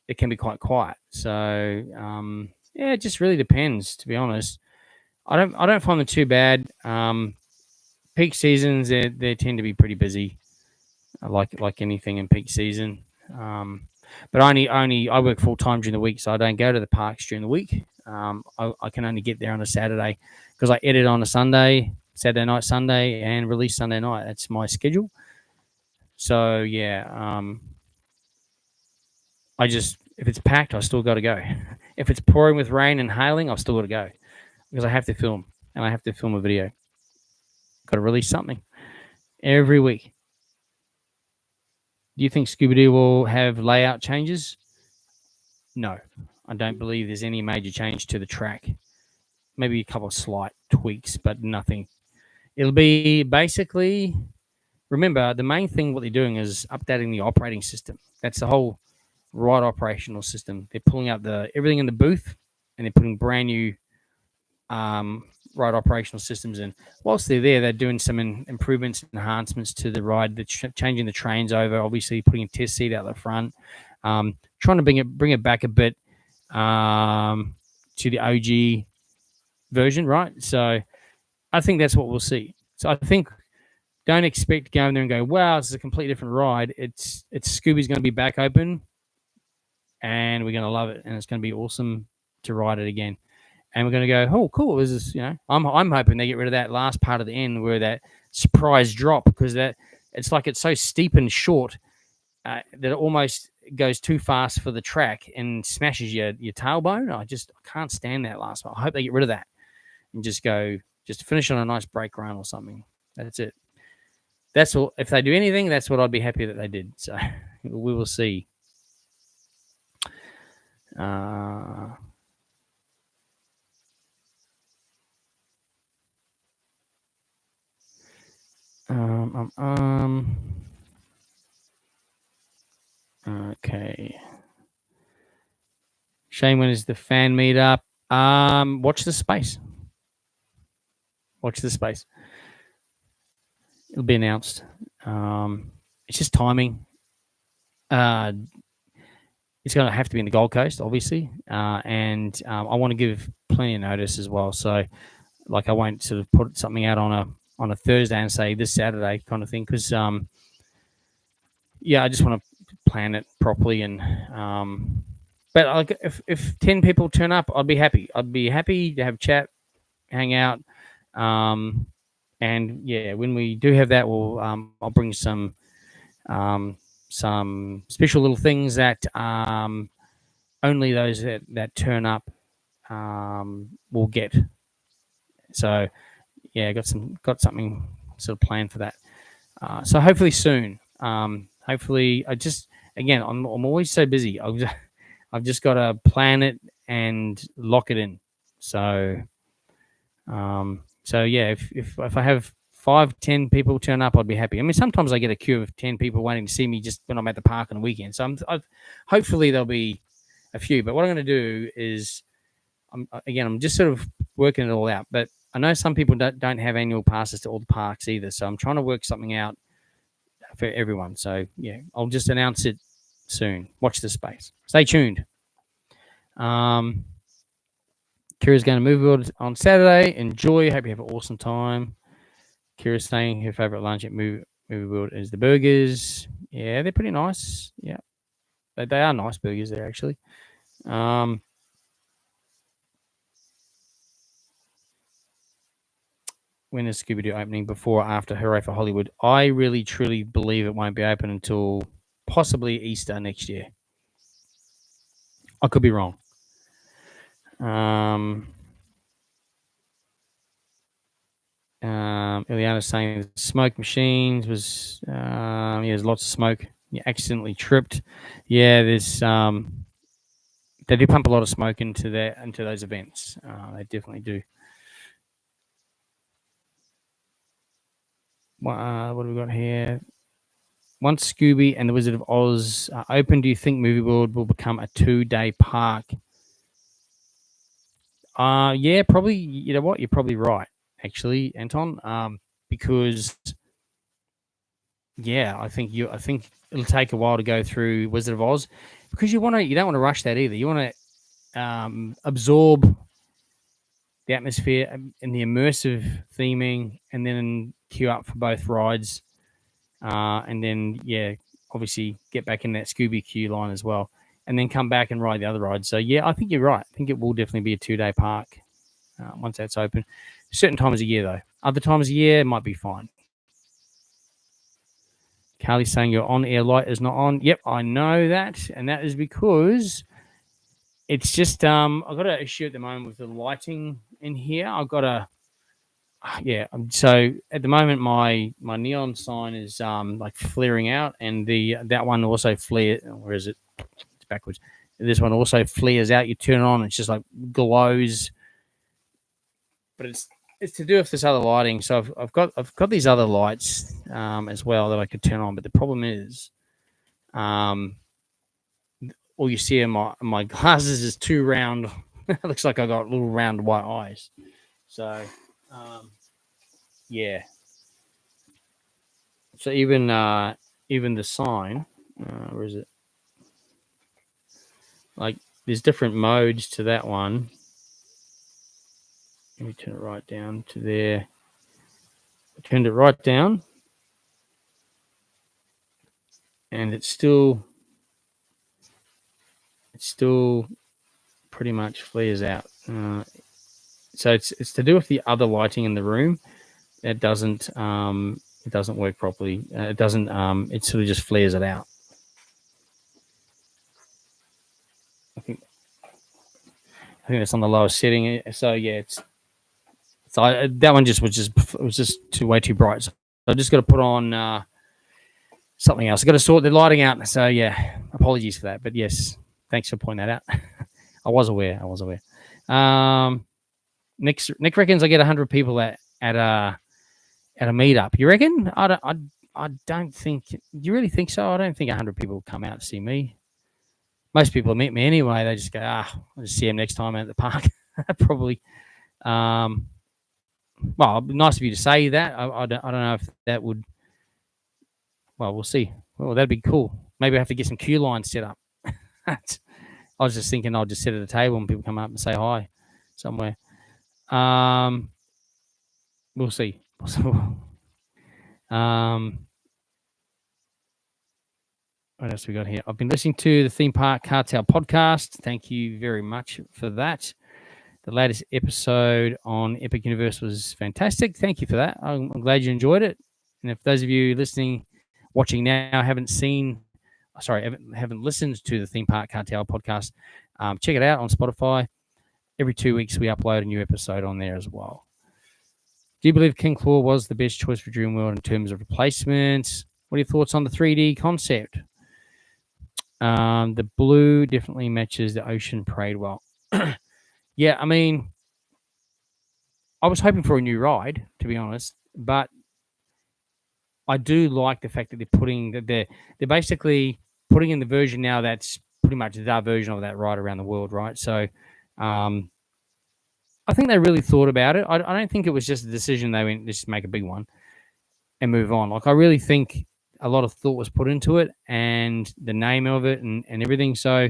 [SPEAKER 1] it can be quite quiet. So yeah, it just really depends. To be honest, I don't find them too bad. Peak seasons they tend to be pretty busy, like anything in peak season. But I work full time during the week, so I don't go to the parks during the week. I can only get there on a Saturday because I edit on a Saturday night, Sunday, and release Sunday night. That's my schedule. So yeah, if it's packed, I still got to go. If it's pouring with rain and hailing, I've still got to go because I have to film and I have to film a video. Got to release something every week. Do you think Scooby Doo will have layout changes? No, I don't believe there's any major change to the track. Maybe a couple of slight tweaks, but nothing. It'll be basically. Remember, the main thing what they're doing is updating the operating system. That's the whole ride operational system. They're pulling out everything in the booth, and they're putting brand new ride operational systems in. Whilst they're there, they're doing some improvements, enhancements to the ride. They're changing the trains over. Obviously, putting a test seat out the front, trying to bring it back a bit to the OG version, right? So I think that's what we'll see. So I think don't expect to go in there and go, wow, this is a completely different ride. It's Scooby's going to be back open, and we're going to love it, and it's going to be awesome to ride it again. And we're going to go, oh, cool. This is, I'm hoping they get rid of that last part of the end where that surprise drop, because it's like it's so steep and short that it almost goes too fast for the track and smashes your tailbone. I can't stand that last one. I hope they get rid of that and just finish on a nice brake run or something. That's it. That's all. If they do anything, that's what I'd be happy that they did. So we will see. Okay. Shane, when is the fan meetup? Watch the space. Watch the space. It'll be announced. It's just timing. It's going to have to be in the Gold Coast, obviously, and I want to give plenty of notice as well. So, like, I won't sort of put something out on a Thursday and say this Saturday kind of thing, because I just want to plan it properly. And but like, if 10 people turn up, I'd be happy. I'd be happy to have a chat, hang out, and yeah, when we do have that, I'll bring some special little things that only those that turn up will get. So yeah, got something sort of planned for that. So hopefully soon. Hopefully, I'm always so busy. I've just got to plan it and lock it in. So yeah, if I have 5-10 people turn up, I'd be happy. I mean, sometimes I get a queue of 10 people waiting to see me just when I'm at the park on the weekend. So hopefully there'll be a few. But what I'm going to do is, I'm just sort of working it all out. But I know some people don't have annual passes to all the parks either. So I'm trying to work something out for everyone. So yeah, I'll just announce it soon. Watch the space. Stay tuned. Kira's going to move on Saturday. Enjoy. Hope you have an awesome time. Kira's saying her favorite lunch at Movie World is the burgers. Yeah, they're pretty nice. Yeah, they are nice burgers there, actually. When is Scooby-Doo opening? Before or after Hooray for Hollywood? I really, truly believe it won't be open until possibly Easter next year. I could be wrong. Ileana's saying smoke machines was there's lots of smoke. You accidentally tripped. Yeah, there's they do pump a lot of smoke into those events. They definitely do. What have we got here? Once Scooby and the Wizard of Oz are open, do you think Movie World will become a 2-day park? Yeah, probably. You know what? You're probably right, actually, Anton. Because yeah, I think it'll take a while to go through Wizard of Oz, because you don't want to rush that either. You want to absorb the atmosphere and the immersive theming, and then queue up for both rides, and then obviously get back in that Scooby queue line as well, and then come back and ride the other ride. So yeah, I think you're right. I think it will definitely be a 2-day park once that's open. Certain times of year though. Other times of year it might be fine. Carly's saying your on-air light is not on. Yep, I know that, and that is because it's just I've got an issue at the moment with the lighting in here. I've got a so at the moment my neon sign is like flaring out, and that one also flares. Where is it? It's backwards. This one also flares out. You turn it on, it's just like glows. But it's to do with this other lighting. So I've got these other lights as well that I could turn on. But the problem is, all you see in my glasses is too round. It looks like I got little round white eyes. So yeah. So even the sign, where is it? Like there's different modes to that one. Let me turn it right down to there. I turned it right down, and it's still pretty much flares out. So it's to do with the other lighting in the room. It doesn't work properly. It doesn't. It sort of just flares it out. I think it's on the lowest setting. So yeah, that one was just way too bright. So I just got to put on something else. I got to sort the lighting out. So yeah, apologies for that. But yes, thanks for pointing that out. I was aware. Nick reckons I get 100 people at a meetup. You reckon? I don't think. Do you really think so? I don't think 100 people will come out to see me. Most people meet me anyway. They just go, I'll just see them next time at the park. Probably. Well, nice of you to say that. I don't know if that would. Well, we'll see. Well, that'd be cool. Maybe I have to get some queue lines set up. I was just thinking I'll just sit at a table and people come up and say hi somewhere. We'll see. What else we got here? I've been listening to the Theme Park Cartel podcast. Thank you very much for that. The latest episode on Epic Universe was fantastic. Thank you for that. I'm glad you enjoyed it. And if those of you watching now, haven't listened to the Theme Park Cartel podcast, check it out on Spotify. Every 2 weeks, we upload a new episode on there as well. Do you believe King Claw was the best choice for Dreamworld in terms of replacements? What are your thoughts on the 3D concept? The blue definitely matches the ocean parade well. Yeah, I mean, I was hoping for a new ride, to be honest, but I do like the fact that they're basically putting in the version now that's pretty much the version of that ride around the world, right? So I think they really thought about it. I don't think it was just a decision they went, let's just make a big one and move on. Like, I really think a lot of thought was put into it and the name of it and everything. So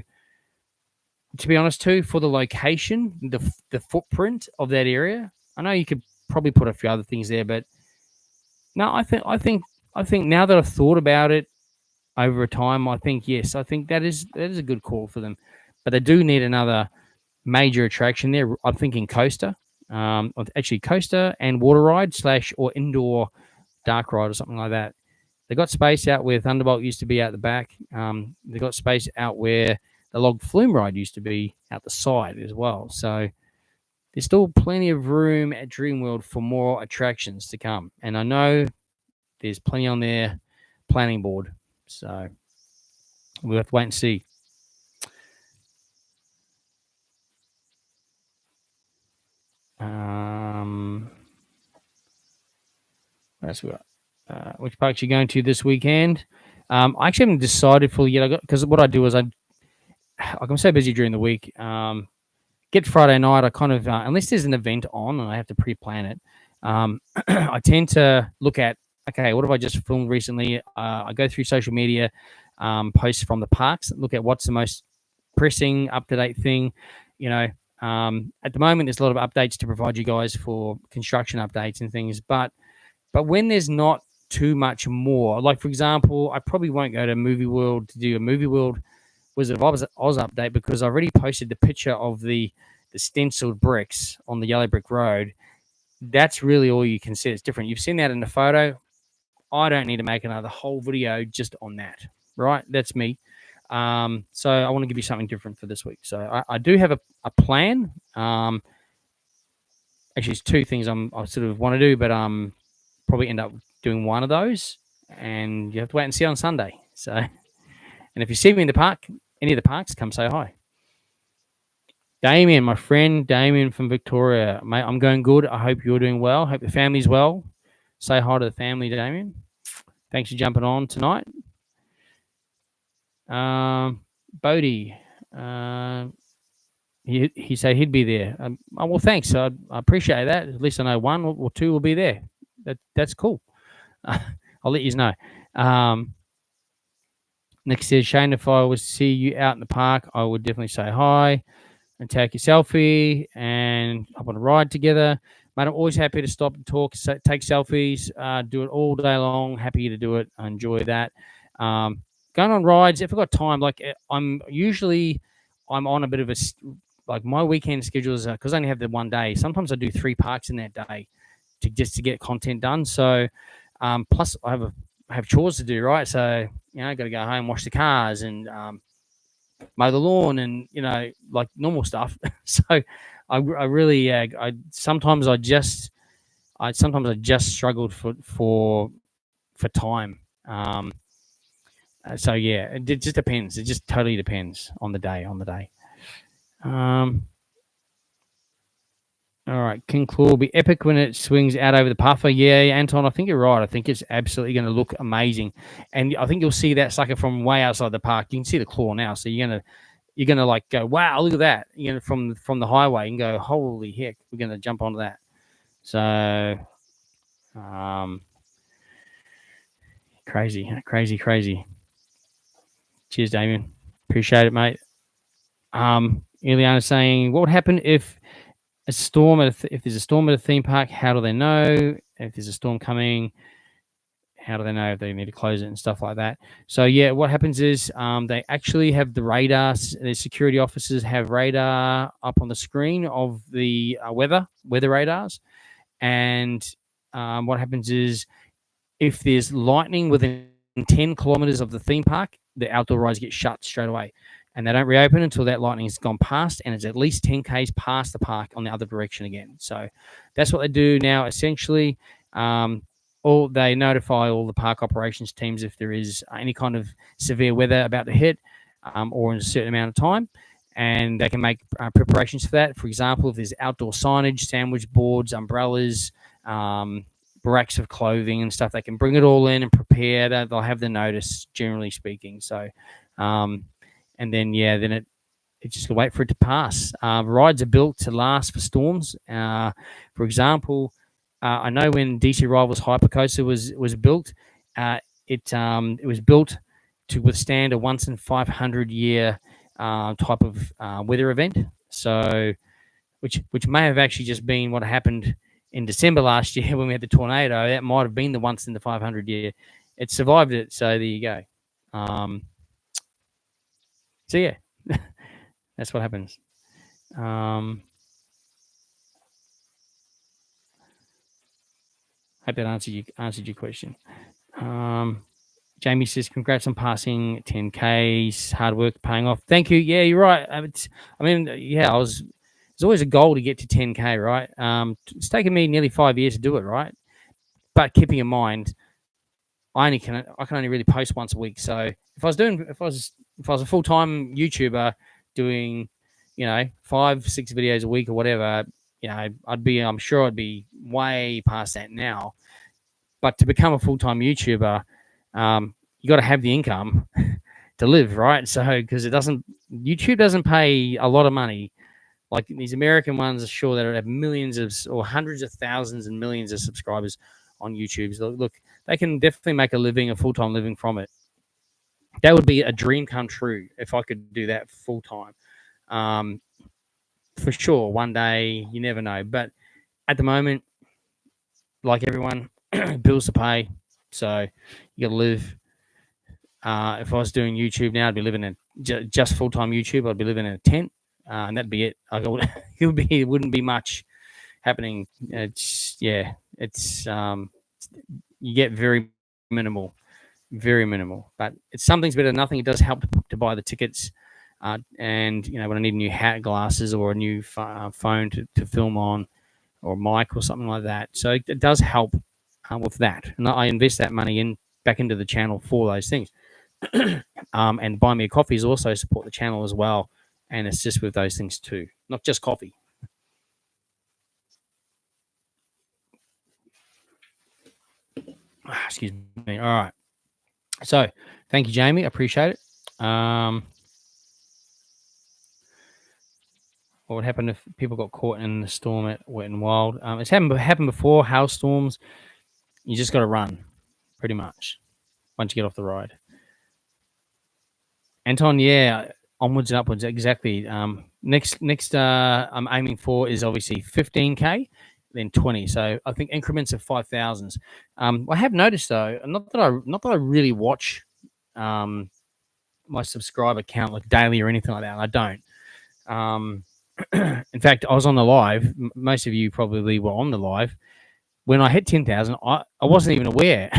[SPEAKER 1] to be honest too, for the location, the footprint of that area, I know you could probably put a few other things there, but no, I think now that I've thought about it over time, I think that is a good call for them. But they do need another major attraction there. I'm thinking coaster, actually coaster and water ride / or indoor dark ride or something like that. They got space out where Thunderbolt used to be out the back. They got space out where the log flume ride used to be out the side as well. So there's still plenty of room at Dreamworld for more attractions to come. And I know there's plenty on their planning board. So we'll have to wait and see. What else we got? Which parks you going to this weekend? I actually haven't decided fully yet. Because what I do is I'm so busy during the week. Get Friday night. I kind of unless there's an event on and I have to pre-plan it. I tend to look at what have I just filmed recently? I go through social media posts from the parks, look at what's the most pressing, up-to-date thing. At the moment, there's a lot of updates to provide you guys for construction updates and things. But when there's not too much more. Like, for example, I probably won't go to Movie World to do a Movie World Wizard of Oz update because I already posted the picture of the stenciled bricks on the yellow brick road. That's really all you can see. It's different. You've seen that in the photo. I don't need to make another whole video just on that, right? That's me. So I want to give you something different for this week. So I do have a plan. Actually, it's two things I sort of want to do, but probably end up doing one of those, and you have to wait and see on Sunday. So, and if you see me in the park, any of the parks, come say hi. Damien, my friend Damien from Victoria, mate, I'm going good. I hope you're doing well. Hope the family's well. Say hi to the family, Damien. Thanks for jumping on tonight. Bodie, he said he'd be there. Oh, well, thanks. I appreciate that. At least I know one or two will be there. That's cool. I'll let you know. Nick says, Shane, if I was to see you out in the park, I would definitely say hi and take a selfie and hop on a ride together. Mate, I'm always happy to stop and talk, take selfies, do it all day long. Happy to do it. I enjoy that. Going on rides, if I've got time, like I'm on a bit of a, like my weekend schedules, because I only have the one day. Sometimes I do 3 parks in that day to get content done. So, plus I have chores to do, right? So, I got to go home, wash the cars and mow the lawn and, like normal stuff. So I really, I sometimes just struggled for time. So yeah, it just depends. It just totally depends on the day. All right, King Claw will be epic when it swings out over the puffer. Yeah, Anton, I think you're right. I think it's absolutely going to look amazing, and I think you'll see that sucker from way outside the park. You can see the claw now, so you're gonna like go, wow, look at that. From the highway, and go, holy heck, we're gonna jump onto that. So, crazy. Cheers, Damien. Appreciate it, mate. Ileana's saying, what would happen if a storm if there's a storm at a theme park? How do they know if there's a storm coming? How do they know if they need to close it and stuff like that? So yeah, what happens is they actually have the radar. The security officers have radar up on the screen of the weather radars, and what happens is if there's lightning within 10 kilometers of the theme park, the outdoor rides get shut straight away. And they don't reopen until that lightning has gone past and it's at least 10 Ks past the park on the other direction again. So that's what they do now, essentially. They notify all the park operations teams if there is any kind of severe weather about to hit or in a certain amount of time. And they can make preparations for that. For example, if there's outdoor signage, sandwich boards, umbrellas, racks of clothing and stuff, they can bring it all in and prepare. They'll have the notice, generally speaking. So, and then it just wait for it to pass. Rides are built to last for storms. For example, I know when DC Rivals Hypercoaster was built, it was built to withstand a once in 500 year type of weather event. So, which may have actually just been what happened in December last year when we had the tornado. That might have been the once in the 500 year. It survived it, so there you go. So yeah, that's what happens. Hope that answered your question. Jamie says, "Congrats on passing 10Ks. Hard work paying off." Thank you. Yeah, you're right. It's always a goal to get to 10K, right? It's taken me nearly 5 years to do it, right? But keeping in mind, I can only really post once a week. So if I was a full-time YouTuber doing, 5-6 videos a week or whatever, I'm sure I'd be way past that now. But to become a full-time YouTuber, you got to have the income to live, right? So because YouTube doesn't pay a lot of money. Like these American ones are sure that have millions or hundreds of thousands and millions of subscribers on YouTube. So look, they can definitely make a full-time living from it. That would be a dream come true if I could do that full-time. For sure, one day, you never know. But at the moment, like everyone, bills to pay, So you got to live. If I was doing YouTube now, I'd be living in just full time YouTube. I'd be living in a tent, and that'd be it. It wouldn't be much happening. It's you get very minimal, but it's something's better than nothing. It does help to buy the tickets, and when I need new hat, glasses, or a new phone to film on, or mic or something like that. So it does help with that, and I invest that money back into the channel for those things. And Buy Me a Coffees also support the channel as well, and assist with those things too, not just coffee. Excuse me. All right. So thank you, Jamie. I appreciate it. What would happen if people got caught in the storm at Wet and Wild? It's happened before. Hailstorms. You just got to run, pretty much, once you get off the ride. Anton, yeah, onwards and upwards, exactly. Next, I'm aiming for is obviously 15K, then 20. So I think increments of 5,000s. I have noticed though, not that I really watch my subscriber count like daily or anything like that. I don't. In fact, I was on the live. Most of you probably were on the live when I hit 10,000. I wasn't even aware.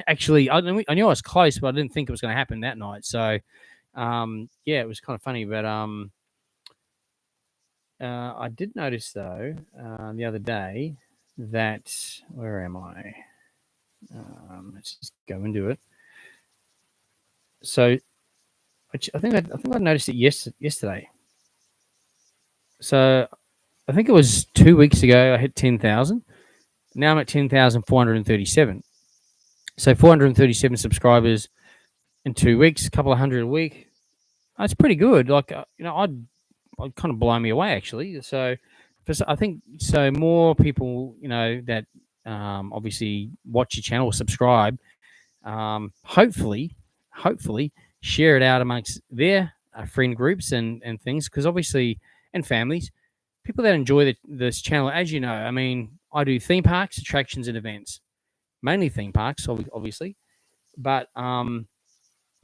[SPEAKER 1] Actually, I knew I was close, but I didn't think it was going to happen that night. So. Yeah, it was kind of funny, but I did notice though the other day that where am I? Let's just go into it. So I think I noticed it yesterday. So I think it was 2 weeks ago I hit 10,000. Now I'm at 10,437. So 437 subscribers in 2 weeks, a couple of hundred a week. That's pretty good. Like I'd kind of blow me away actually. So I think so more people that obviously watch your channel or subscribe, hopefully share it out amongst their friend groups and things, because obviously, and families, people that enjoy this channel. As you know, I mean, I do theme parks, attractions, and events, mainly theme parks, obviously, but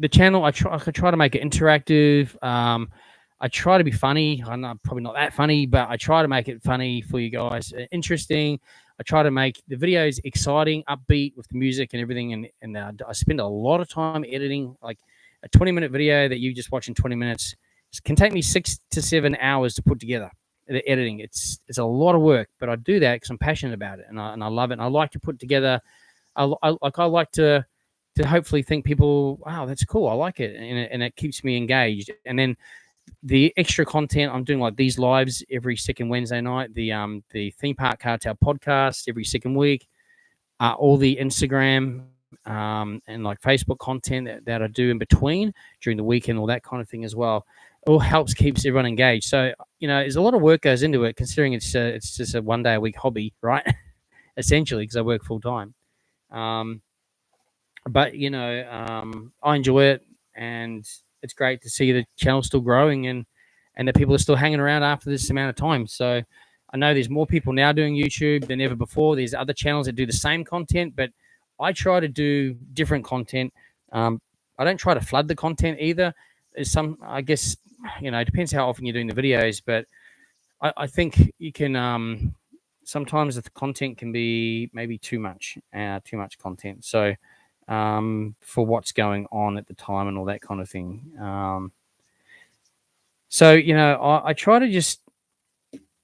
[SPEAKER 1] the channel, I try to make it interactive. I try to be funny. I'm probably not that funny, but I try to make it funny for you guys, interesting. I try to make the videos exciting, upbeat with the music and everything. And I spend a lot of time editing. Like a 20-minute video that you just watch in 20 minutes can take me 6 to 7 hours to put together. The editing, it's a lot of work, but I do that because I'm passionate about it and I love it. And I like to put together. I like to hopefully think people, wow, that's cool. I like it. And it keeps me engaged. And then the extra content, I'm doing like these lives every second Wednesday night, the Theme Park Cartel podcast every second week, all the Instagram and like Facebook content that I do in between during the weekend, all that kind of thing as well. It all keeps everyone engaged. So, there's a lot of work goes into it, considering it's just a 1 day a week hobby, right? Essentially, because I work full time. But I enjoy it, and it's great to see the channel still growing and that people are still hanging around after this amount of time. So I know there's more people now doing YouTube than ever before. There's other channels that do the same content, but I try to do different content. I don't try to flood the content either. There's some, I guess, it depends how often you're doing the videos, but I think you can sometimes the content can be maybe too much content. So for what's going on at the time and all that kind of thing. So, I try to just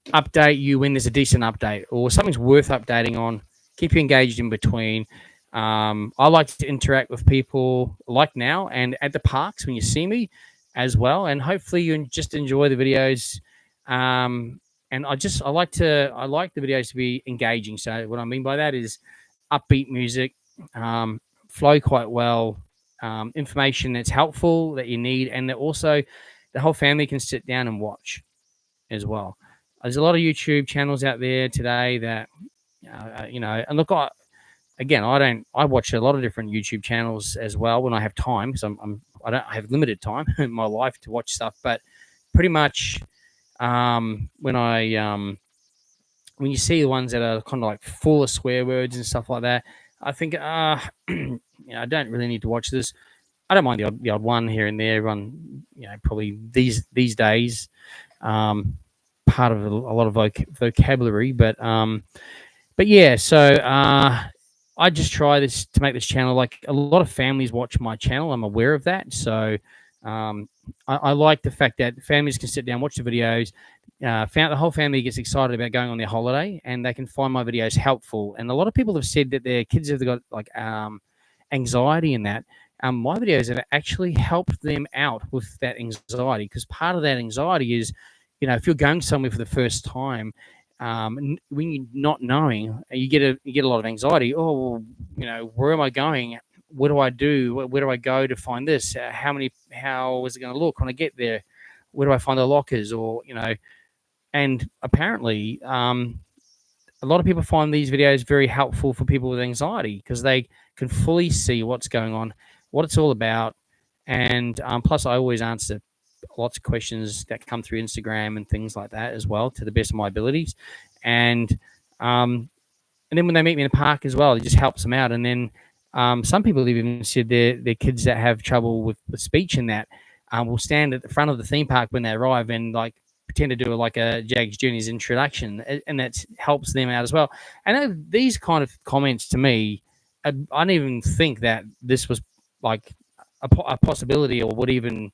[SPEAKER 1] update you when there's a decent update or something's worth updating on, keep you engaged in between. I like to interact with people like now and at the parks when you see me as well. And hopefully you just enjoy the videos. And I like the videos to be engaging. So what I mean by that is upbeat music, flow quite well, information that's helpful that you need, and that also the whole family can sit down and watch as well. There's a lot of YouTube channels out there today that, and look, I watch a lot of different YouTube channels as well when I have time, because I have limited time in my life to watch stuff, but pretty much when you see the ones that are kind of like full of swear words and stuff like that, I think I don't really need to watch this. I don't mind the odd one here and there. Everyone, probably these days, part of a lot of vocabulary, but yeah. So I just try this to make this channel. Like a lot of families watch my channel. I'm aware of that. So I like the fact that families can sit down, watch the videos. The whole family gets excited about going on their holiday, and they can find my videos helpful. And a lot of people have said that their kids have got like anxiety in that. My videos have actually helped them out with that anxiety, because part of that anxiety is, if you're going somewhere for the first time, when you're not knowing, you get a lot of anxiety. Oh, where am I going? What do I do? Where do I go to find this? How is it going to look when I get there? Where do I find the lockers? Or and apparently, a lot of people find these videos very helpful for people with anxiety, because they can fully see what's going on, what it's all about, and plus, I always answer lots of questions that come through Instagram and things like that as well, to the best of my abilities, and um, and then when they meet me in the park as well, it just helps them out. And then some people have even said their kids that have trouble with speech and that will stand at the front of the theme park when they arrive and like pretend to do like a Jaggs Journeys introduction, and that helps them out as well. And these kind of comments to me, I didn't even think that this was like a possibility, or would even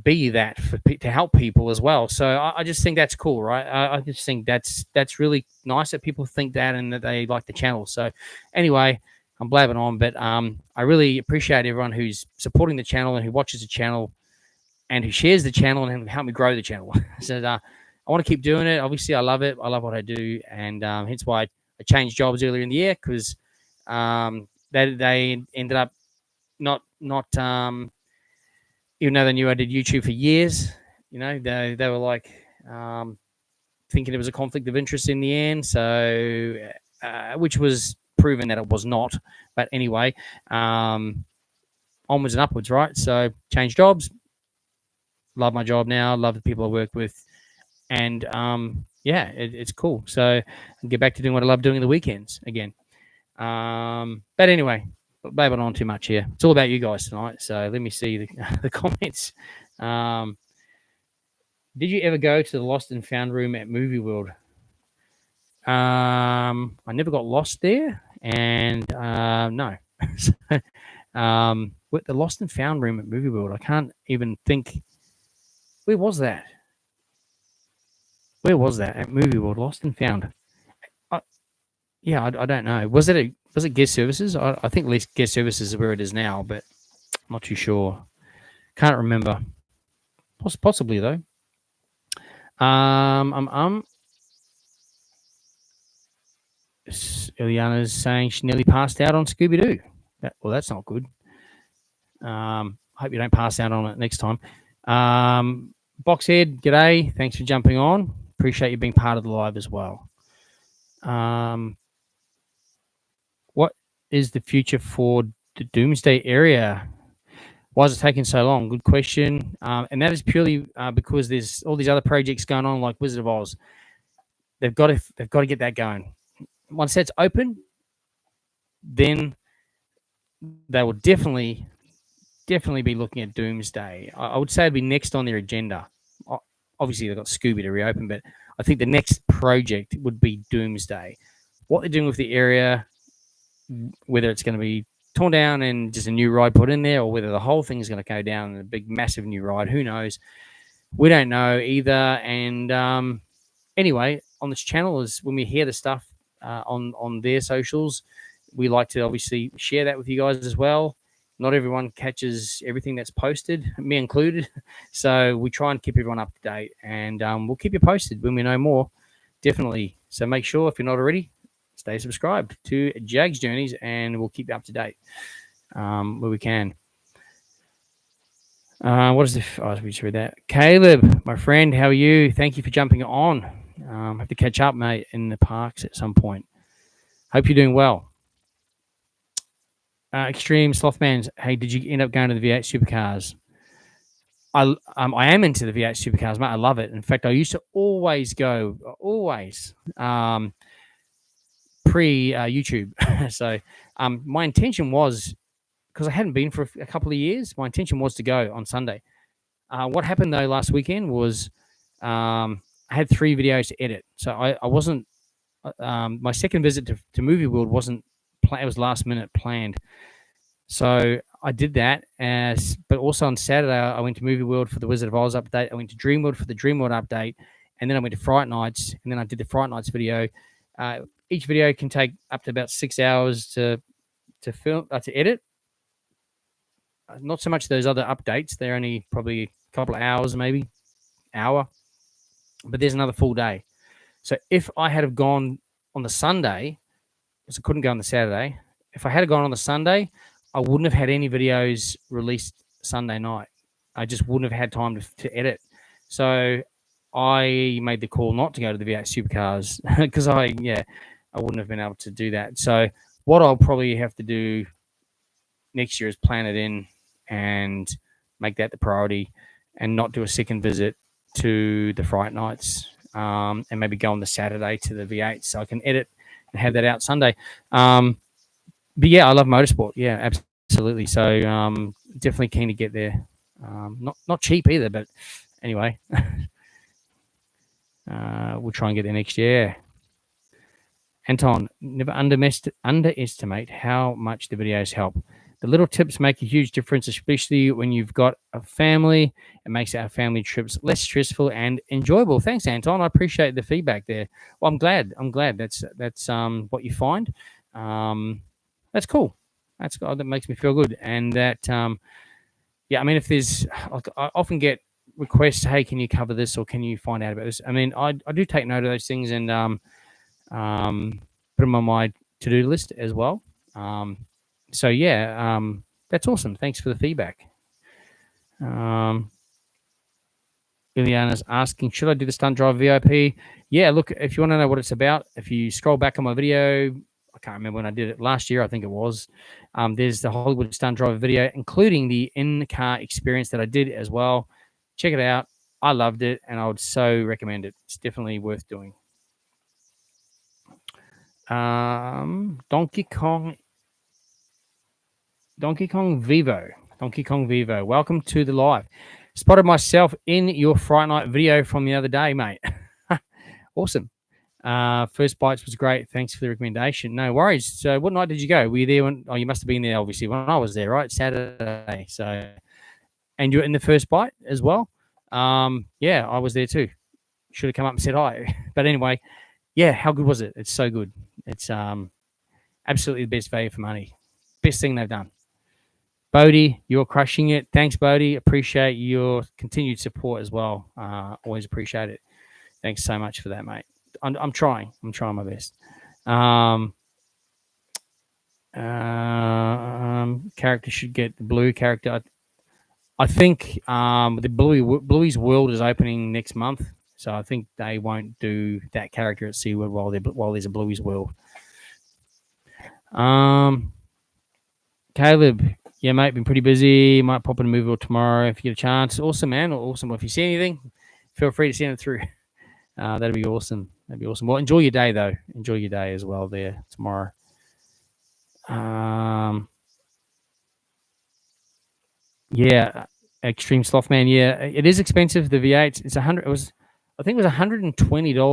[SPEAKER 1] be that to help people as well. So I just think that's cool, right? I just think that's really nice that people think that and that they like the channel. So anyway, I'm blabbing on, but I really appreciate everyone who's supporting the channel and who watches the channel and who shares the channel and help me grow the channel. So I want to keep doing it. Obviously, I love it. I love what I do, and hence why I changed jobs earlier in the year, because they ended up not even though they knew I did YouTube for years, they were like thinking it was a conflict of interest in the end. So, which was proven that it was not. But anyway, onwards and upwards, right? So, change jobs. Love my job now. Love the people I work with, and yeah, it's cool. So, I get back to doing what I love doing in the weekends again. But anyway, blabbing on too much here. It's all about you guys tonight. So let me see the comments. Did you ever go to the Lost and Found room at Movie World? I never got lost there, and no. With the Lost and Found room at Movie World, I can't even think. Where was that? Where was that at Movie World? Lost and Found. Yeah, I don't know. Was it guest services? I think at least guest services is where it is now, but I'm not too sure. Can't remember. Possibly though. Ileana's saying she nearly passed out on Scooby Doo. Well, that's not good. Hope you don't pass out on it next time. Boxhead, g'day. Thanks for jumping on. Appreciate you being part of the live as well. What is the future for the Doomsday area? Why is it taking so long? Good question. And that is purely because there's all these other projects going on, like Wizard of Oz. They've got to get that going. Once that's open, then they will definitely be looking at Doomsday. I would say it'd be next on their agenda. Obviously, they've got Scooby to reopen, but I think the next project would be Doomsday. What they're doing with the area, whether it's going to be torn down and just a new ride put in there, or whether the whole thing is going to go down in a big, massive new ride, who knows? We don't know either. And anyway, on this channel is when we hear the stuff on their socials, we like to obviously share that with you guys as well. Not everyone catches everything that's posted, me included. So we try and keep everyone up to date, and we'll keep you posted when we know more, definitely. So make sure, if you're not already, stay subscribed to Jaggs Journeys, and we'll keep you up to date where we can. What is the? Oh, we just read that. Caleb, my friend, how are you? Thank you for jumping on. Have to catch up, mate, in the parks at some point. Hope you're doing well. Extreme Slothman, hey, did you end up going to the V8 supercars? I am into the V8 supercars, mate. I love it. In fact, I used to always go, pre YouTube. So my intention was, because I hadn't been for a couple of years, my intention was to go on Sunday. What happened though last weekend was I had 3 videos to edit, so I wasn't. My second visit to Movie World wasn't. It was last minute planned, so I did that. But also on Saturday, I went to Movie World for the Wizard of Oz update. I went to Dream World for the Dream World update, and then I went to Fright Nights, and then I did the Fright Nights video. Each video can take up to about 6 hours to film to edit. Not so much those other updates; they're only probably a couple of hours, maybe hour. But there's another full day. So if I had have gone on the Sunday, because I couldn't go on the Saturday, if I had gone on the Sunday, I wouldn't have had any videos released Sunday night. I just wouldn't have had time to edit. So I made the call not to go to the V8 Supercars because I wouldn't have been able to do that. So what I'll probably have to do next year is plan it in and make that the priority, and not do a second visit to the Fright Nights, and maybe go on the Saturday to the V8 so I can edit and have that out Sunday. But yeah, I love motorsport. Yeah, absolutely. So definitely keen to get there. Not cheap either, but anyway, we'll try and get there next year. Anton, never underestimate how much the videos help. The little tips make a huge difference, especially when you've got a family. It makes our family trips less stressful and enjoyable. Thanks, Anton. I appreciate the feedback there. Well, I'm glad that's what you find. That's cool. That makes me feel good. And that, I mean, if there's, I often get requests, hey, can you cover this, or can you find out about this? I mean, I do take note of those things and put them on my to-do list as well. So yeah, that's awesome. Thanks for the feedback. Ileana's asking, should I do the stunt driver VIP? Yeah, look, if you want to know what it's about, if you scroll back on my video, I can't remember when I did it last year, I think it was. There's the Hollywood stunt driver video, including the in-car experience that I did as well. Check it out. I loved it, and I would so recommend it. It's definitely worth doing. Donkey Kong Vivo, welcome to the live. Spotted myself in your Fright Night video from the other day, mate. Awesome. First Bites was great. Thanks for the recommendation. No worries. So what night did you go? Were you there when, you must have been there obviously when I was there, right? Saturday. So, and you're in the First Bite as well? Yeah, I was there too. Should have come up and said hi. But anyway, yeah, how good was it? It's so good. It's absolutely the best value for money. Best thing they've done. Bodie, you're crushing it. Thanks, Bodie. Appreciate your continued support as well. Always appreciate it. Thanks so much for that, mate. I'm trying. I'm trying my best. Character should get the blue character. I think the Bluey's World is opening next month, so I think they won't do that character at SeaWorld while there's a Bluey's World. Caleb, yeah, mate, been pretty busy. Might pop in a movie or tomorrow if you get a chance. Awesome, man. Awesome. Well, if you see anything, feel free to send it through. That'd be awesome. That'd be awesome. Well, enjoy your day, though. Enjoy your day as well there tomorrow. Yeah, Extreme Sloth Man. Yeah, it is expensive. The V8. It's $100. I think it was $120, $110 or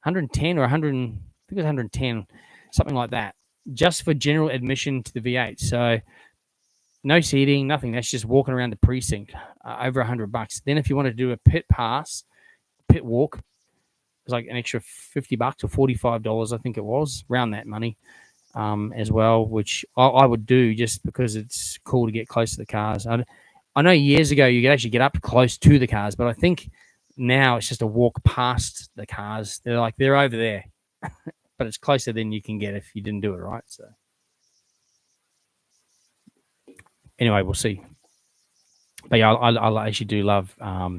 [SPEAKER 1] $100. I think it was $110, something like that, just for general admission to the V8. So no seating, nothing. That's just walking around the precinct. Over $100. Then if you want to do a pit pass, pit walk, it's like an extra $50 or $45. I think it was around that money. As well, which I would do just because it's cool to get close to the cars. I know years ago you could actually get up close to the cars, but I think now it's just a walk past the cars. They're over there, but it's closer than you can get if you didn't do it right. So anyway, we'll see. But yeah, I actually do love. I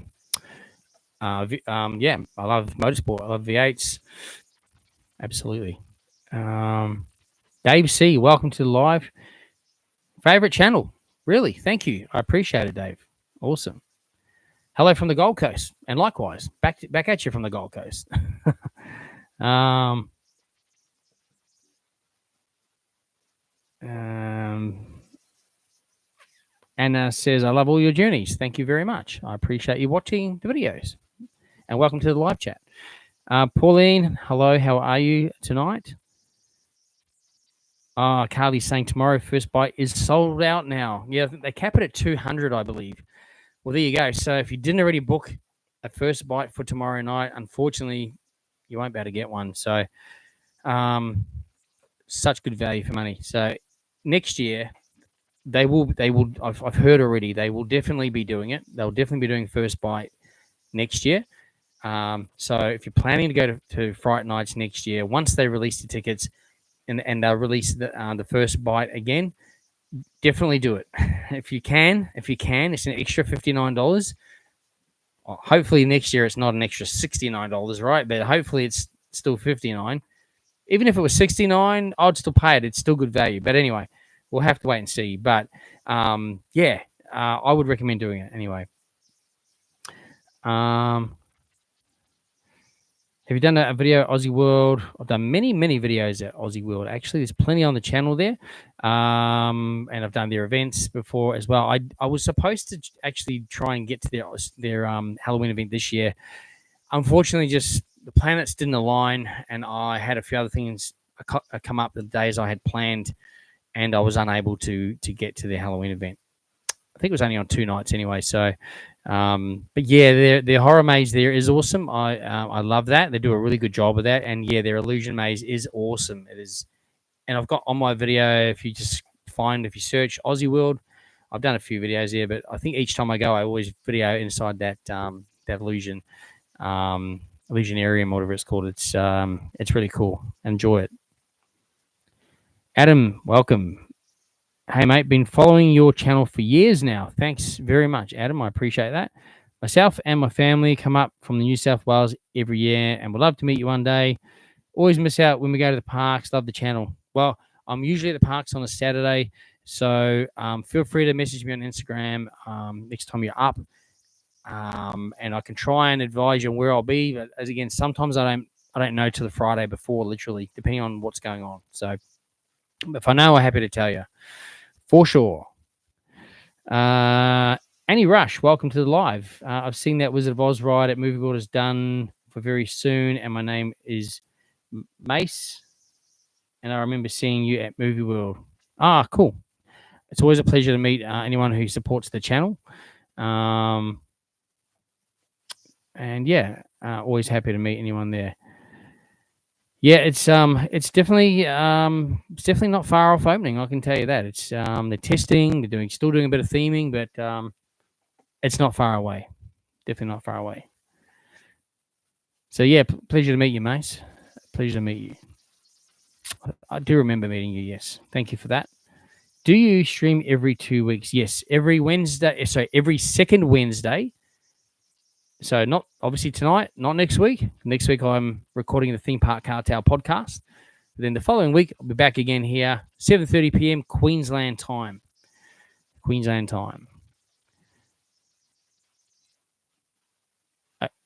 [SPEAKER 1] love motorsport. I love V8s. Absolutely. Dave C, welcome to the live. Favorite channel. Really, thank you. I appreciate it, Dave. Awesome. Hello from the Gold Coast, and likewise, back at you from the Gold Coast. and says, I love all your journeys. Thank you very much. I appreciate you watching the videos. And welcome to the live chat. Pauline, hello. How are you tonight? Carly's saying tomorrow first bite is sold out now. Yeah, they cap it at 200, I believe. Well, there you go. So if you didn't already book a first bite for tomorrow night, unfortunately, you won't be able to get one. So such good value for money. So next year, they will. I've heard already. They will definitely be doing it. They'll definitely be doing first bite next year. So if you're planning to go to Fright Nights next year, once they release the tickets and they'll release the first bite again, definitely do it. If you can, it's an extra $59. Well, hopefully next year it's not an extra $69, right? But hopefully it's still $59. Even if it was $69, I'd still pay it. It's still good value. But anyway, we'll have to wait and see. But I would recommend doing it anyway. Have you done a video at Aussie World? I've done many videos at Aussie World. Actually, there's plenty on the channel there. And I've done their events before as well. I was supposed to actually try and get to their Halloween event this year. Unfortunately, just the planets didn't align, and I had a few other things come up the days I had planned, and I was unable to get to their Halloween event. I think it was only on 2 nights anyway. So, but yeah, their horror maze there is awesome. I love that. They do a really good job of that, and yeah, their illusion maze is awesome. It is, and I've got on my video. If you search Aussie World, I've done a few videos there, but I think each time I go, I always video inside that illusion. Illusionarium, whatever it's called. It's really cool. Enjoy it. Adam, welcome. Hey mate, been following your channel for years now. Thanks very much, Adam. I appreciate that. Myself and my family come up from the New South Wales every year, and would love to meet you one day. Always miss out when we go to the parks. Love the channel. Well, I'm usually at the parks on a Saturday, so feel free to message me on Instagram next time you're up. And I can try and advise you on where I'll be. But as again, sometimes I don't know till the Friday before, literally, depending on what's going on. So if I know, I'm happy to tell you for sure. Annie Rush, welcome to the live. I've seen that Wizard of Oz ride at Movie World is done for very soon, and my name is Mace, and I remember seeing you at Movie World. Cool. It's always a pleasure to meet anyone who supports the channel. And yeah, always happy to meet anyone there. Yeah, it's definitely not far off opening. I can tell you that. It's they're testing, they're still doing a bit of theming, but it's not far away. Definitely not far away. So yeah, pleasure to meet you, Mace. Pleasure to meet you. I do remember meeting you. Yes, thank you for that. Do you stream every 2 weeks? Yes, every Wednesday. So every second Wednesday. So not obviously tonight, not next week. Next week I'm recording the Theme Park Cartel podcast. Then the following week I'll be back again here, 7:30 p.m. Queensland time.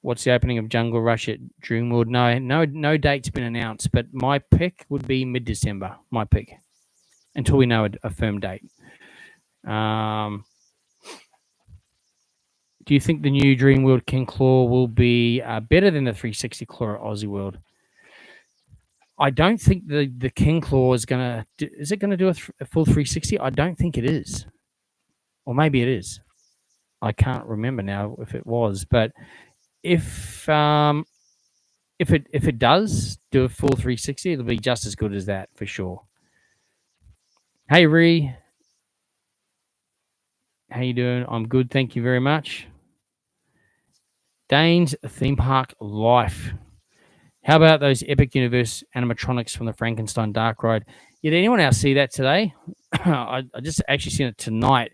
[SPEAKER 1] What's the opening of Jungle Rush at Dreamworld? No date's been announced, but my pick would be mid-December. My pick, until we know a firm date. Do you think the new Dreamworld King Claw will be better than the 360 Claw at Aussie World? I don't think the King Claw is going to... Is it going to do a full 360? I don't think it is. Or maybe it is. I can't remember now if it was. But if it does do a full 360, it'll be just as good as that for sure. Hey, Ree. How you doing? I'm good. Thank you very much. Dane's Theme Park Life. How about those Epic Universe animatronics from the Frankenstein Dark Ride? Did anyone else see that today? I just actually seen it tonight,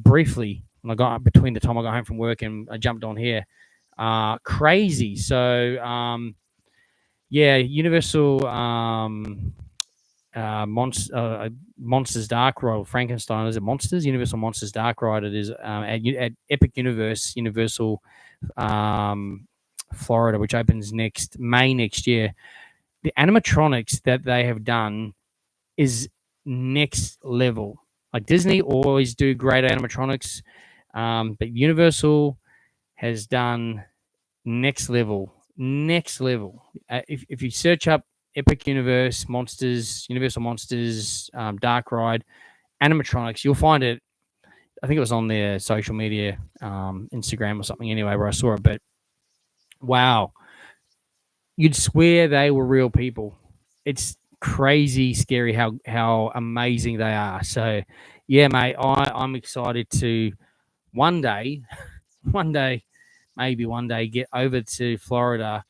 [SPEAKER 1] briefly. When I got between the time I got home from work and I jumped on here. Crazy. So, yeah, Universal Monsters Dark Ride, Frankenstein. Is it Monsters? Universal Monsters Dark Ride. It is at Epic Universal Florida, which opens May next year. The animatronics that they have done is next level. Like Disney always do great animatronics, but Universal has done next level. Next level. If you search up Epic Universe Monsters, Universal Monsters, Dark Ride, animatronics, you'll find it. I think it was on their social media, Instagram or something anyway, where I saw it. But wow, you'd swear they were real people. It's crazy scary how amazing they are. So yeah, mate, I'm excited to one day, one day, maybe one day get over to Florida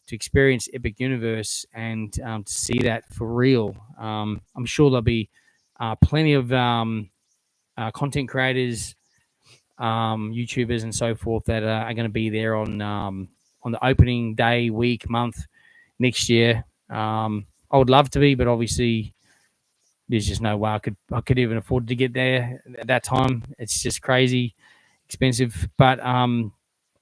[SPEAKER 1] to experience Epic Universe and to see that for real. I'm sure there'll be plenty of content creators, YouTubers, and so forth that are going to be there on the opening day, week, month next year. I would love to be, but obviously there's just no way I could even afford to get there at that time. It's just crazy expensive, but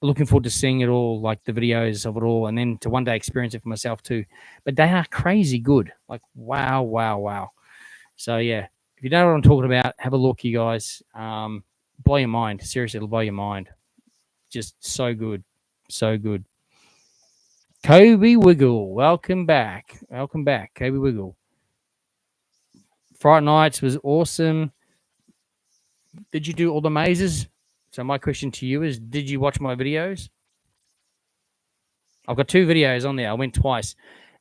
[SPEAKER 1] looking forward to seeing it all, like the videos of it all, and then to one day experience it for myself too. But they are crazy good. Like wow, wow, wow. So yeah, if you don't know what I'm talking about, have a look, you guys. Blow your mind. Seriously, it'll blow your mind. Just so good, so good. Kobe Wiggle, welcome back. Welcome back, Kobe Wiggle. Fright Nights was awesome. Did you do all the mazes? So my question to you is, did you watch my videos? I've got 2 videos on there. I went twice.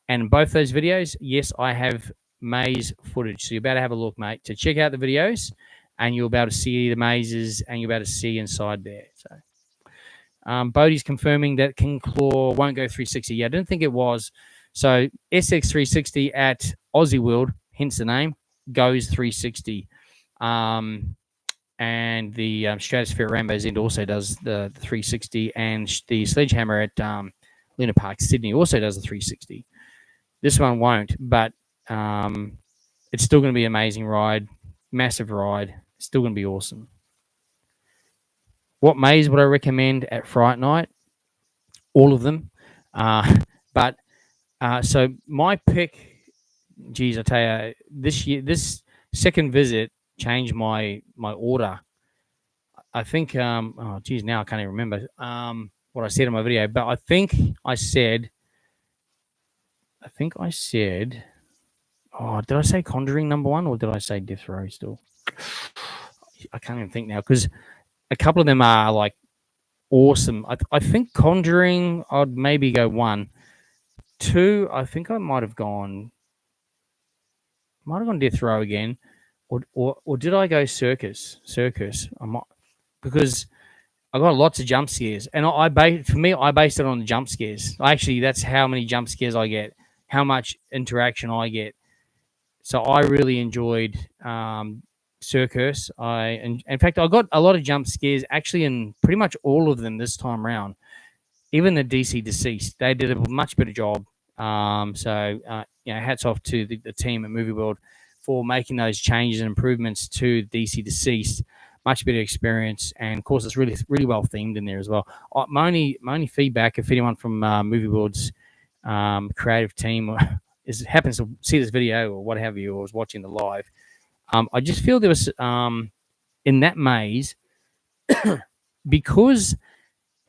[SPEAKER 1] And both those videos, yes, I have maze footage. So you're about to have a look, mate. So check out the videos and you'll be able to see the mazes and you'll be able to see inside there. So Bodie's confirming that King Claw won't go 360. Yeah, I didn't think it was. So SX360 at Aussie World, hence the name, goes 360. And the Stratosphere Rambo's End also does the 360, and the Sledgehammer at Luna Park Sydney also does the 360. This one won't, but it's still going to be an amazing ride, massive ride. It's still going to be awesome. What maze would I recommend at Fright Night? All of them. But so my pick, geez, I tell you, this second visit changed my order. I think, oh, geez, now I can't even remember what I said in my video, but I think I said, oh, did I say Conjuring #1 or did I say Death Row still? I can't even think now because a couple of them are like awesome. I think Conjuring, I'd maybe go 1. 2, I think I might have gone Death Row again, or did I go Circus? I might, because I got lots of jump scares, and I based it on the jump scares. Actually, that's how many jump scares I get, how much interaction I get. So I really enjoyed Circus. In fact, I got a lot of jump scares actually in pretty much all of them this time around. Even the DC Deceased, they did a much better job. Hats off to the team at Movie World for making those changes and improvements to DC Deceased. Much better experience, and of course, it's really, really well themed in there as well. My only feedback, if anyone from Movie World's creative team happens to see this video or what have you, or was watching the live, I just feel there was in that maze because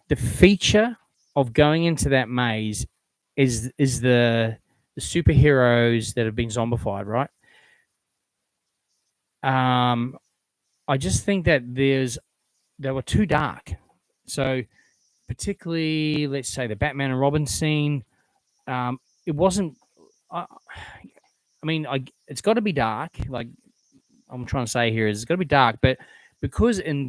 [SPEAKER 1] the feature of going into that maze is the superheroes that have been zombified, right? I just think that they were too dark. So particularly, let's say the Batman and Robin scene, it wasn't. It's got to be dark. Like I'm trying to say here is it's got to be dark, but because in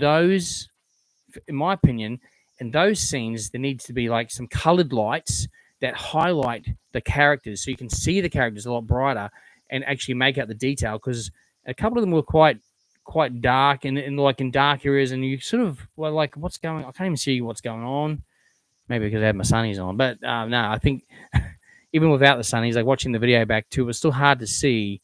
[SPEAKER 1] my opinion, in those scenes, there needs to be like some colored lights that highlight the characters, so you can see the characters a lot brighter and actually make out the detail. Because a couple of them were quite dark and like in dark areas, and you sort of were like, what's going on? I can't even see what's going on. Maybe because I had my sunnies on, but no, I think even without the sunnies, like watching the video back too, it was still hard to see.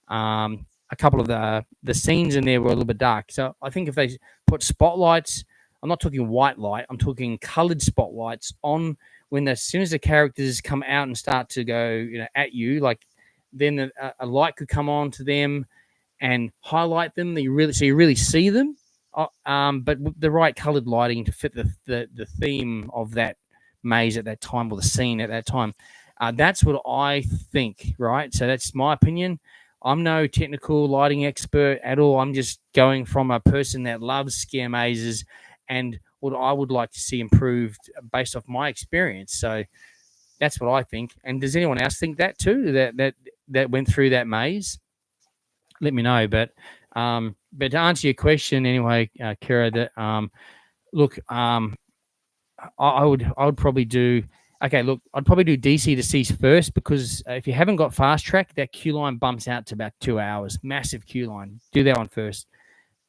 [SPEAKER 1] A couple of the scenes in there were a little bit dark. So I think if they put spotlights, I'm not talking white light, I'm talking colored spotlights on when as soon as the characters come out and start to go, at you, like then a light could come on to them and highlight them. You really see them, but with the right coloured lighting to fit the theme of that maze at that time, or the scene at that time. That's what I think, right? So that's my opinion. I'm no technical lighting expert at all. I'm just going from a person that loves scare mazes and what I would like to see improved based off my experience. So that's what I think. And does anyone else think that too? That went through that maze? Let me know. But to answer your question anyway, Kira, that look, I would probably do. Okay, look, I'd probably do DC to C first, because if you haven't got fast track, that queue line bumps out to about 2 hours. Massive queue line. Do that one first.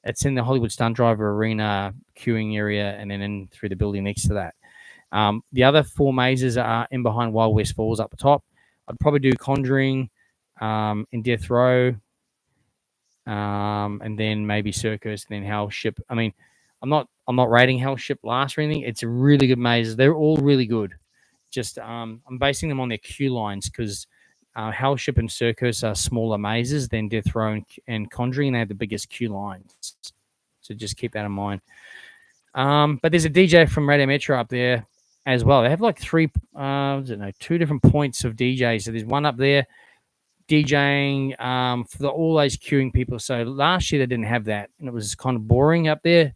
[SPEAKER 1] It's in the Hollywood Stunt Driver Arena queuing area, and then in through the building next to that. The other 4 mazes are in behind Wild West Falls up the top. I'd probably do Conjuring, in Death Row, and then maybe Circus, and then Hell Ship. I mean, I'm not rating Hell Ship last or anything. It's a really good maze. They're all really good. Just I'm basing them on their queue lines, because Hell Ship and Circus are smaller mazes than Death Row and Conjuring, and they have the biggest queue lines. So just keep that in mind. But there's a DJ from Radio Metro up there as well. They have like 2 different points of DJs. So there's one up there DJing for all those queuing people. So last year they didn't have that, and it was kind of boring up there.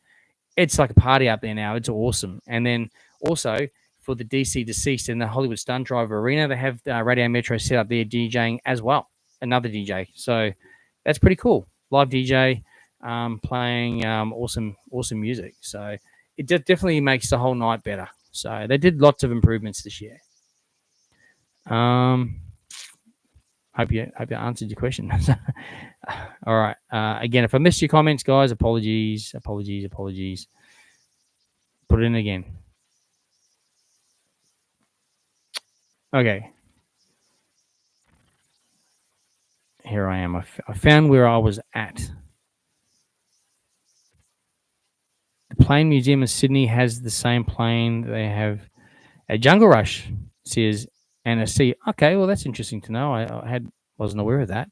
[SPEAKER 1] It's like a party up there now. It's awesome. And then also for the DC Deceased in the Hollywood Stunt Driver Arena, they have Radio Metro set up there DJing as well. Another DJ. So that's pretty cool. Live DJ playing awesome music. So it definitely makes the whole night better. So they did lots of improvements this year. Hope you answered your question. All right. Again, if I missed your comments, guys, apologies. Put it in again. Okay. Here I am. I found where I was at. The Plane Museum in Sydney has the same plane they have at Jungle Rush, says Anna C. Okay, well, that's interesting to know. I wasn't aware of that.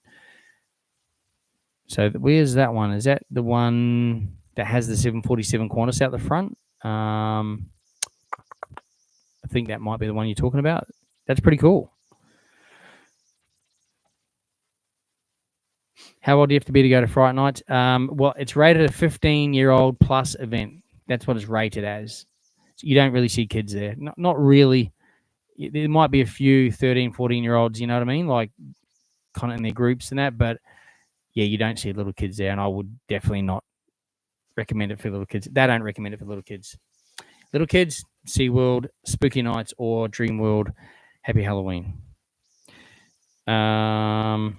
[SPEAKER 1] So where's that one? Is that the one that has the 747 Qantas out the front? I think that might be the one you're talking about. That's pretty cool. How old do you have to be to go to Fright Nights? Well, it's rated a 15-year-old plus event. That's what it's rated as. So you don't really see kids there. Not really. There might be a few 13, 14-year-olds, you know what I mean? Like kind of in their groups and that. But, yeah, you don't see little kids there, and I would definitely not recommend it for little kids. They don't recommend it for little kids. Little kids, SeaWorld, Spooky Nights, or Dream World. Happy Halloween. Kobe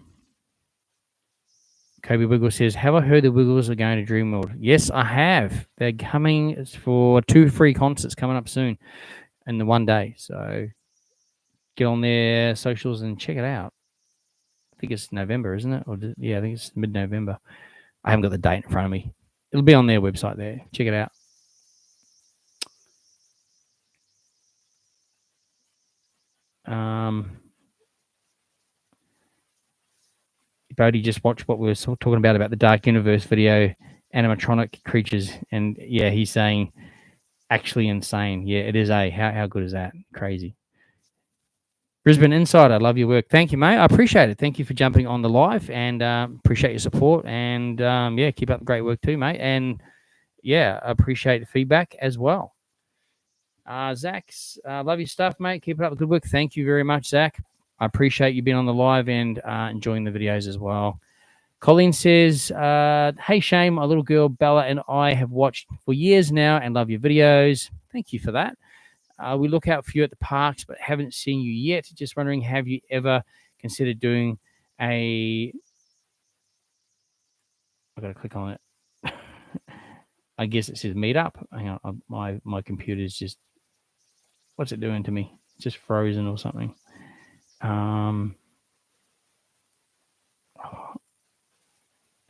[SPEAKER 1] Wiggle says, have I heard the Wiggles are going to Dream World? Yes, I have. They're coming for 2 free concerts coming up soon in the one day. So get on their socials and check it out. I think it's November, isn't it? I think it's mid-November. I haven't got the date in front of me. It'll be on their website there. Check it out. Bodie just watched what we were talking about the Dark Universe video, animatronic creatures, and yeah, he's saying actually insane. Yeah, it is. How good is that? Crazy. Brisbane Insider, love your work. Thank you, mate. I appreciate it. Thank you for jumping on the live, and appreciate your support. And yeah, keep up the great work too, mate. And yeah, I appreciate the feedback as well. Zach's, love your stuff, mate. Keep up the good work. Thank you very much, Zach. I appreciate you being on the live and enjoying the videos as well. Colleen says, hey, Shane, my little girl Bella and I have watched for years now and love your videos. Thank you for that. We look out for you at the parks, but haven't seen you yet. Just wondering, have you ever considered doing I've got to click on it. I guess it says meetup. Hang on, my computer's just, what's it doing to me? It's just frozen or something.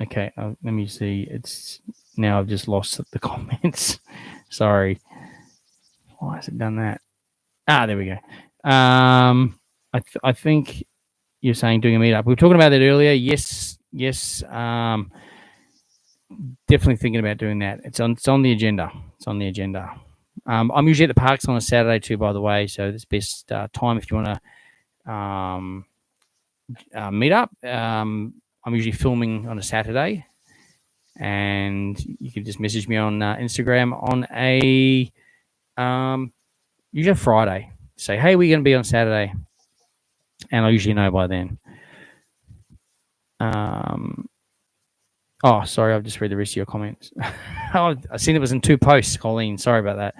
[SPEAKER 1] Okay, let me see. It's now I've just lost the comments. Sorry. Why has it done that? There we go. I think you're saying doing a meetup. We were talking about that earlier. Yes, yes, definitely thinking about doing that. It's on the agenda. It's on the agenda. I'm usually at the parks on a Saturday too, by the way. So this best time if you want to meet up. I'm usually filming on a Saturday, and you can just message me on Instagram on a usually a Friday. Say, hey, we're going to be on Saturday, and I usually know by then. Oh, sorry, I've just read the rest of your comments. Oh, I seen it was in 2 posts, Colleen. Sorry about that.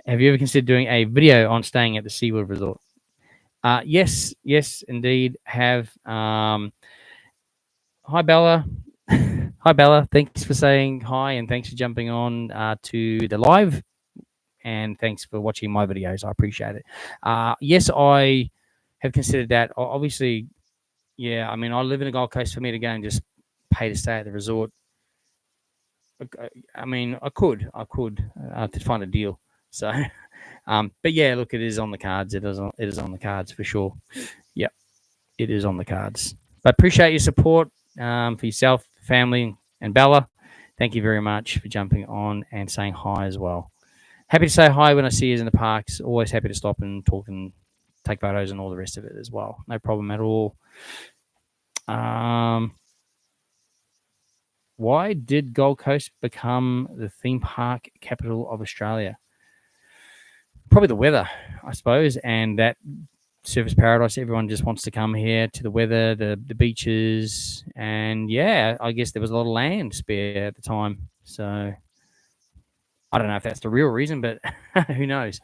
[SPEAKER 1] Have you ever considered doing a video on staying at the SeaWorld Resort? Yes, indeed. Have. Hi, Bella. Hi, Bella. Thanks for saying hi, and thanks for jumping on to the live, and thanks for watching my videos. I appreciate it. Yes, I have considered that. Obviously, yeah. I mean, I live in the Gold Coast. For me to go and just pay to stay at the resort, I mean, I could to find a deal. So, but yeah, look, it is on the cards. It is on the cards for sure. Yep, it is on the cards. But appreciate your support for yourself, family, and Bella. Thank you very much for jumping on and saying hi as well. Happy to say hi when I see you in the parks. Always happy to stop and talk and take photos and all the rest of it as well. No problem at all. Why did Gold Coast become the theme park capital of Australia? Probably the weather, I suppose, and that surfers paradise. Everyone just wants to come here to the weather, the beaches, and yeah, I guess there was a lot of land spare at the time. So I don't know if that's the real reason, but who knows?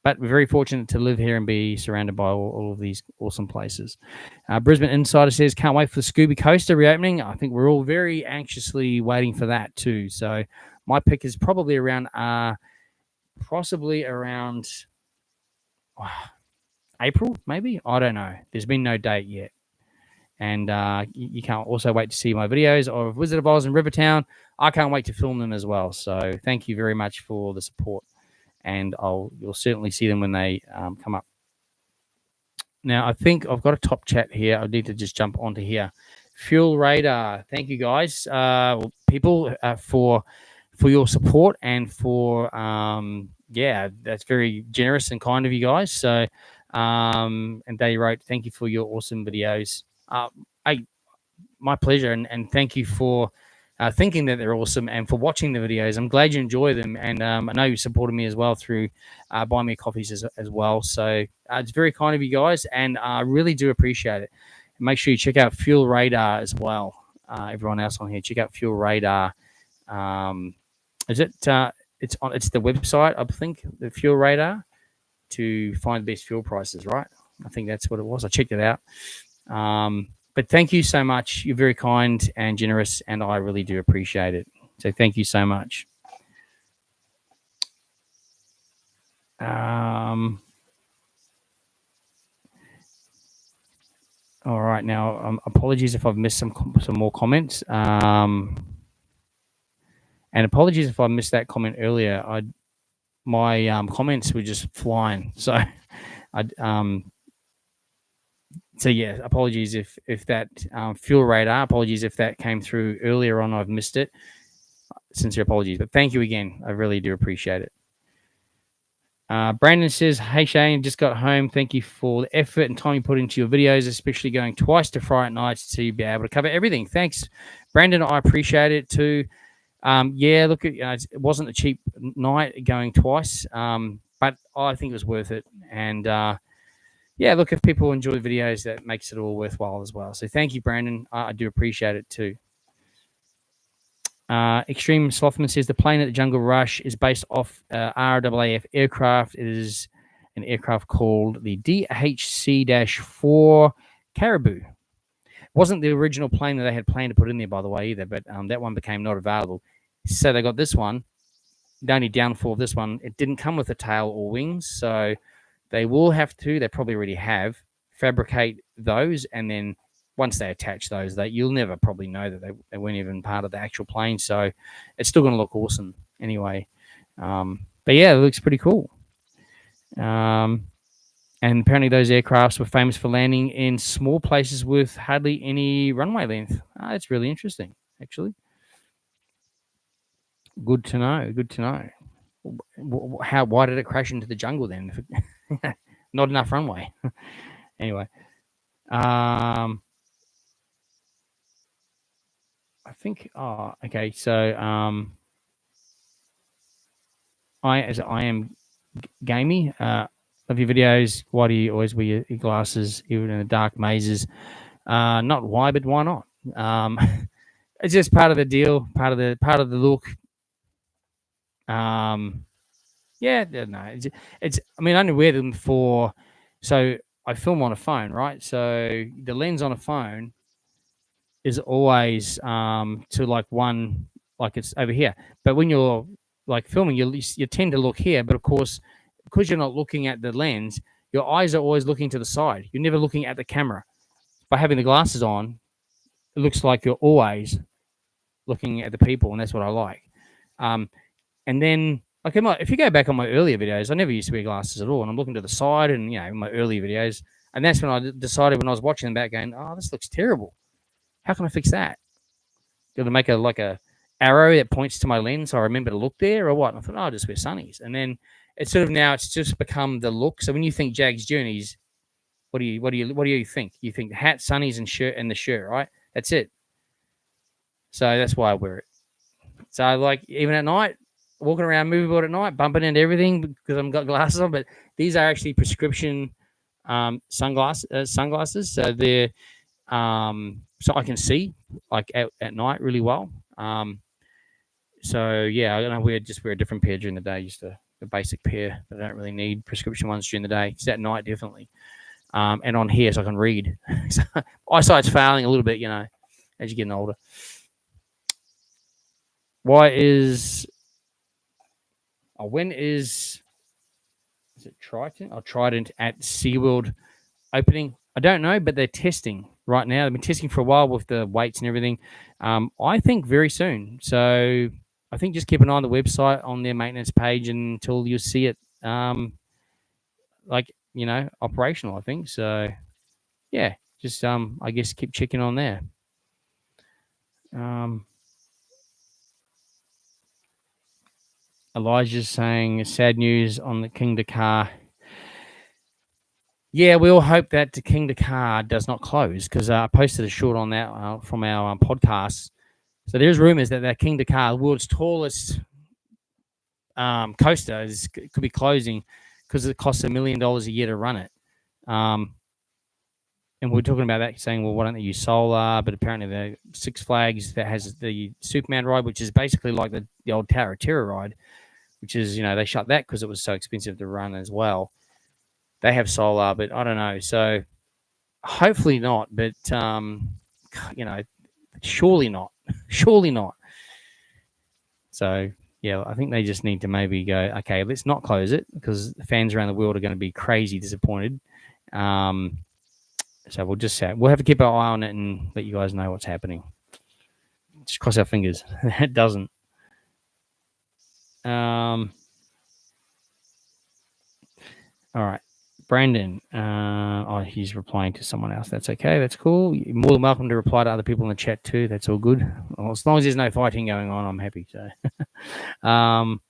[SPEAKER 1] But we're very fortunate to live here and be surrounded by all of these awesome places. Brisbane Insider says, can't wait for the Scooby Coaster reopening. I think we're all very anxiously waiting for that too. So my pick is probably around April, maybe. I don't know. There's been no date yet. And you can't also wait to see my videos of Wizard of Oz and Rivertown. I can't wait to film them as well. So thank you very much for the support. And you'll certainly see them when they come up. Now, I think I've got a top chat here. I need to just jump onto here. Fuel Radar. Thank you, guys, people, for your support and for yeah, that's very generous and kind of you guys. So, and they wrote, thank you for your awesome videos. My pleasure, and thank you for thinking that they're awesome and for watching the videos. I'm glad you enjoy them, and I know you supported me as well through buying me coffees as well. So it's very kind of you guys, and I really do appreciate it. Make sure you check out Fuel Radar as well. Everyone else on here, check out Fuel Radar. Is it? It's the website, I think, the Fuel Radar, to find the best fuel prices. Right? I think that's what it was. I checked it out. But thank you so much. You're very kind and generous, and I really do appreciate it. So thank you so much. All right, now apologies if I've missed some more comments, and apologies if I missed that comment earlier. My comments were just flying, so so yeah, apologies if that Fuel Radar. Apologies if that came through earlier on. I've missed it. Sincere apologies, but thank you again. I really do appreciate it. Brandon says, hey Shane, just got home. Thank you for the effort and time you put into your videos, especially going twice to Fright Nights to be able to cover everything. Thanks, Brandon. I appreciate it too. Yeah, look, it wasn't a cheap night going twice, but I think it was worth it. And yeah, look, if people enjoy the videos, that makes it all worthwhile as well. So thank you, Brandon. I do appreciate it too. Extreme Slothman says the plane at the Jungle Rush is based off RAAF aircraft. It is an aircraft called the DHC-4 Caribou. It wasn't the original plane that they had planned to put in there, by the way, either, but that one became not available. So they got this one. The only downfall of this one, it didn't come with a tail or wings, so they will have to, they probably already have, fabricate those, and then once they attach those, you'll never probably know that they weren't even part of the actual plane. So it's still going to look awesome anyway. But yeah, it looks pretty cool. And And apparently those aircrafts were famous for landing in small places with hardly any runway length. That's really interesting, actually. Good to know. Good to know. Why did it crash into the jungle then? Not enough runway. Anyway, I think. Oh, okay. So, I am gamey. Love your videos. Why do you always wear your glasses even in the dark mazes? Not why, but why not? It's just part of the deal, part of the look. Yeah, no, it's. I mean, I only wear them for. So I film on a phone, right? So the lens on a phone is always to like one, like it's over here. But when you're like filming, you tend to look here. But of course, because you're not looking at the lens, your eyes are always looking to the side. You're never looking at the camera. By having the glasses on, it looks like you're always looking at the people, and that's what I like. And then, like, if you go back on my earlier videos, I never used to wear glasses at all, and I'm looking to the side, and in my earlier videos, and that's when I decided when I was watching them back, going, "Oh, this looks terrible. How can I fix that? Got to make a arrow that points to my lens, so I remember to look there, or what?" And I thought, "Oh, I'll just wear sunnies." And then it's sort of now it's just become the look. So when you think Jaggs Journeys, what do you think? You think the hat, sunnies, and the shirt, right? That's it. So that's why I wear it. So like even at night, walking around movie board at night, bumping into everything because I've got glasses on. But these are actually prescription sunglasses. So they're so I can see like at night really well. So yeah, I wear a different pair during the day, just a basic pair. I don't really need prescription ones during the day. It's at night definitely. And on here so I can read. So eyesight's failing a little bit, as you're getting older. When is it Triton? Oh, Trident at SeaWorld opening? I don't know, but they're testing right now. They've been testing for a while with the weights and everything. I think very soon. So I think just keep an eye on the website on their maintenance page until you see it, operational. I think so. Yeah, just I guess keep checking on there. Elijah's saying sad news on the King Dakar. Yeah, we all hope that the King Dakar does not close because I posted a short on that from our podcast. So there's rumors that King Dakar, the world's tallest coaster, could be closing because it costs $1 million a year to run it. And we're talking about that, saying, well, why don't they use solar? But apparently the Six Flags that has the Superman ride, which is basically like the old Tower of Terror ride, which is, they shut that because it was so expensive to run as well. They have solar, but I don't know. So hopefully not, but, surely not. Surely not. So, yeah, I think they just need to maybe go, okay, let's not close it because the fans around the world are going to be crazy disappointed. So we'll just we'll have to keep our eye on it and let you guys know what's happening. Just cross our fingers. It doesn't. All right. Brandon. He's replying to someone else. That's okay. That's cool. You're more than welcome to reply to other people in the chat too. That's all good. Well, as long as there's no fighting going on, I'm happy. So, am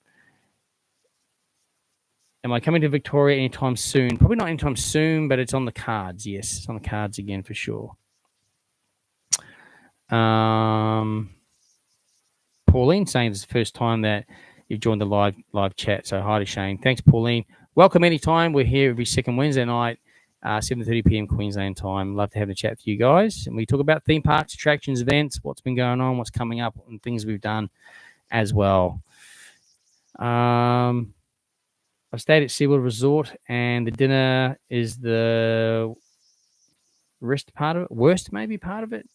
[SPEAKER 1] I coming to Victoria anytime soon? Probably not anytime soon, but it's on the cards. Yes, it's on the cards again for sure. Pauline saying it's the first time that you've joined the live chat. So hi to Shane. Thanks, Pauline. Welcome anytime. We're here every second Wednesday night, 7:30 p.m. Queensland time. Love to have a chat with you guys. And we talk about theme parks, attractions, events, what's been going on, what's coming up, and things we've done as well. I've stayed at SeaWorld Resort, and the dinner is the worst part of it.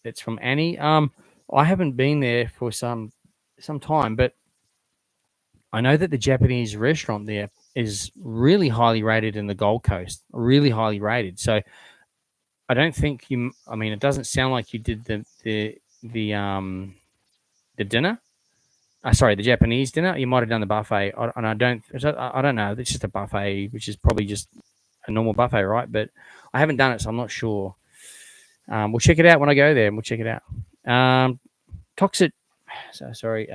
[SPEAKER 1] It's from Annie. I haven't been there for some time, but I know that the Japanese restaurant there is really highly rated in the Gold Coast, really highly rated. So I don't think it doesn't sound like you did the dinner. Sorry, the Japanese dinner. You might have done the buffet, and I don't know. It's just a buffet, which is probably just a normal buffet, right? But I haven't done it, so I'm not sure. We'll check it out when I go there, and we'll check it out. Toxic. Sorry.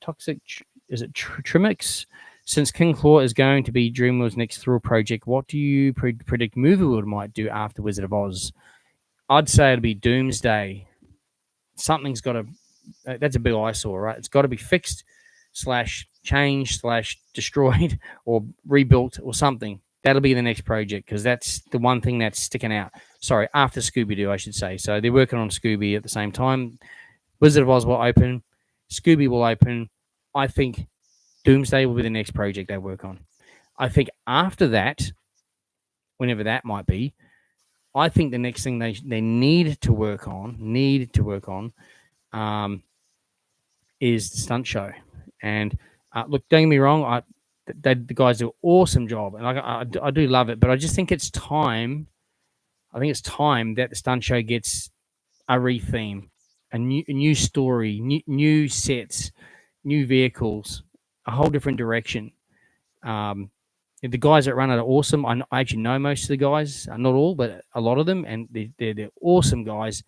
[SPEAKER 1] Toxic. Is it Trimix? Since King Claw is going to be Dreamworld's next thrill project, what do you predict Movie World might do after Wizard of Oz? I'd say it'll be Doomsday. Something's got to. That's a big eyesore, right? It's got to be fixed, /changed, /destroyed, or rebuilt, or something. That'll be the next project because that's the one thing that's sticking out. Sorry, after Scooby Doo, I should say. So they're working on Scooby at the same time. Wizard of Oz will open. Scooby will open. I think Doomsday will be the next project they work on. I think after that, whenever that might be, I think the next thing they need to work on is the stunt show. And look, don't get me wrong, the guys do an awesome job, and I do love it. But I just think it's time. I think it's time that the stunt show gets a retheme, a new story, new sets, new vehicles, a whole different direction. The guys that run it are awesome. I actually know most of the guys, not all, but a lot of them, and they're awesome guys.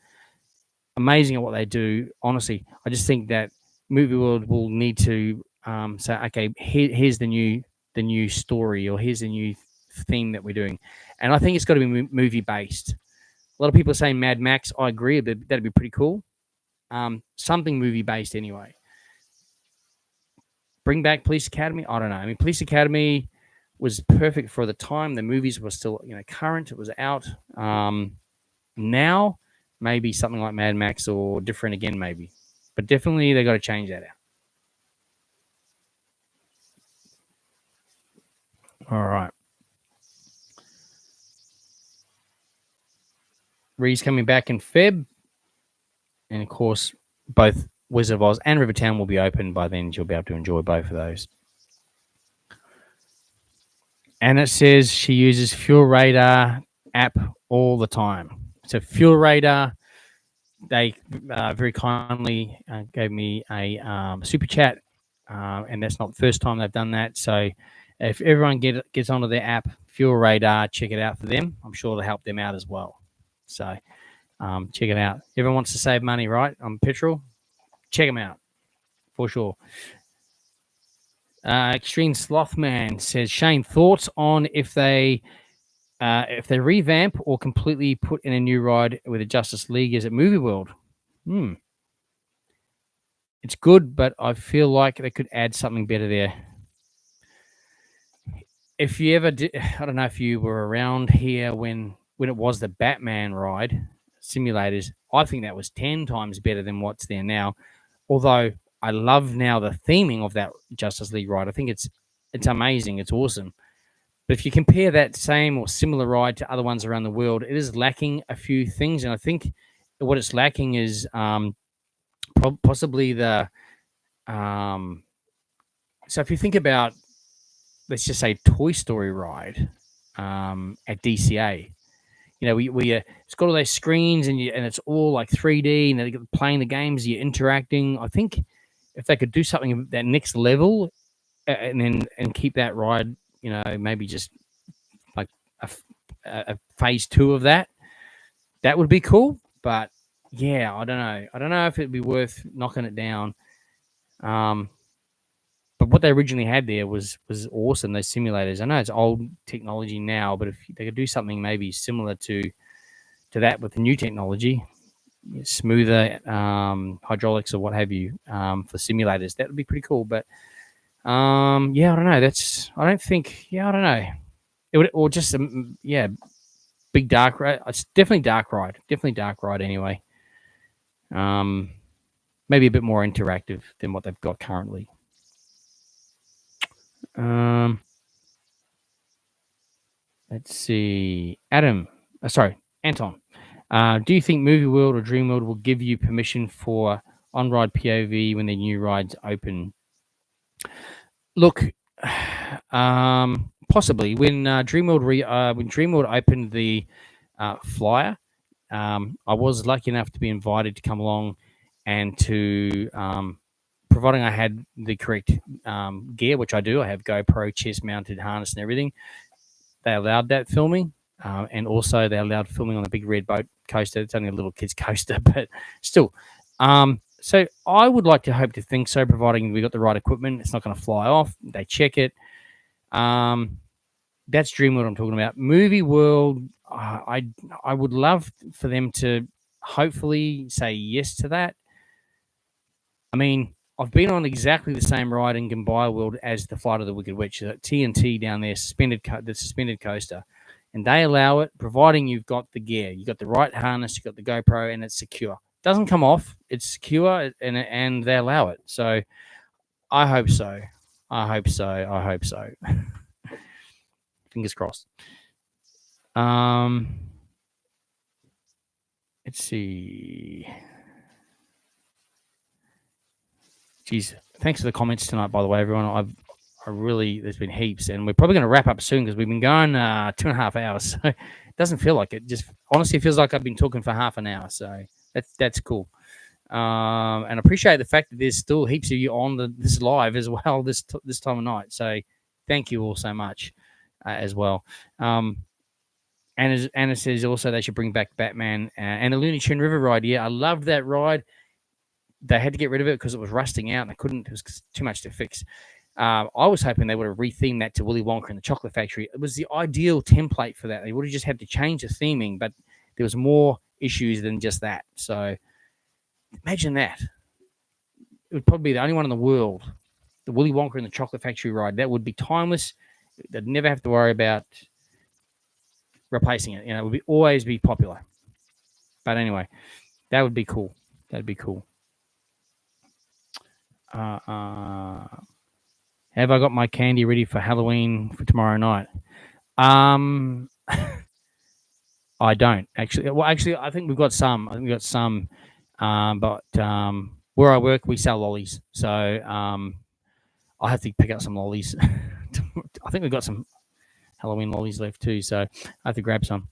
[SPEAKER 1] Amazing at what they do. Honestly, I just think that Movie World will need to say, okay, here's the new story, or here's the new theme that we're doing, and I think it's got to be movie based. A lot of people are saying Mad Max. I agree, but that'd be pretty cool. Something movie based anyway. Bring back Police Academy. I don't know. I mean, Police Academy was perfect for the time. The movies were still, current. It was out. Now, maybe something like Mad Max or different again, maybe. But definitely they got to change that out. All right. Ree's coming back in Feb. And, of course, both Wizard of Oz and Rivertown will be open by then. You'll be able to enjoy both of those. And it says she uses Fuel Radar app all the time. So Fuel Radar, they very kindly gave me a super chat, and that's not the first time they've done that. So if everyone gets onto their app, Fuel Radar, check it out for them. I'm sure it'll help them out as well. So check it out. Everyone wants to save money, right, on petrol? Check them out for sure. Extreme Slothman says, Shane, thoughts on if they revamp or completely put in a new ride with the Justice League as at Movie World? It's good, but I feel like they could add something better there. If you ever did, I don't know if you were around here when it was the Batman ride simulators. I think that was 10 times better than what's there now. Although I love now the theming of that Justice League ride. I think it's amazing. It's awesome. But if you compare that same or similar ride to other ones around the world, it is lacking a few things. And I think what it's lacking is possibly the... so if you think about, let's just say, Toy Story ride at DCA, it's got all those screens and it's all like 3D and they're playing the games, you're interacting. I think if they could do something at that next level and keep that ride, maybe just like a phase 2 of that would be cool. But yeah, I don't know if it'd be worth knocking it down. But what they originally had there was awesome. Those simulators. I know it's old technology now, but if they could do something maybe similar to that with the new technology, smoother hydraulics or what have you for simulators, that would be pretty cool. But I don't know. I don't know. It would, or just big dark ride. It's definitely dark ride. Definitely dark ride anyway. Maybe a bit more interactive than what they've got currently. Let's see. Anton. Do you think Movie World or Dream World will give you permission for on-ride POV when their new rides open? Look, possibly. When Dreamworld opened the flyer, I was lucky enough to be invited to come along and to providing I had the correct gear, which I do. I have GoPro, chest mounted harness, and everything. They allowed that filming, and also they allowed filming on the big red boat coaster. It's only a little kid's coaster, but still. So I would like to hope to think so, providing we got the right equipment. It's not going to fly off. They check it. That's Dreamworld I'm talking about. Movie World, I would love for them to hopefully say yes to that. I mean, I've been on exactly the same ride in Gambier World as the Flight of the Wicked Witch, TNT down there, the suspended coaster, and they allow it, providing you've got the gear, you got the right harness, you got the GoPro, and it's secure. It doesn't come off, it's secure, and they allow it. So I hope so. I hope so. I hope so. Fingers crossed. Let's see. Geez, thanks for the comments tonight, by the way, everyone. There's been heaps, and we're probably going to wrap up soon because we've been going 2.5 hours. So it doesn't feel like it. Just honestly feels like I've been talking for half an hour. So that's cool. And I appreciate the fact that there's still heaps of you on this live as well this time of night. So thank you all so much as well. Anna says also they should bring back Batman and the Looney Tune River ride. Yeah, I loved that ride. They had to get rid of it because it was rusting out and they couldn't. It was too much to fix. I was hoping they would have rethemed that to Willy Wonka and the Chocolate Factory. It was the ideal template for that. They would have just had to change the theming, but there was more issues than just that. So imagine that. It would probably be the only one in the world, the Willy Wonka and the Chocolate Factory ride. That would be timeless. They'd never have to worry about replacing it. It would always be popular. But anyway, that would be cool. That'd be cool. Have I got my candy ready for Halloween for tomorrow night? I don't actually. Well, actually, I think we've got some. But where I work, we sell lollies, so I'll have to pick up some lollies. I think we've got some Halloween lollies left too, so I have to grab some.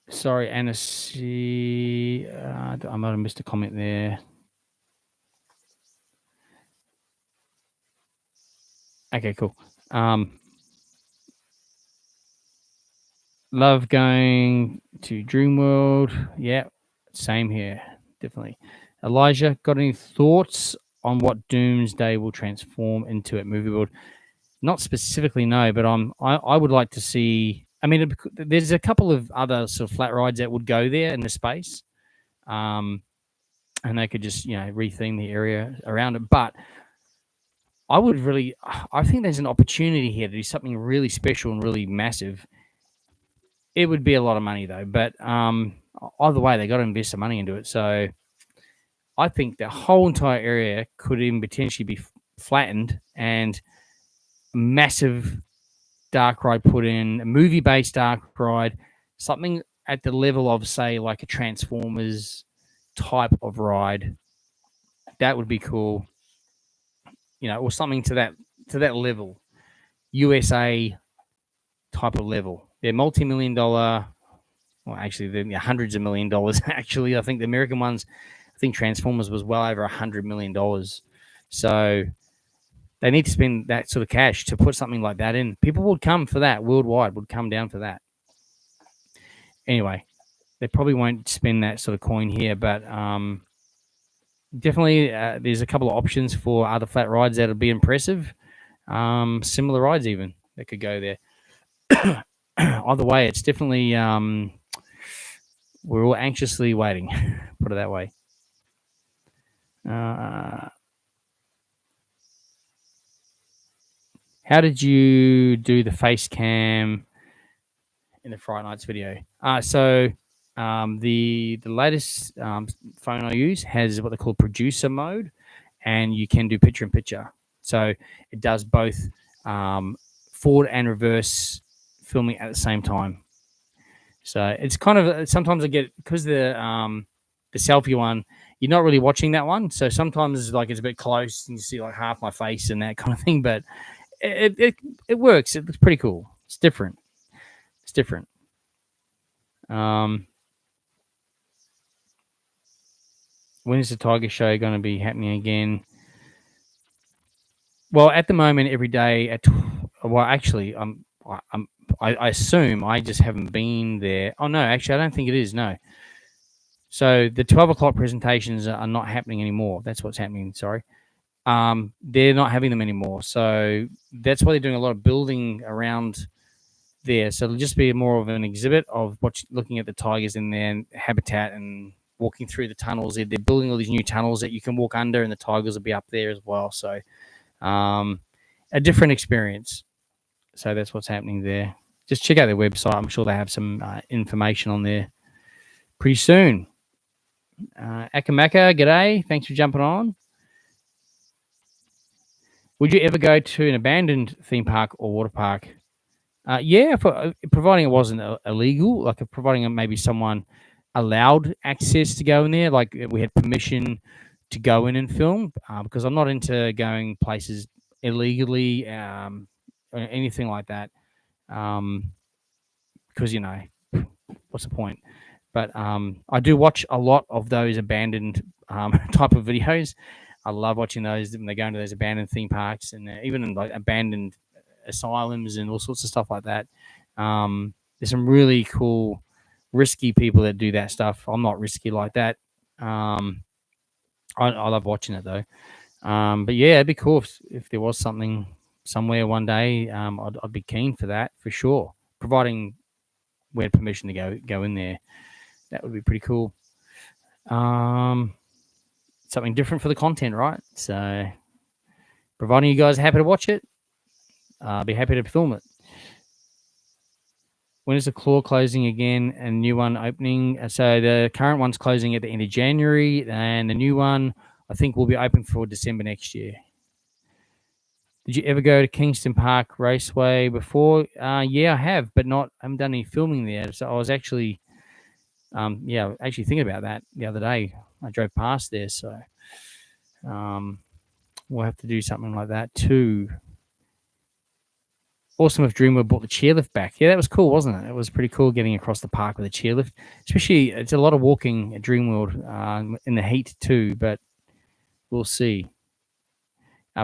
[SPEAKER 1] Sorry, Anna. I might have missed a comment there. Okay, cool. Love going to Dreamworld. Yeah, same here. Definitely. Elijah, got any thoughts on what Doomsday will transform into at Movie World? Not specifically, no, but I would like to see. I mean, there's a couple of other sort of flat rides that would go there in the space, and they could just retheme the area around it. But I think there's an opportunity here to do something really special and really massive. It would be a lot of money though, but either way, they got to invest some money into it. So I think the whole entire area could even potentially be flattened and massive dark ride put in, a movie-based dark ride, something at the level of, say, like a Transformers type of ride. That would be cool, or something to that level, USA type of level. They're multi-million-dollar. Well, actually, they're hundreds of $1 million. Actually, I think the American ones, I think Transformers was well over $100 million. So they need to spend that sort of cash to put something like that in. People would come for that worldwide, would come down for that. Anyway, they probably won't spend that sort of coin here, but definitely there's a couple of options for other flat rides that would be impressive. Similar rides even that could go there. Either way, it's definitely we're all anxiously waiting. Put it that way. How did you do the face cam in the Fright Nights video? So the latest phone I use has what they call producer mode, and you can do picture in picture. So it does both forward and reverse filming at the same time. So it's kind of sometimes I get because the selfie one, you're not really watching that one. So sometimes it's a bit close and you see like half my face and that kind of thing. But it works. It's pretty cool. It's different. When is the Tiger Show going to be happening again? Well, at the moment, every day at well, actually, I assume I just haven't been there. Oh no, actually, I don't think it is. No, so the 12 o'clock presentations are not happening anymore. That's what's happening. Sorry, they're not having them anymore. So that's why they're doing a lot of building around there. So it'll just be more of an exhibit of looking at the tigers in their habitat and walking through the tunnels. They're building all these new tunnels that you can walk under, and the tigers will be up there as well. So a different experience. So that's what's happening there. Just check out their website. I'm sure they have some information on there pretty soon. Akamaka, g'day. Thanks for jumping on. Would you ever go to an abandoned theme park or water park? Yeah, providing it wasn't illegal, like providing maybe someone allowed access to go in there, like we had permission to go in and film, because I'm not into going places illegally, or anything like that. Because what's the point? But I do watch a lot of those abandoned type of videos. I love watching those when they go into those abandoned theme parks and even in like abandoned asylums and all sorts of stuff like that. There's some really cool, risky people that do that stuff. I'm not risky like that. I love watching it though. But yeah, it'd be cool if there was something somewhere one day. I'd be keen for that for sure, providing we had permission to go in there. That would be pretty cool. Something different for the content, right? So, providing you guys are happy to watch it, I'll be happy to film it. When is the claw closing again and new one opening? So the current one's closing at the end of January, and the new one I think will be open for December next year. Did you ever go to Kingston Park Raceway before? Yeah, I have, but I haven't done any filming there. So I was actually, actually thinking about that the other day. I drove past there, so we'll have to do something like that too. Awesome if Dreamworld brought the chairlift back. Yeah, that was cool, wasn't it? It was pretty cool getting across the park with a chairlift. Especially, it's a lot of walking at Dreamworld in the heat too, but we'll see.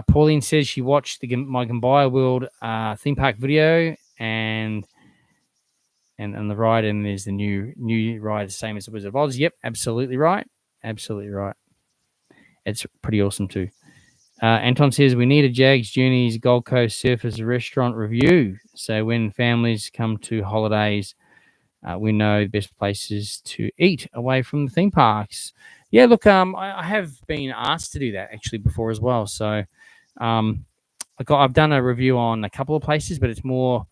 [SPEAKER 1] Pauline says she watched my Gambaya World theme park video and the ride, and there's the new ride, the same as the Wizard of Oz. Yep, absolutely right. Absolutely right. It's pretty awesome too. Anton says we need a Jaggs Journeys Gold Coast Surfers restaurant review. So when families come to holidays, we know the best places to eat away from the theme parks. Yeah, look, I have been asked to do that actually before as well. So I've done a review on a couple of places, but it's more,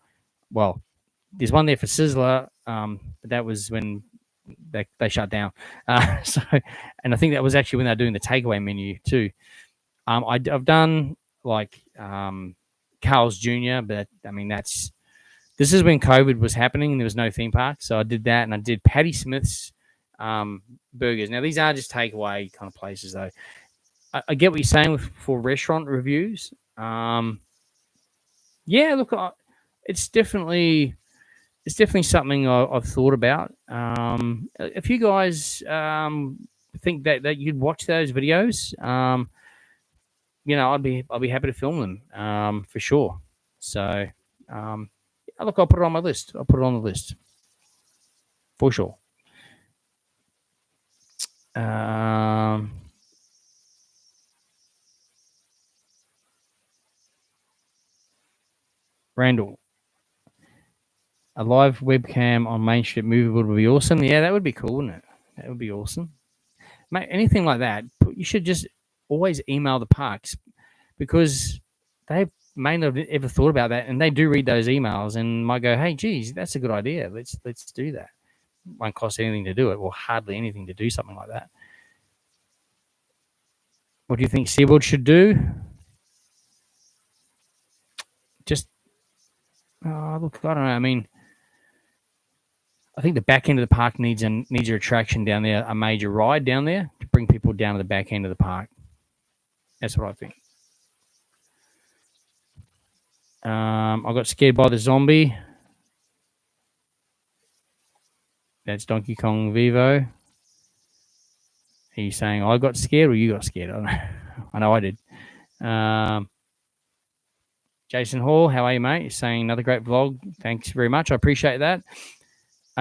[SPEAKER 1] well, there's one there for Sizzler, but that was when they shut down. And I think that was actually when they were doing the takeaway menu too. I've done like Carl's Jr., but I mean this is when COVID was happening and there was no theme park, so I did that, and I did Patty Smith's burgers. Now these are just takeaway kind of places, though. I get what you're saying for restaurant reviews. Yeah, look, it's definitely something I've thought about. If you guys think that you'd watch those videos, I'd be happy to film them for sure. So, look, I'll put it on my list. I'll put it on the list for sure. Randall, a live webcam on Main Street Movie would be awesome. Yeah, that would be cool, wouldn't it? That would be awesome. Mate, anything like that, you should just always email the parks, because they may not have ever thought about that, and they do read those emails and might go, "Hey, geez, that's a good idea. Let's do that." Won't cost anything to do it, or hardly anything to do something like that. What do you think SeaWorld should do? Just look, I don't know. I mean, I think the back end of the park needs an attraction down there, a major ride down there to bring people down to the back end of the park. That's what I think. I got scared by the zombie. That's Donkey Kong Vivo. Are you saying I got scared or you got scared? I don't know. I know I did. Jason Hall, how are you, mate? You're saying another great vlog. Thanks very much. I appreciate that.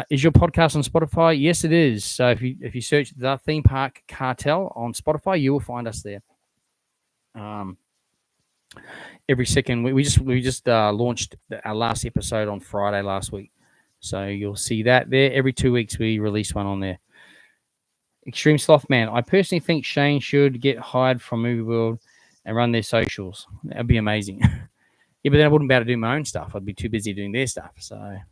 [SPEAKER 1] Is your podcast on Spotify? Yes, it is. So if you search the Theme Park Cartel on Spotify, you will find us there. Every second we just launched our last episode on Friday last week, so you'll see that there. Every 2 weeks we release one on there. Extreme Sloth Man, I personally think Shane should get hired from Movie World and run their socials. That'd be amazing. Yeah, but then I wouldn't be able to do my own stuff. I'd be too busy doing their stuff. So, I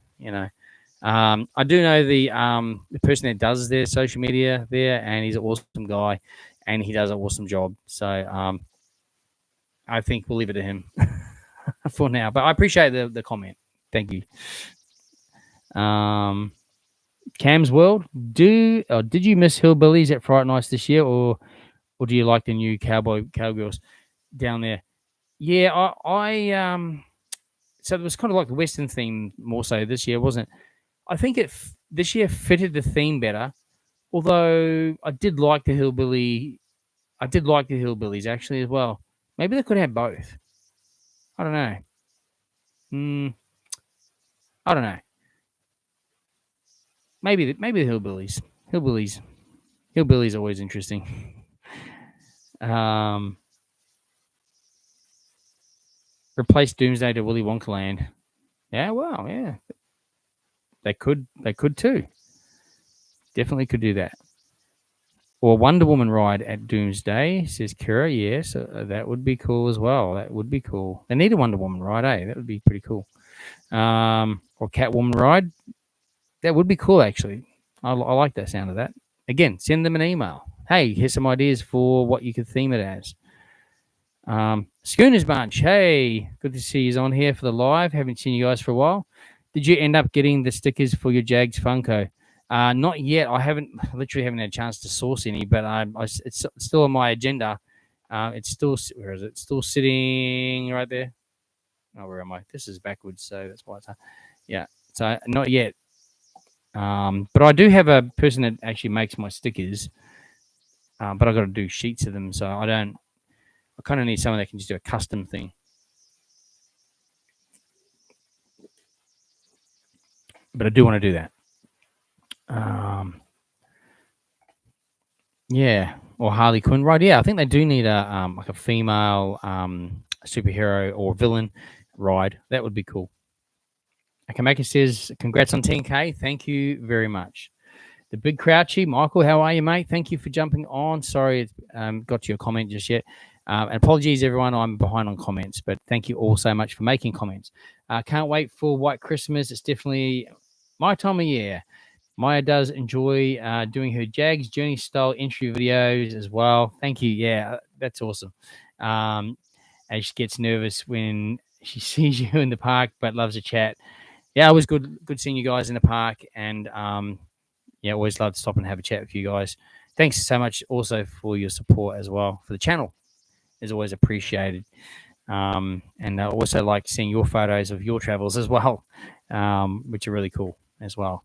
[SPEAKER 1] do know the person that does their social media there, and he's an awesome guy, and he does an awesome job. So, I think we'll leave it to him for now. But I appreciate the comment. Thank you. Cam's World, did you miss Hillbillies at Fright Nights this year, or do you like the new cowgirls down there? Yeah, I so it was kind of like the Western theme more so this year, wasn't it? I think this year fitted the theme better. Although I did like the hillbillies actually as well. Maybe they could have both. I don't know. I don't know. Maybe the hillbillies. Hillbillies are always interesting. Replace Doomsday to Willy Wonka Land. Yeah, well, yeah. They could too. Definitely could do that. Or Wonder Woman ride at Doomsday, says Kira. Yes, that would be cool as well. That would be cool. They need a Wonder Woman ride, eh? That would be pretty cool. Or Catwoman ride. That would be cool, actually. I like that sound of that. Again, send them an email. Hey, here's some ideas for what you could theme it as. Schooners Bunch, hey, good to see you on here for the live. Haven't seen you guys for a while. Did you end up getting the stickers for your Jaggs Funko? Not yet. Literally haven't had a chance to source any, but it's still on my agenda. It's still, where is it? Still sitting right there. Oh, where am I? This is backwards, so that's why it's yeah. So not yet. But I do have a person that actually makes my stickers. But I've got to do sheets of them, so I kind of need someone that can just do a custom thing. But I do want to do that. Yeah, or Harley Quinn, right? Yeah, I think they do need a like a female superhero or villain ride. That would be cool. Akameka says, "Congrats on 10K. Thank you very much." The Big Crouchy, Michael, how are you, mate? Thank you for jumping on. Sorry, it's got to your comment just yet. And apologies, everyone. I'm behind on comments, but thank you all so much for making comments. Can't wait for White Christmas. It's definitely my time of year. Maya does enjoy doing her Jaggs journey style entry videos as well. Thank you. Yeah, that's awesome. And she gets nervous when she sees you in the park, but loves a chat. Yeah, it was good seeing you guys in the park, and yeah, always love to stop and have a chat with you guys. Thanks so much also for your support as well for the channel. Is always appreciated. And I also like seeing your photos of your travels as well, which are really cool as well.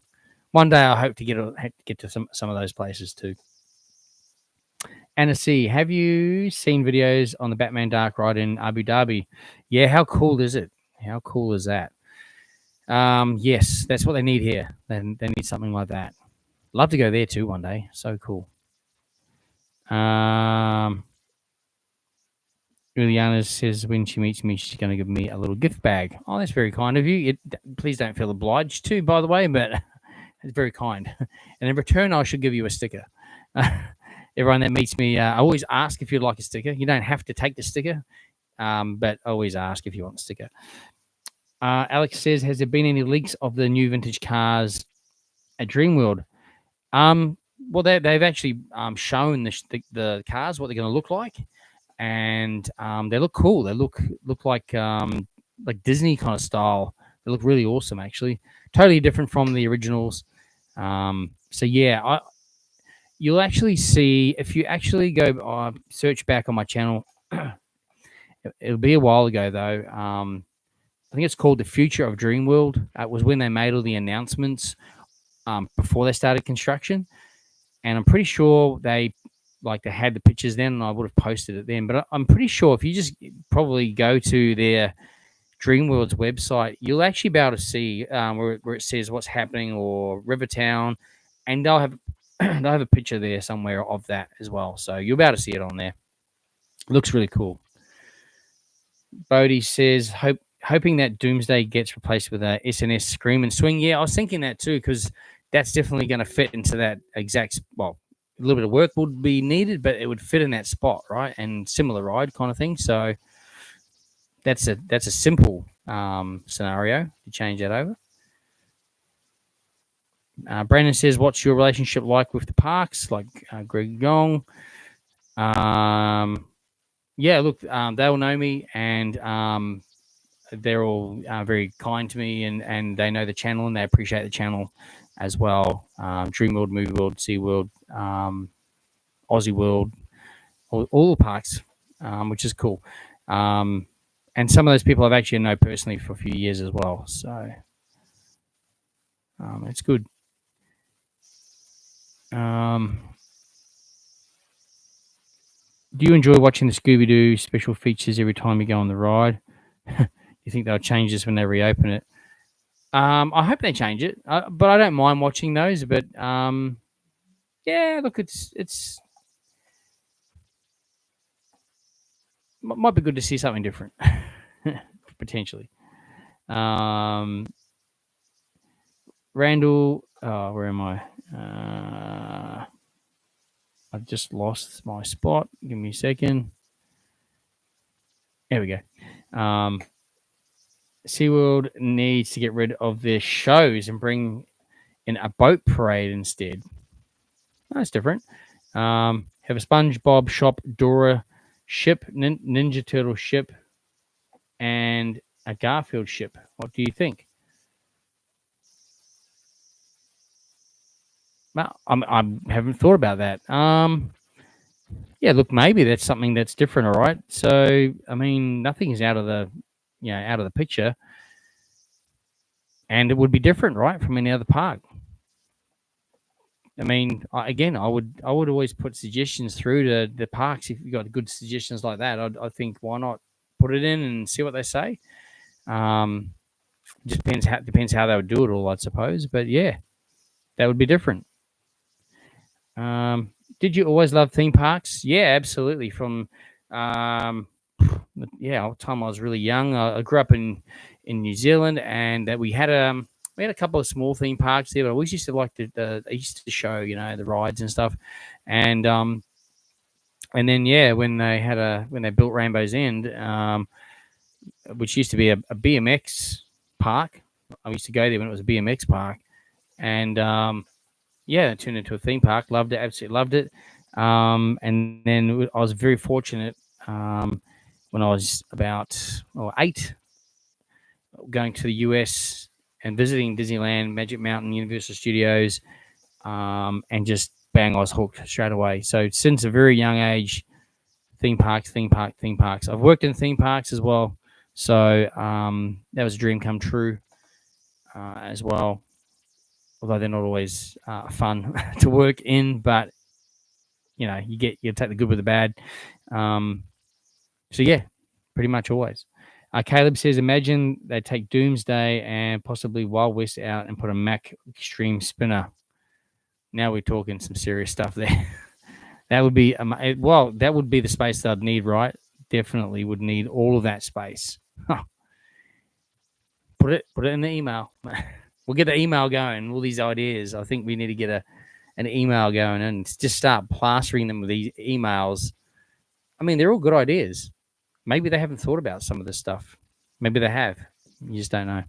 [SPEAKER 1] One day I hope to get to some of those places too. Anna C, have you seen videos on the Batman Dark Ride in Abu Dhabi? Yeah, how cool is it? How cool is that? Yes, that's what they need here. They need something like that. Love to go there too one day. So cool. Juliana says when she meets me, she's going to give me a little gift bag. Oh, that's very kind of you. Please don't feel obliged to, by the way, but it's very kind. And in return, I should give you a sticker. Everyone that meets me, I always ask if you'd like a sticker. You don't have to take the sticker, but I always ask if you want a sticker. Alex says, has there been any leaks of the new vintage cars at Dreamworld? Well, they've actually shown the cars, what they're going to look like, and they look cool. They look like Disney kind of style. They look really awesome, actually. Totally different from the originals. So yeah, you'll actually see if you actually go search back on my channel. It'll be a while ago though. I think it's called The Future of Dreamworld. It was when they made all the announcements before they started construction, and I'm pretty sure they had the pictures then, and I would have posted it then. But I'm pretty sure if you just probably go to their Dreamworld's website, you'll actually be able to see where it says what's happening or Rivertown, and they'll have they'll have a picture there somewhere of that as well. So you'll be able to see it on there. It looks really cool. Bodie says, hoping that Doomsday gets replaced with a SNS Scream and Swing. Yeah, I was thinking that too, because that's definitely going to fit into that exact. Well, a little bit of work would be needed, but it would fit in that spot, right? And similar ride kind of thing. So that's a simple scenario to change that over. Brandon says, "What's your relationship like with the parks?" Like Greg Gong. Yeah, look, they'll know me, and they're all very kind to me, and they know the channel, and they appreciate the channel as well. Dream World, Movie World, Sea World, Aussie World, all the parks, which is cool. And some of those people I've actually known personally for a few years as well. So it's good. Do you enjoy watching the Scooby-Doo special features every time you go on the ride? You think they'll change this when they reopen it? I hope they change it, but I don't mind watching those. But yeah, look, it's might be good to see something different, potentially. Randall, where am I? I've just lost my spot. Give me a second. There we go. SeaWorld needs to get rid of their shows and bring in a boat parade instead. That's different. Have a SpongeBob shop, Dora ship, Ninja Turtle ship, and a Garfield ship. What do you think? Well, I haven't thought about that. Yeah, look, maybe that's something that's different. All right. So, I mean, nothing is out of the picture, and it would be different, right, from any other park. I mean, I would always put suggestions through to the parks if you got good suggestions like that. I think why not put it in and see what they say. Just depends how they would do it all, I suppose. But yeah, that would be different. Did you always love theme parks? Yeah, absolutely. From time I was really young. I grew up in New Zealand, and we had a couple of small theme parks there. But I always used to like they used to show the rides and stuff, and then when they built Rainbow's End, which used to be a BMX park. I used to go there when it was a BMX park, and it turned into a theme park. Loved it, absolutely loved it. And then I was very fortunate when I was about 8, going to the US and visiting Disneyland, Magic Mountain, Universal Studios, and just bang, I was hooked straight away. So since a very young age, theme parks. I've worked in theme parks as well, so that was a dream come true as well. Although they're not always fun to work in, but you take the good with the bad. So yeah, pretty much always. Caleb says, imagine they take Doomsday and possibly Wild West out and put a Mac Extreme spinner. Now we're talking some serious stuff there. That would be that would be the space that I'd need, right? Definitely would need all of that space. Put it in the email. We'll get the email going. All these ideas. I think we need to get an email going and just start plastering them with these emails. I mean, they're all good ideas. Maybe they haven't thought about some of this stuff. Maybe they have. You just don't know.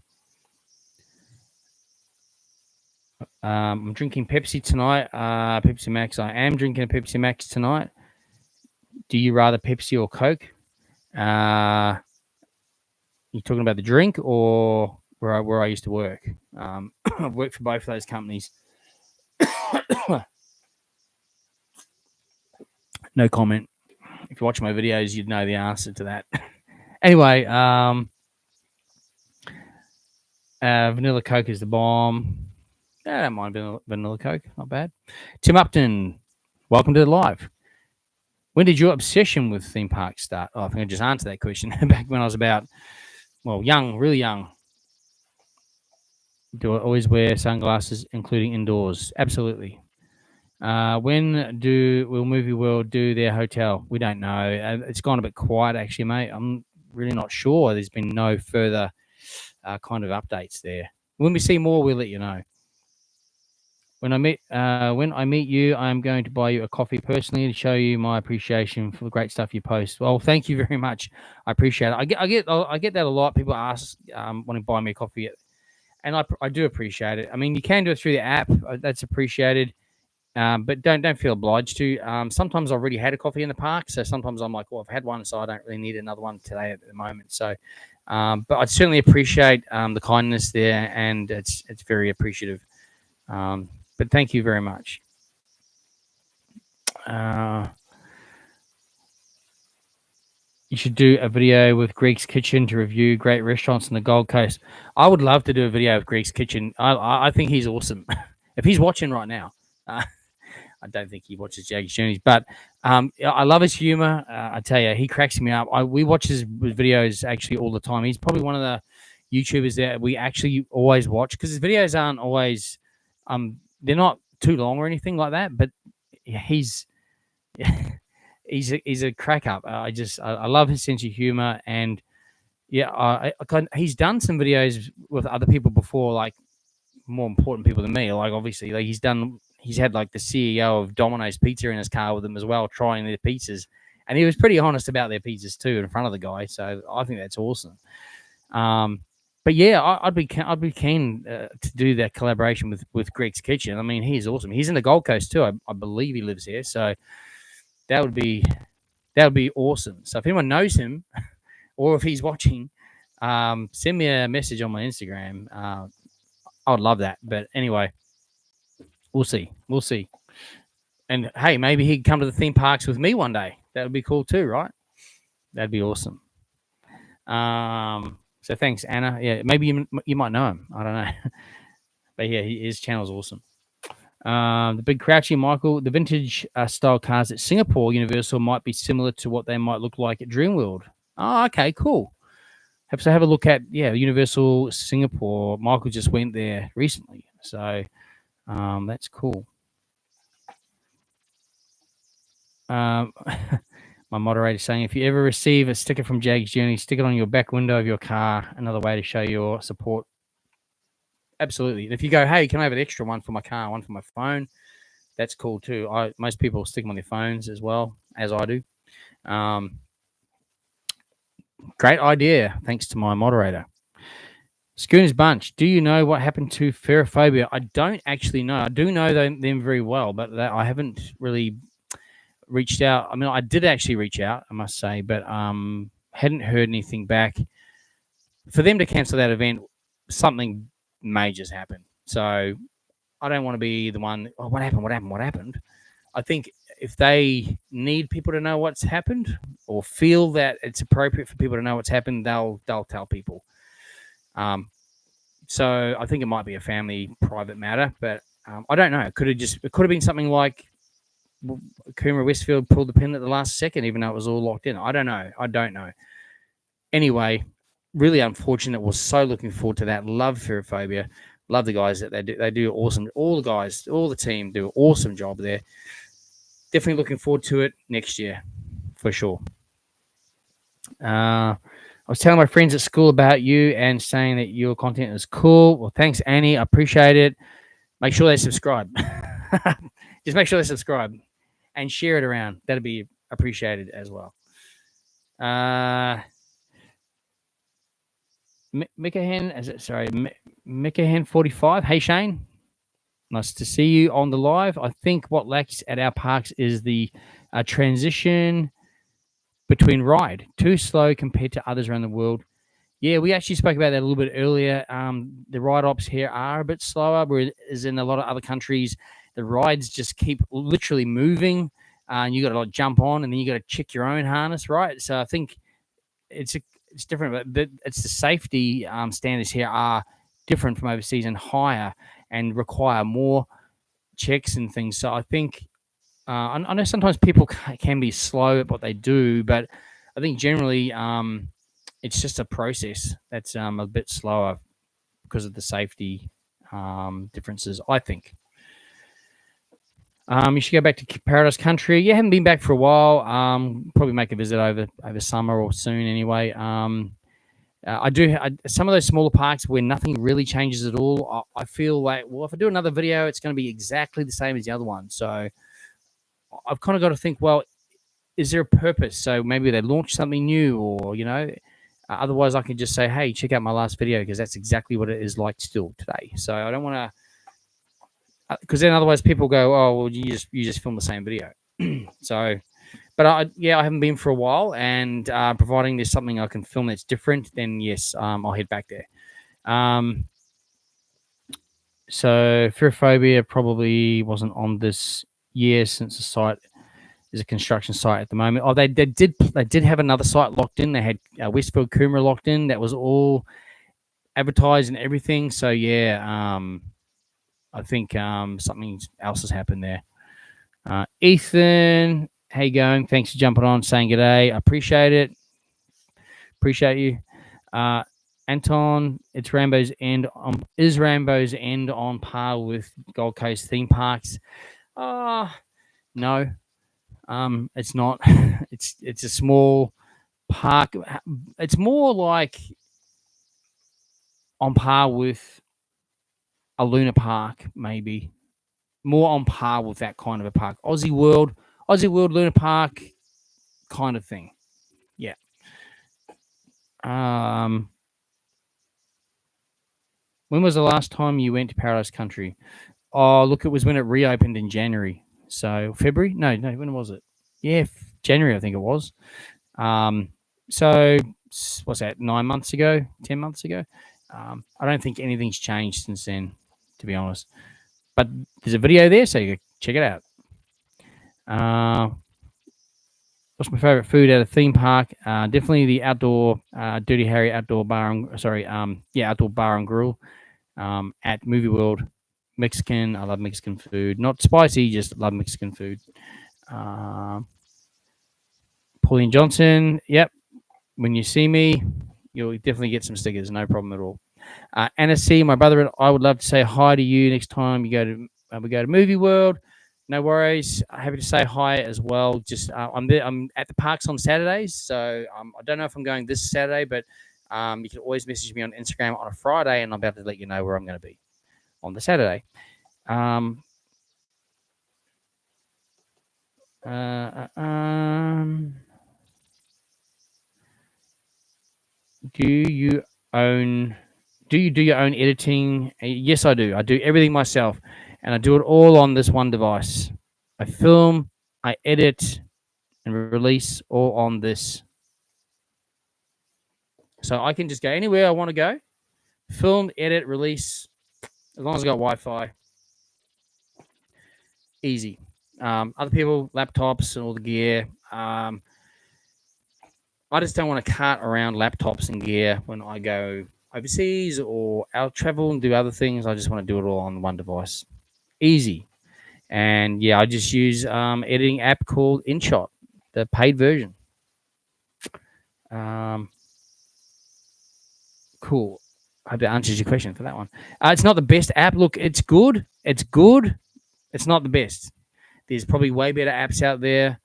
[SPEAKER 1] I'm drinking Pepsi tonight. Pepsi Max. I am drinking a Pepsi Max tonight. Do you rather Pepsi or Coke? You talking about the drink or where I used to work? I've worked for both of those companies. No comment. If you watch my videos, you'd know the answer to that. Anyway, vanilla Coke is the bomb. Yeah, I don't mind vanilla Coke. Not bad. Tim Upton, welcome to the live. When did your obsession with theme parks start? Oh, I think I just answered that question. Back when I was about, young, really young. Do I always wear sunglasses, including indoors? Absolutely. When will Movie World do their hotel? We don't know. It's gone a bit quiet, actually, mate. I'm really not sure. There's been no further kind of updates there. When we see more, we'll let you know. When I meet you, I'm going to buy you a coffee personally to show you my appreciation for the great stuff you post. Well, thank you very much. I appreciate it. I get that a lot. People ask, want to buy me a coffee, and I do appreciate it. I mean, you can do it through the app. That's appreciated. But don't feel obliged to. Sometimes I've already had a coffee in the park, so sometimes I'm like, well, I've had one, so I don't really need another one today at the moment. So, but I'd certainly appreciate the kindness there, and it's very appreciative. But thank you very much. You should do a video with Greek's Kitchen to review great restaurants in the Gold Coast. I would love to do a video of Greek's Kitchen. I think he's awesome. If he's watching right now. I don't think he watches Jaggs Journeys, but I love his humor. I tell you, he cracks me up. We watch his videos actually all the time. He's probably one of the YouTubers that we actually always watch because his videos aren't always, they're not too long or anything like that. But he's he's a crack up. I love his sense of humor, and yeah, he's done some videos with other people before, like more important people than me. Like obviously, like he's had like the CEO of Domino's Pizza in his car with him as well, trying their pizzas, and he was pretty honest about their pizzas too in front of the guy. So I think that's awesome. But yeah, I'd be keen to do that collaboration with Greg's Kitchen. I mean, he's awesome. He's in the Gold Coast too. I believe he lives here, so that would be awesome. So if anyone knows him, or if he's watching, send me a message on my Instagram. I would love that. But anyway, we'll see. We'll see. And hey, maybe he'd come to the theme parks with me one day. That would be cool too, right? That'd be awesome. So thanks, Anna. Yeah, maybe you might know him. I don't know. But yeah, his channel's awesome. The Big Crouchy Michael, the vintage style cars at Singapore Universal might be similar to what they might look like at Dreamworld. Oh, okay, cool. Have a look at Universal Singapore. Michael just went there recently, so that's cool. My moderator saying, if you ever receive a sticker from Jaggs Journey, stick it on your back window of your car. Another way to show your support. Absolutely. If you go, hey, can I have an extra one for my car, one for my phone? That's cool too. Most people stick them on their phones as well, as I do. Great idea. Thanks to my moderator. Schooner's Bunch. Do you know what happened to Ferrophobia? I don't actually know. I do know them very well, but I haven't really reached out. I mean, I did actually reach out, I must say, but hadn't heard anything back. For them to cancel that event, something major's happened. So I don't want to be the one, oh, what happened? I think if they need people to know what's happened or feel that it's appropriate for people to know what's happened, they'll tell people. So I think it might be a family private matter, but I don't know. It could have been something like Coomer Westfield pulled the pin at the last second, even though it was all locked in. I don't know. Anyway, really unfortunate. Was so looking forward to that. Love Ferrophobia. Love the guys that they do awesome. All the guys, all the team do an awesome job there. Definitely looking forward to it next year, for sure. I was telling my friends at school about you and saying that your content is cool. Well, thanks, Annie. I appreciate it. Make sure they subscribe. Just make sure they subscribe and share it around. That'd be appreciated as well. Mikahan 45. Hey, Shane. Nice to see you on the live. I think what lacks at our parks is the transition between ride. Too slow compared to others around the world. Yeah, we actually spoke about that a little bit earlier. The ride ops here are a bit slower, whereas in a lot of other countries, the rides just keep literally moving. And you got to like jump on, and then you got to check your own harness, right? So I think it's different, but it's the safety standards here are different from overseas and higher. and require more checks and things. So I think I know sometimes people can be slow at what they do, but I think generally it's just a process that's a bit slower because of the safety differences, I think. You should go back to Paradise Country. Yeah, haven't been back for a while. Probably make a visit over summer or soon anyway. I do some of those smaller parks where nothing really changes at all. I feel like, well, if I do another video, it's going to be exactly the same as the other one. So I've kind of got to think, well, is there a purpose? So maybe they launch something new, or otherwise I can just say, hey, check out my last video because that's exactly what it is like still today. So I don't want to, because then otherwise people go, oh, well, you just film the same video. So, but I haven't been for a while, and providing there's something I can film that's different, then yes, I'll head back there. So Fearophobia probably wasn't on this year since the site is a construction site at the moment. Oh, they did have another site locked in. They had Westfield Coomera locked in. That was all advertised and everything. So yeah, I think something else has happened there. Ethan, how you going? Thanks for jumping on, saying g'day. I appreciate it. Appreciate you. Anton, is Rambo's End on par with Gold Coast theme parks? No, it's not. It's a small park. It's more like on par with a Luna Park, maybe. More on par with that kind of a park. Aussie World Luna Park kind of thing. Yeah. When was the last time you went to Paradise Country? Oh, look, it was when it reopened in January. So February? No, when was it? Yeah, January, I think it was. So what's that, 9 months ago, 10 months ago? I don't think anything's changed since then, to be honest. But there's a video there, so you can check it out. What's my favorite food at a theme park? Definitely the outdoor Dirty Harry outdoor bar and grill at Movie World. Mexican. I love Mexican food. Not spicy, just love Mexican food. Pauline Johnson. Yep. When you see me, you'll definitely get some stickers. No problem at all. Anna C, my brother and I would love to say hi to you next time we go to Movie World. No worries. Happy to say hi as well. Just I'm at the parks on Saturdays, so I don't know if I'm going this Saturday, but you can always message me on Instagram on a Friday, and I'll be able to let you know where I'm going to be on the Saturday. Do you do your own editing? Yes, I do. I do everything myself, and I do it all on this one device. I film, I edit, and release all on this. So I can just go anywhere I want to go, film, edit, release, as long as I got Wi-Fi. Easy. Other people, laptops and all the gear. I just don't want to cart around laptops and gear when I go overseas or out travel and do other things. I just want to do it all on one device. Easy. And yeah, I just use editing app called InShot, the paid version. Cool. I hope that answers your question for that one. It's not the best app. Look, it's good. It's good. It's not the best. There's probably way better apps out there.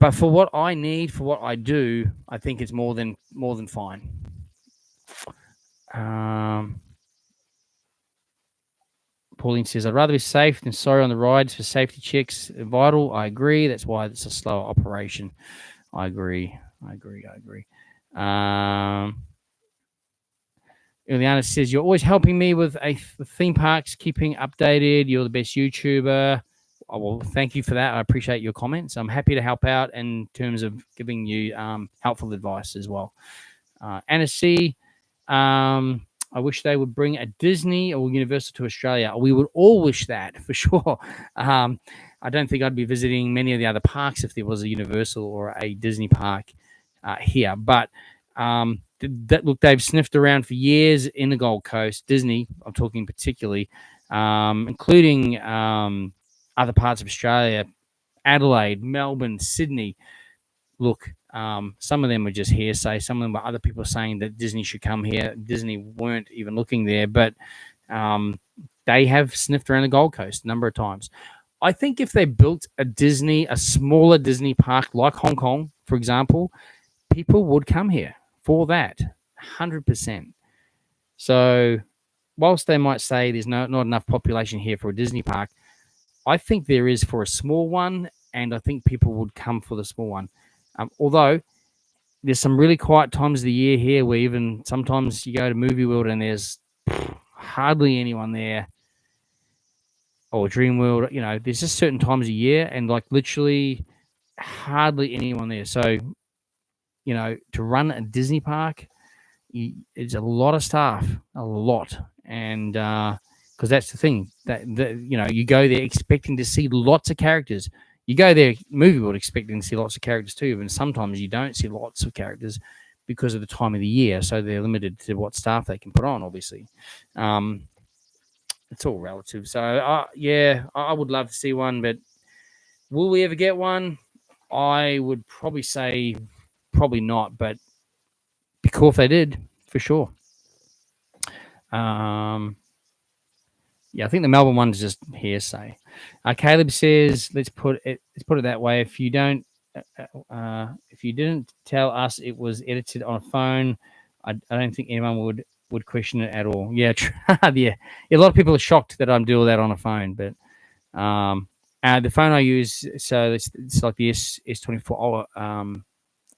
[SPEAKER 1] But for what I need, for what I do, I think it's more than fine. Pauline says, I'd rather be safe than sorry on the rides for safety checks. Vital. I agree. That's why it's a slower operation. I agree. Ileana says, you're always helping me with theme parks, keeping updated. You're the best YouTuber. Oh, well, thank you for that. I appreciate your comments. I'm happy to help out in terms of giving you helpful advice as well. Anna C, I wish they would bring a Disney or Universal to Australia. We would all wish that for sure. I don't think I'd be visiting many of the other parks if there was a Universal or a Disney park here. But look, they've sniffed around for years in the Gold Coast. Disney, I'm talking particularly, including other parts of Australia, Adelaide, Melbourne, Sydney. Look, some of them are just hearsay. Some of them are other people saying that Disney should come here. Disney weren't even looking there, but they have sniffed around the Gold Coast a number of times. I think if they built a smaller Disney park like Hong Kong, for example, people would come here for that, 100%. So, whilst they might say there's not enough population here for a Disney park, I think there is for a small one, and I think people would come for the small one. Although there's some really quiet times of the year here where even sometimes you go to Movie World and there's hardly anyone there, or Dream World. There's just certain times of year and like literally hardly anyone there. So, to run a Disney park, it's a lot of staff, a lot, and because that's the thing that you go there expecting to see lots of characters. You go there, Movie World, expecting to see lots of characters too, and sometimes you don't see lots of characters because of the time of the year. So they're limited to what staff they can put on. Obviously, it's all relative. So yeah, I would love to see one, but will we ever get one? I would probably say probably not, but be cool if they did, for sure. Yeah, I think the Melbourne one's just hearsay. Caleb says, let's put it that way. If you didn't tell us it was edited on a phone, I don't think anyone would question it at all. Yeah, yeah. A lot of people are shocked that I'm doing that on a phone, but the phone I use, so it's like the S24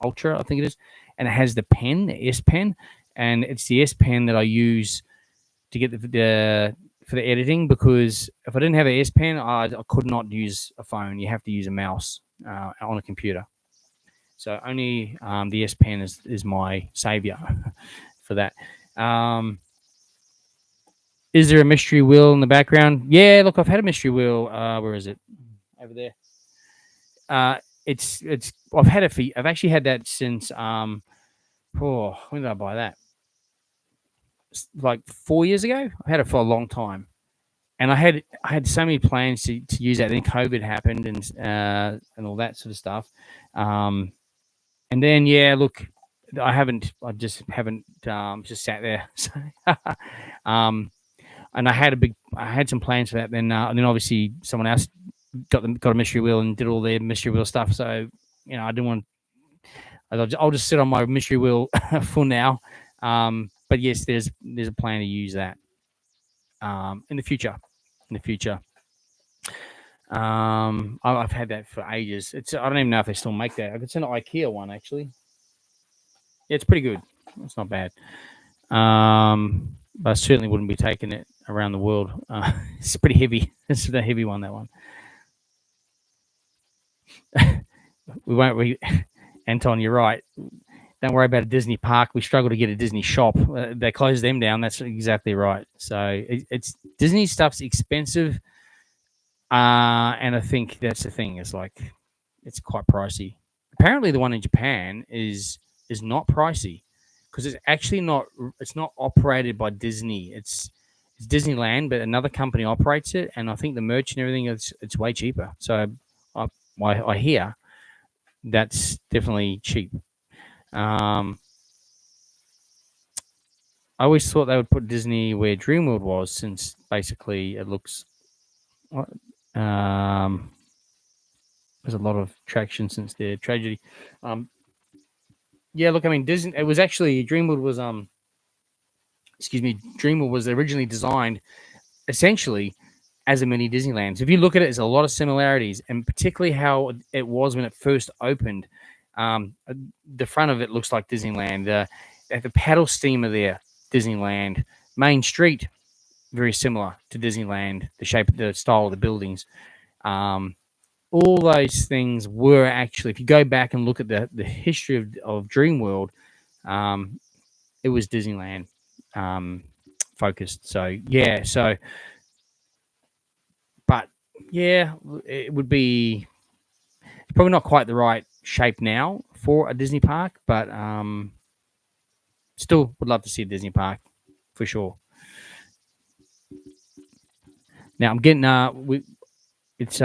[SPEAKER 1] Ultra, I think it is, and it has the S Pen, and it's the S Pen that I use to get the for the editing, because if I didn't have an S Pen, I could not use a phone. You have to use a mouse on a computer. So only the S Pen is my savior for that. Is there a mystery wheel in the background? Yeah, look, I've had a mystery wheel. Where is it? Over there. It's I've had it for. I've actually had that since when did I buy that? Like 4 years ago. I've had it for a long time, and I had so many plans to use that. Then COVID happened and all that sort of stuff. And then look, I just haven't just sat there. So, and I had some plans for that. Then and then obviously someone else got a mystery wheel and did all their mystery wheel stuff. So I didn't want. I'll just sit on my mystery wheel for now. But yes, there's a plan to use that in the future. I've had that for ages. I don't even know if they still make that. It's an IKEA one, actually. Yeah, it's pretty good. It's not bad. But I certainly wouldn't be taking it around the world. It's pretty heavy. It's a heavy one, that one. We won't. Anton, you're right. Don't worry about a Disney park. We struggle to get a Disney shop. They close them down. That's exactly right. So it's Disney stuff's expensive, and I think that's the thing. It's quite pricey. Apparently, the one in Japan is not pricey because it's actually not. It's not operated by Disney. It's Disneyland, but another company operates it, and I think the merch and everything it's way cheaper. So I hear that's definitely cheap. I always thought they would put Disney where Dreamworld was, since basically it looks. There's a lot of traction since their tragedy. Yeah, look, I mean, Disney. It was actually Dreamworld was Dreamworld was originally designed essentially as a mini Disneyland. So if you look at it, there's a lot of similarities, and particularly how it was when it first opened. The front of it looks like Disneyland. The paddle steamer there, Disneyland. Main Street, very similar to Disneyland. The shape, the style of the buildings. All those things were actually, if you go back and look at the history of Dreamworld, it was Disneyland focused. So yeah, but yeah, it would be probably not quite the right shape now for a Disney park, but still would love to see a Disney park for sure. Now I'm getting it's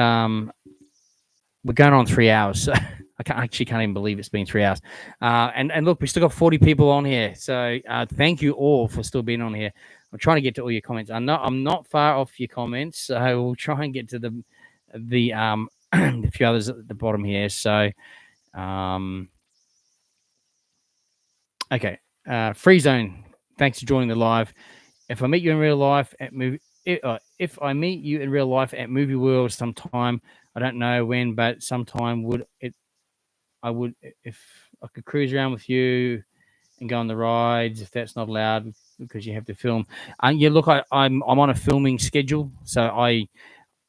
[SPEAKER 1] we're going on 3 hours. So I can't even believe it's been 3 hours. And look, we still got 40 people on here. So thank you all for still being on here. I'm trying to get to all your comments. I'm not far off your comments, so we'll try and get to the the few others at the bottom here. So okay, Free Zone. Thanks for joining the live. If I meet you in real life at if I meet you in real life at Movie World sometime, I don't know when, but sometime I would if I could cruise around with you and go on the rides. If that's not allowed because you have to film, yeah. Look, I'm on a filming schedule, so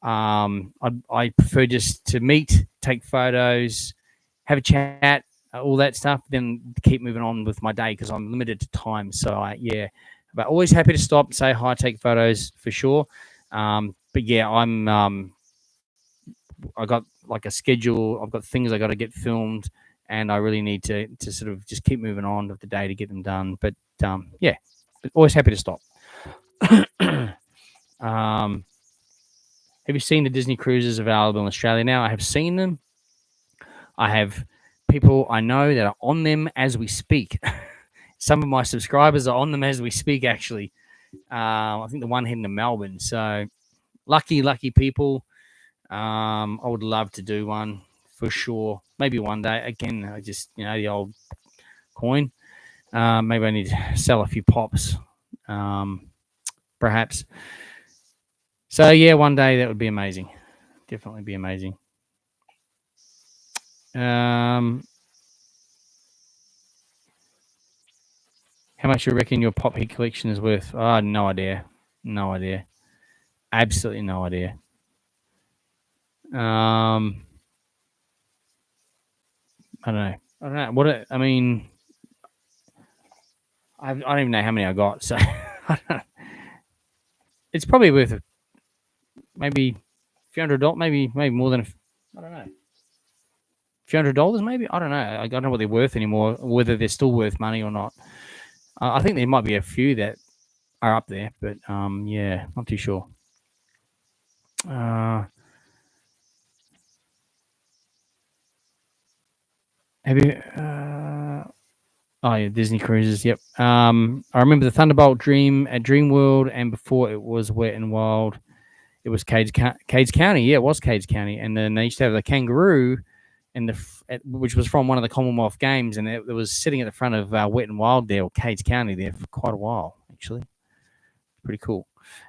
[SPEAKER 1] I prefer just to meet, take photos, have a chat, all that stuff, then keep moving on with my day because I'm limited to time. So yeah, but always happy to stop, say hi, take photos for sure. But yeah, I got like a schedule. I've got things I got to get filmed, and I really need to sort of just keep moving on with the day to get them done. But yeah, always happy to stop. Have you seen the Disney cruises available in Australia now? I have seen them. I have people I know that are on them as we speak. Some of my subscribers are on them as we speak, actually. I think the one heading to Melbourne. So lucky people. I would love to do one for sure. Maybe one day. Again, I just, the old coin. Maybe I need to sell a few pops, perhaps. So, yeah, one day that would be amazing. Definitely be amazing. How much you reckon your pop heat collection is worth? Oh, no idea. No idea. Absolutely no idea. I don't know. I mean, I don't even know how many I got. So it's probably worth maybe a few $100, maybe more than I don't know. A few $100, maybe. I don't know. I don't know what they're worth anymore. Whether they're still worth money or not. I think there might be a few that are up there, but yeah, not too sure. Have you? Oh yeah, Disney cruises. Yep. I remember the Thunderbolt Dream at Dream World, and before it was Wet and Wild. It was Cades County. Yeah, it was Cades County, and then they used to have the kangaroo, which was from one of the Commonwealth Games, and it was sitting at the front of Wet and Wild there, or Cades County there for quite a while actually. Pretty cool.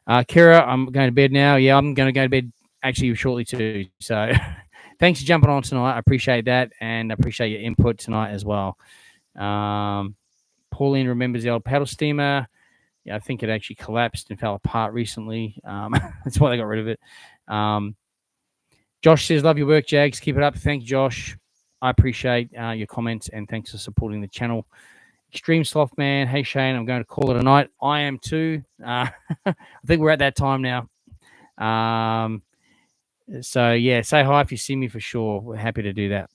[SPEAKER 1] Kira, I'm going to bed now. Yeah, I'm going to go to bed actually shortly too. So thanks for jumping on tonight. I appreciate that, and I appreciate your input tonight as well. Pauline remembers the old paddle steamer. Yeah, I think it actually collapsed and fell apart recently. That's why they got rid of it. Josh says, love your work, Jaggs. Keep it up. Thank you, Josh. I appreciate your comments, and thanks for supporting the channel. Extreme Sloth Man. Hey, Shane, I'm going to call it a night. I am too. I think we're at that time now. So, yeah, say hi if you see me for sure. We're happy to do that.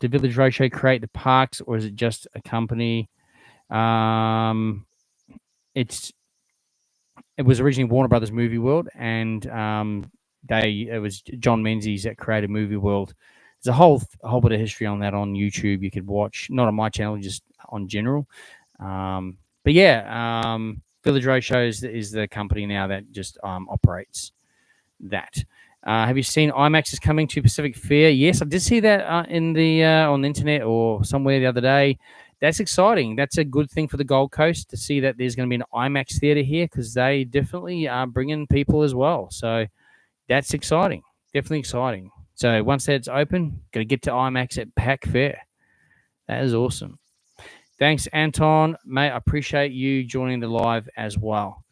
[SPEAKER 1] Did Village Roadshow create the parks, or is it just a company? It was originally Warner Brothers Movie World, and it was John Menzies that created Movie World. There's a whole bit of history on that on YouTube. You could watch, not on my channel, just on general. But yeah, Village Roadshow is the company now that just operates that. Have you seen IMAX is coming to Pacific Fair? Yes, I did see that on the internet or somewhere the other day. That's exciting. That's a good thing for the Gold Coast to see that there's going to be an IMAX theater here, because they definitely are bringing people as well. So that's exciting. Definitely exciting. So once that's open, got to get to IMAX at Pac Fair. That is awesome. Thanks, Anton. Mate, I appreciate you joining the live as well.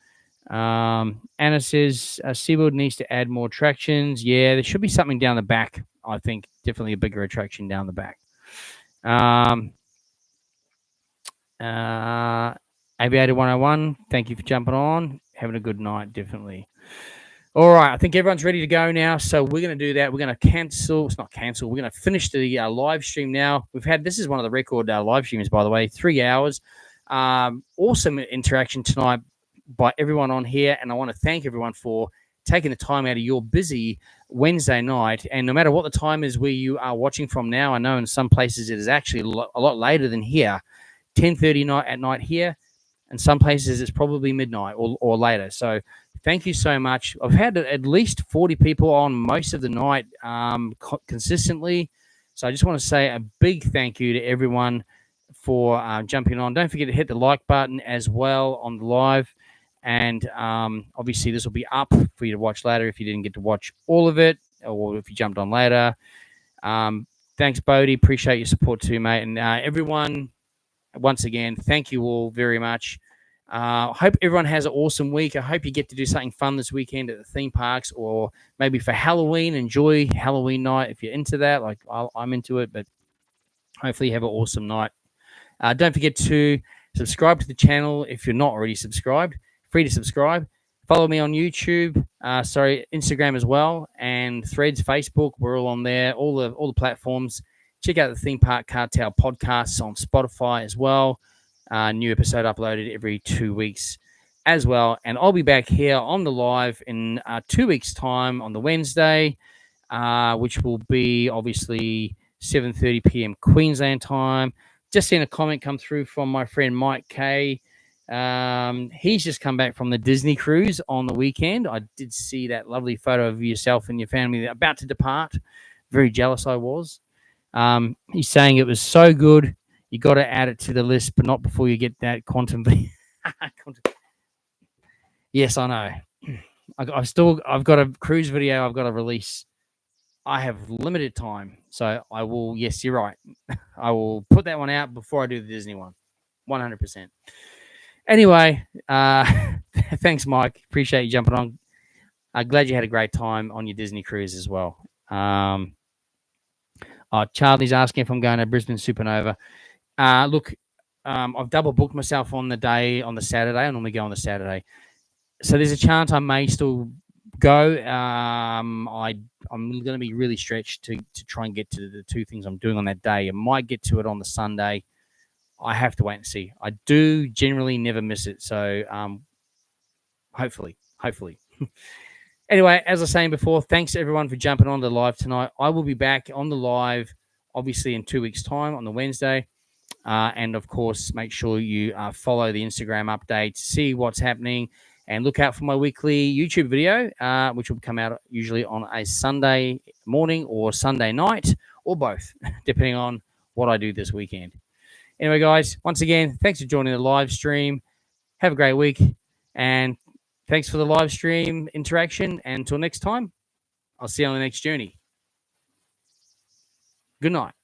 [SPEAKER 1] Anna says SeaWorld needs to add more attractions. Yeah, there should be something down the back. I think definitely a bigger attraction down the back. Aviator 101, thank you for jumping on. Having a good night, definitely. All right, I think everyone's ready to go now, so we're going to do that. We're going to cancel. It's not cancel. We're going to finish the live stream now. This is one of the record live streams, by the way, 3 hours. Awesome interaction tonight by everyone on here, and I want to thank everyone for taking the time out of your busy Wednesday night. And no matter what the time is where you are watching from now, I know in some places it is actually a lot later than here, 10:30 at night here. And some places it's probably midnight or later. So thank you so much. I've had at least 40 people on most of the night consistently. So I just want to say a big thank you to everyone for jumping on. Don't forget to hit the like button as well on the live. And obviously this will be up for you to watch later if you didn't get to watch all of it or if you jumped on later. Thanks, Bodie. Appreciate your support too, mate. And everyone, once again, thank you all very much. I hope everyone has an awesome week. I hope you get to do something fun this weekend at the theme parks or maybe for Halloween. Enjoy Halloween night if you're into that. Like I'm into it, but hopefully you have an awesome night. Don't forget to subscribe to the channel if you're not already subscribed. Free to subscribe. Follow me on YouTube, Instagram as well, and Threads, Facebook. We're all on there, all the platforms. Check out the Theme Park Cartel podcasts on Spotify as well. New episode uploaded every 2 weeks as well. And I'll be back here on the live in 2 weeks' time on the Wednesday, which will be obviously 7:30 p.m. Queensland time. Just seen a comment come through from my friend Mike K. He's just come back from the Disney cruise on the weekend. I did see that lovely photo of yourself and your family about to depart. Very jealous I was. He's saying it was so good. You got to add it to the list, but not before you get that quantum video. Yes, I know. I've got a cruise video I've got to release. I have limited time, so I will. Yes, you're right. I will put that one out before I do the Disney one, 100%. Anyway, thanks, Mike. Appreciate you jumping on. Glad you had a great time on your Disney cruise as well. Charlie's asking if I'm going to Brisbane Supernova. Look, I've double booked myself on the Saturday. I normally go on the Saturday. So there's a chance I may still go. I'm going to be really stretched to try and get to the two things I'm doing on that day. I might get to it on the Sunday. I have to wait and see. I do generally never miss it. So hopefully. Anyway, as I was saying before, thanks everyone for jumping on the live tonight. I will be back on the live, obviously in 2 weeks' time on the Wednesday. And of course, make sure you follow the Instagram updates, see what's happening, and look out for my weekly YouTube video, which will come out usually on a Sunday morning or Sunday night, or both, depending on what I do this weekend. Anyway, guys, once again, thanks for joining the live stream. Have a great week, and thanks for the live stream interaction. And until next time, I'll see you on the next journey. Good night.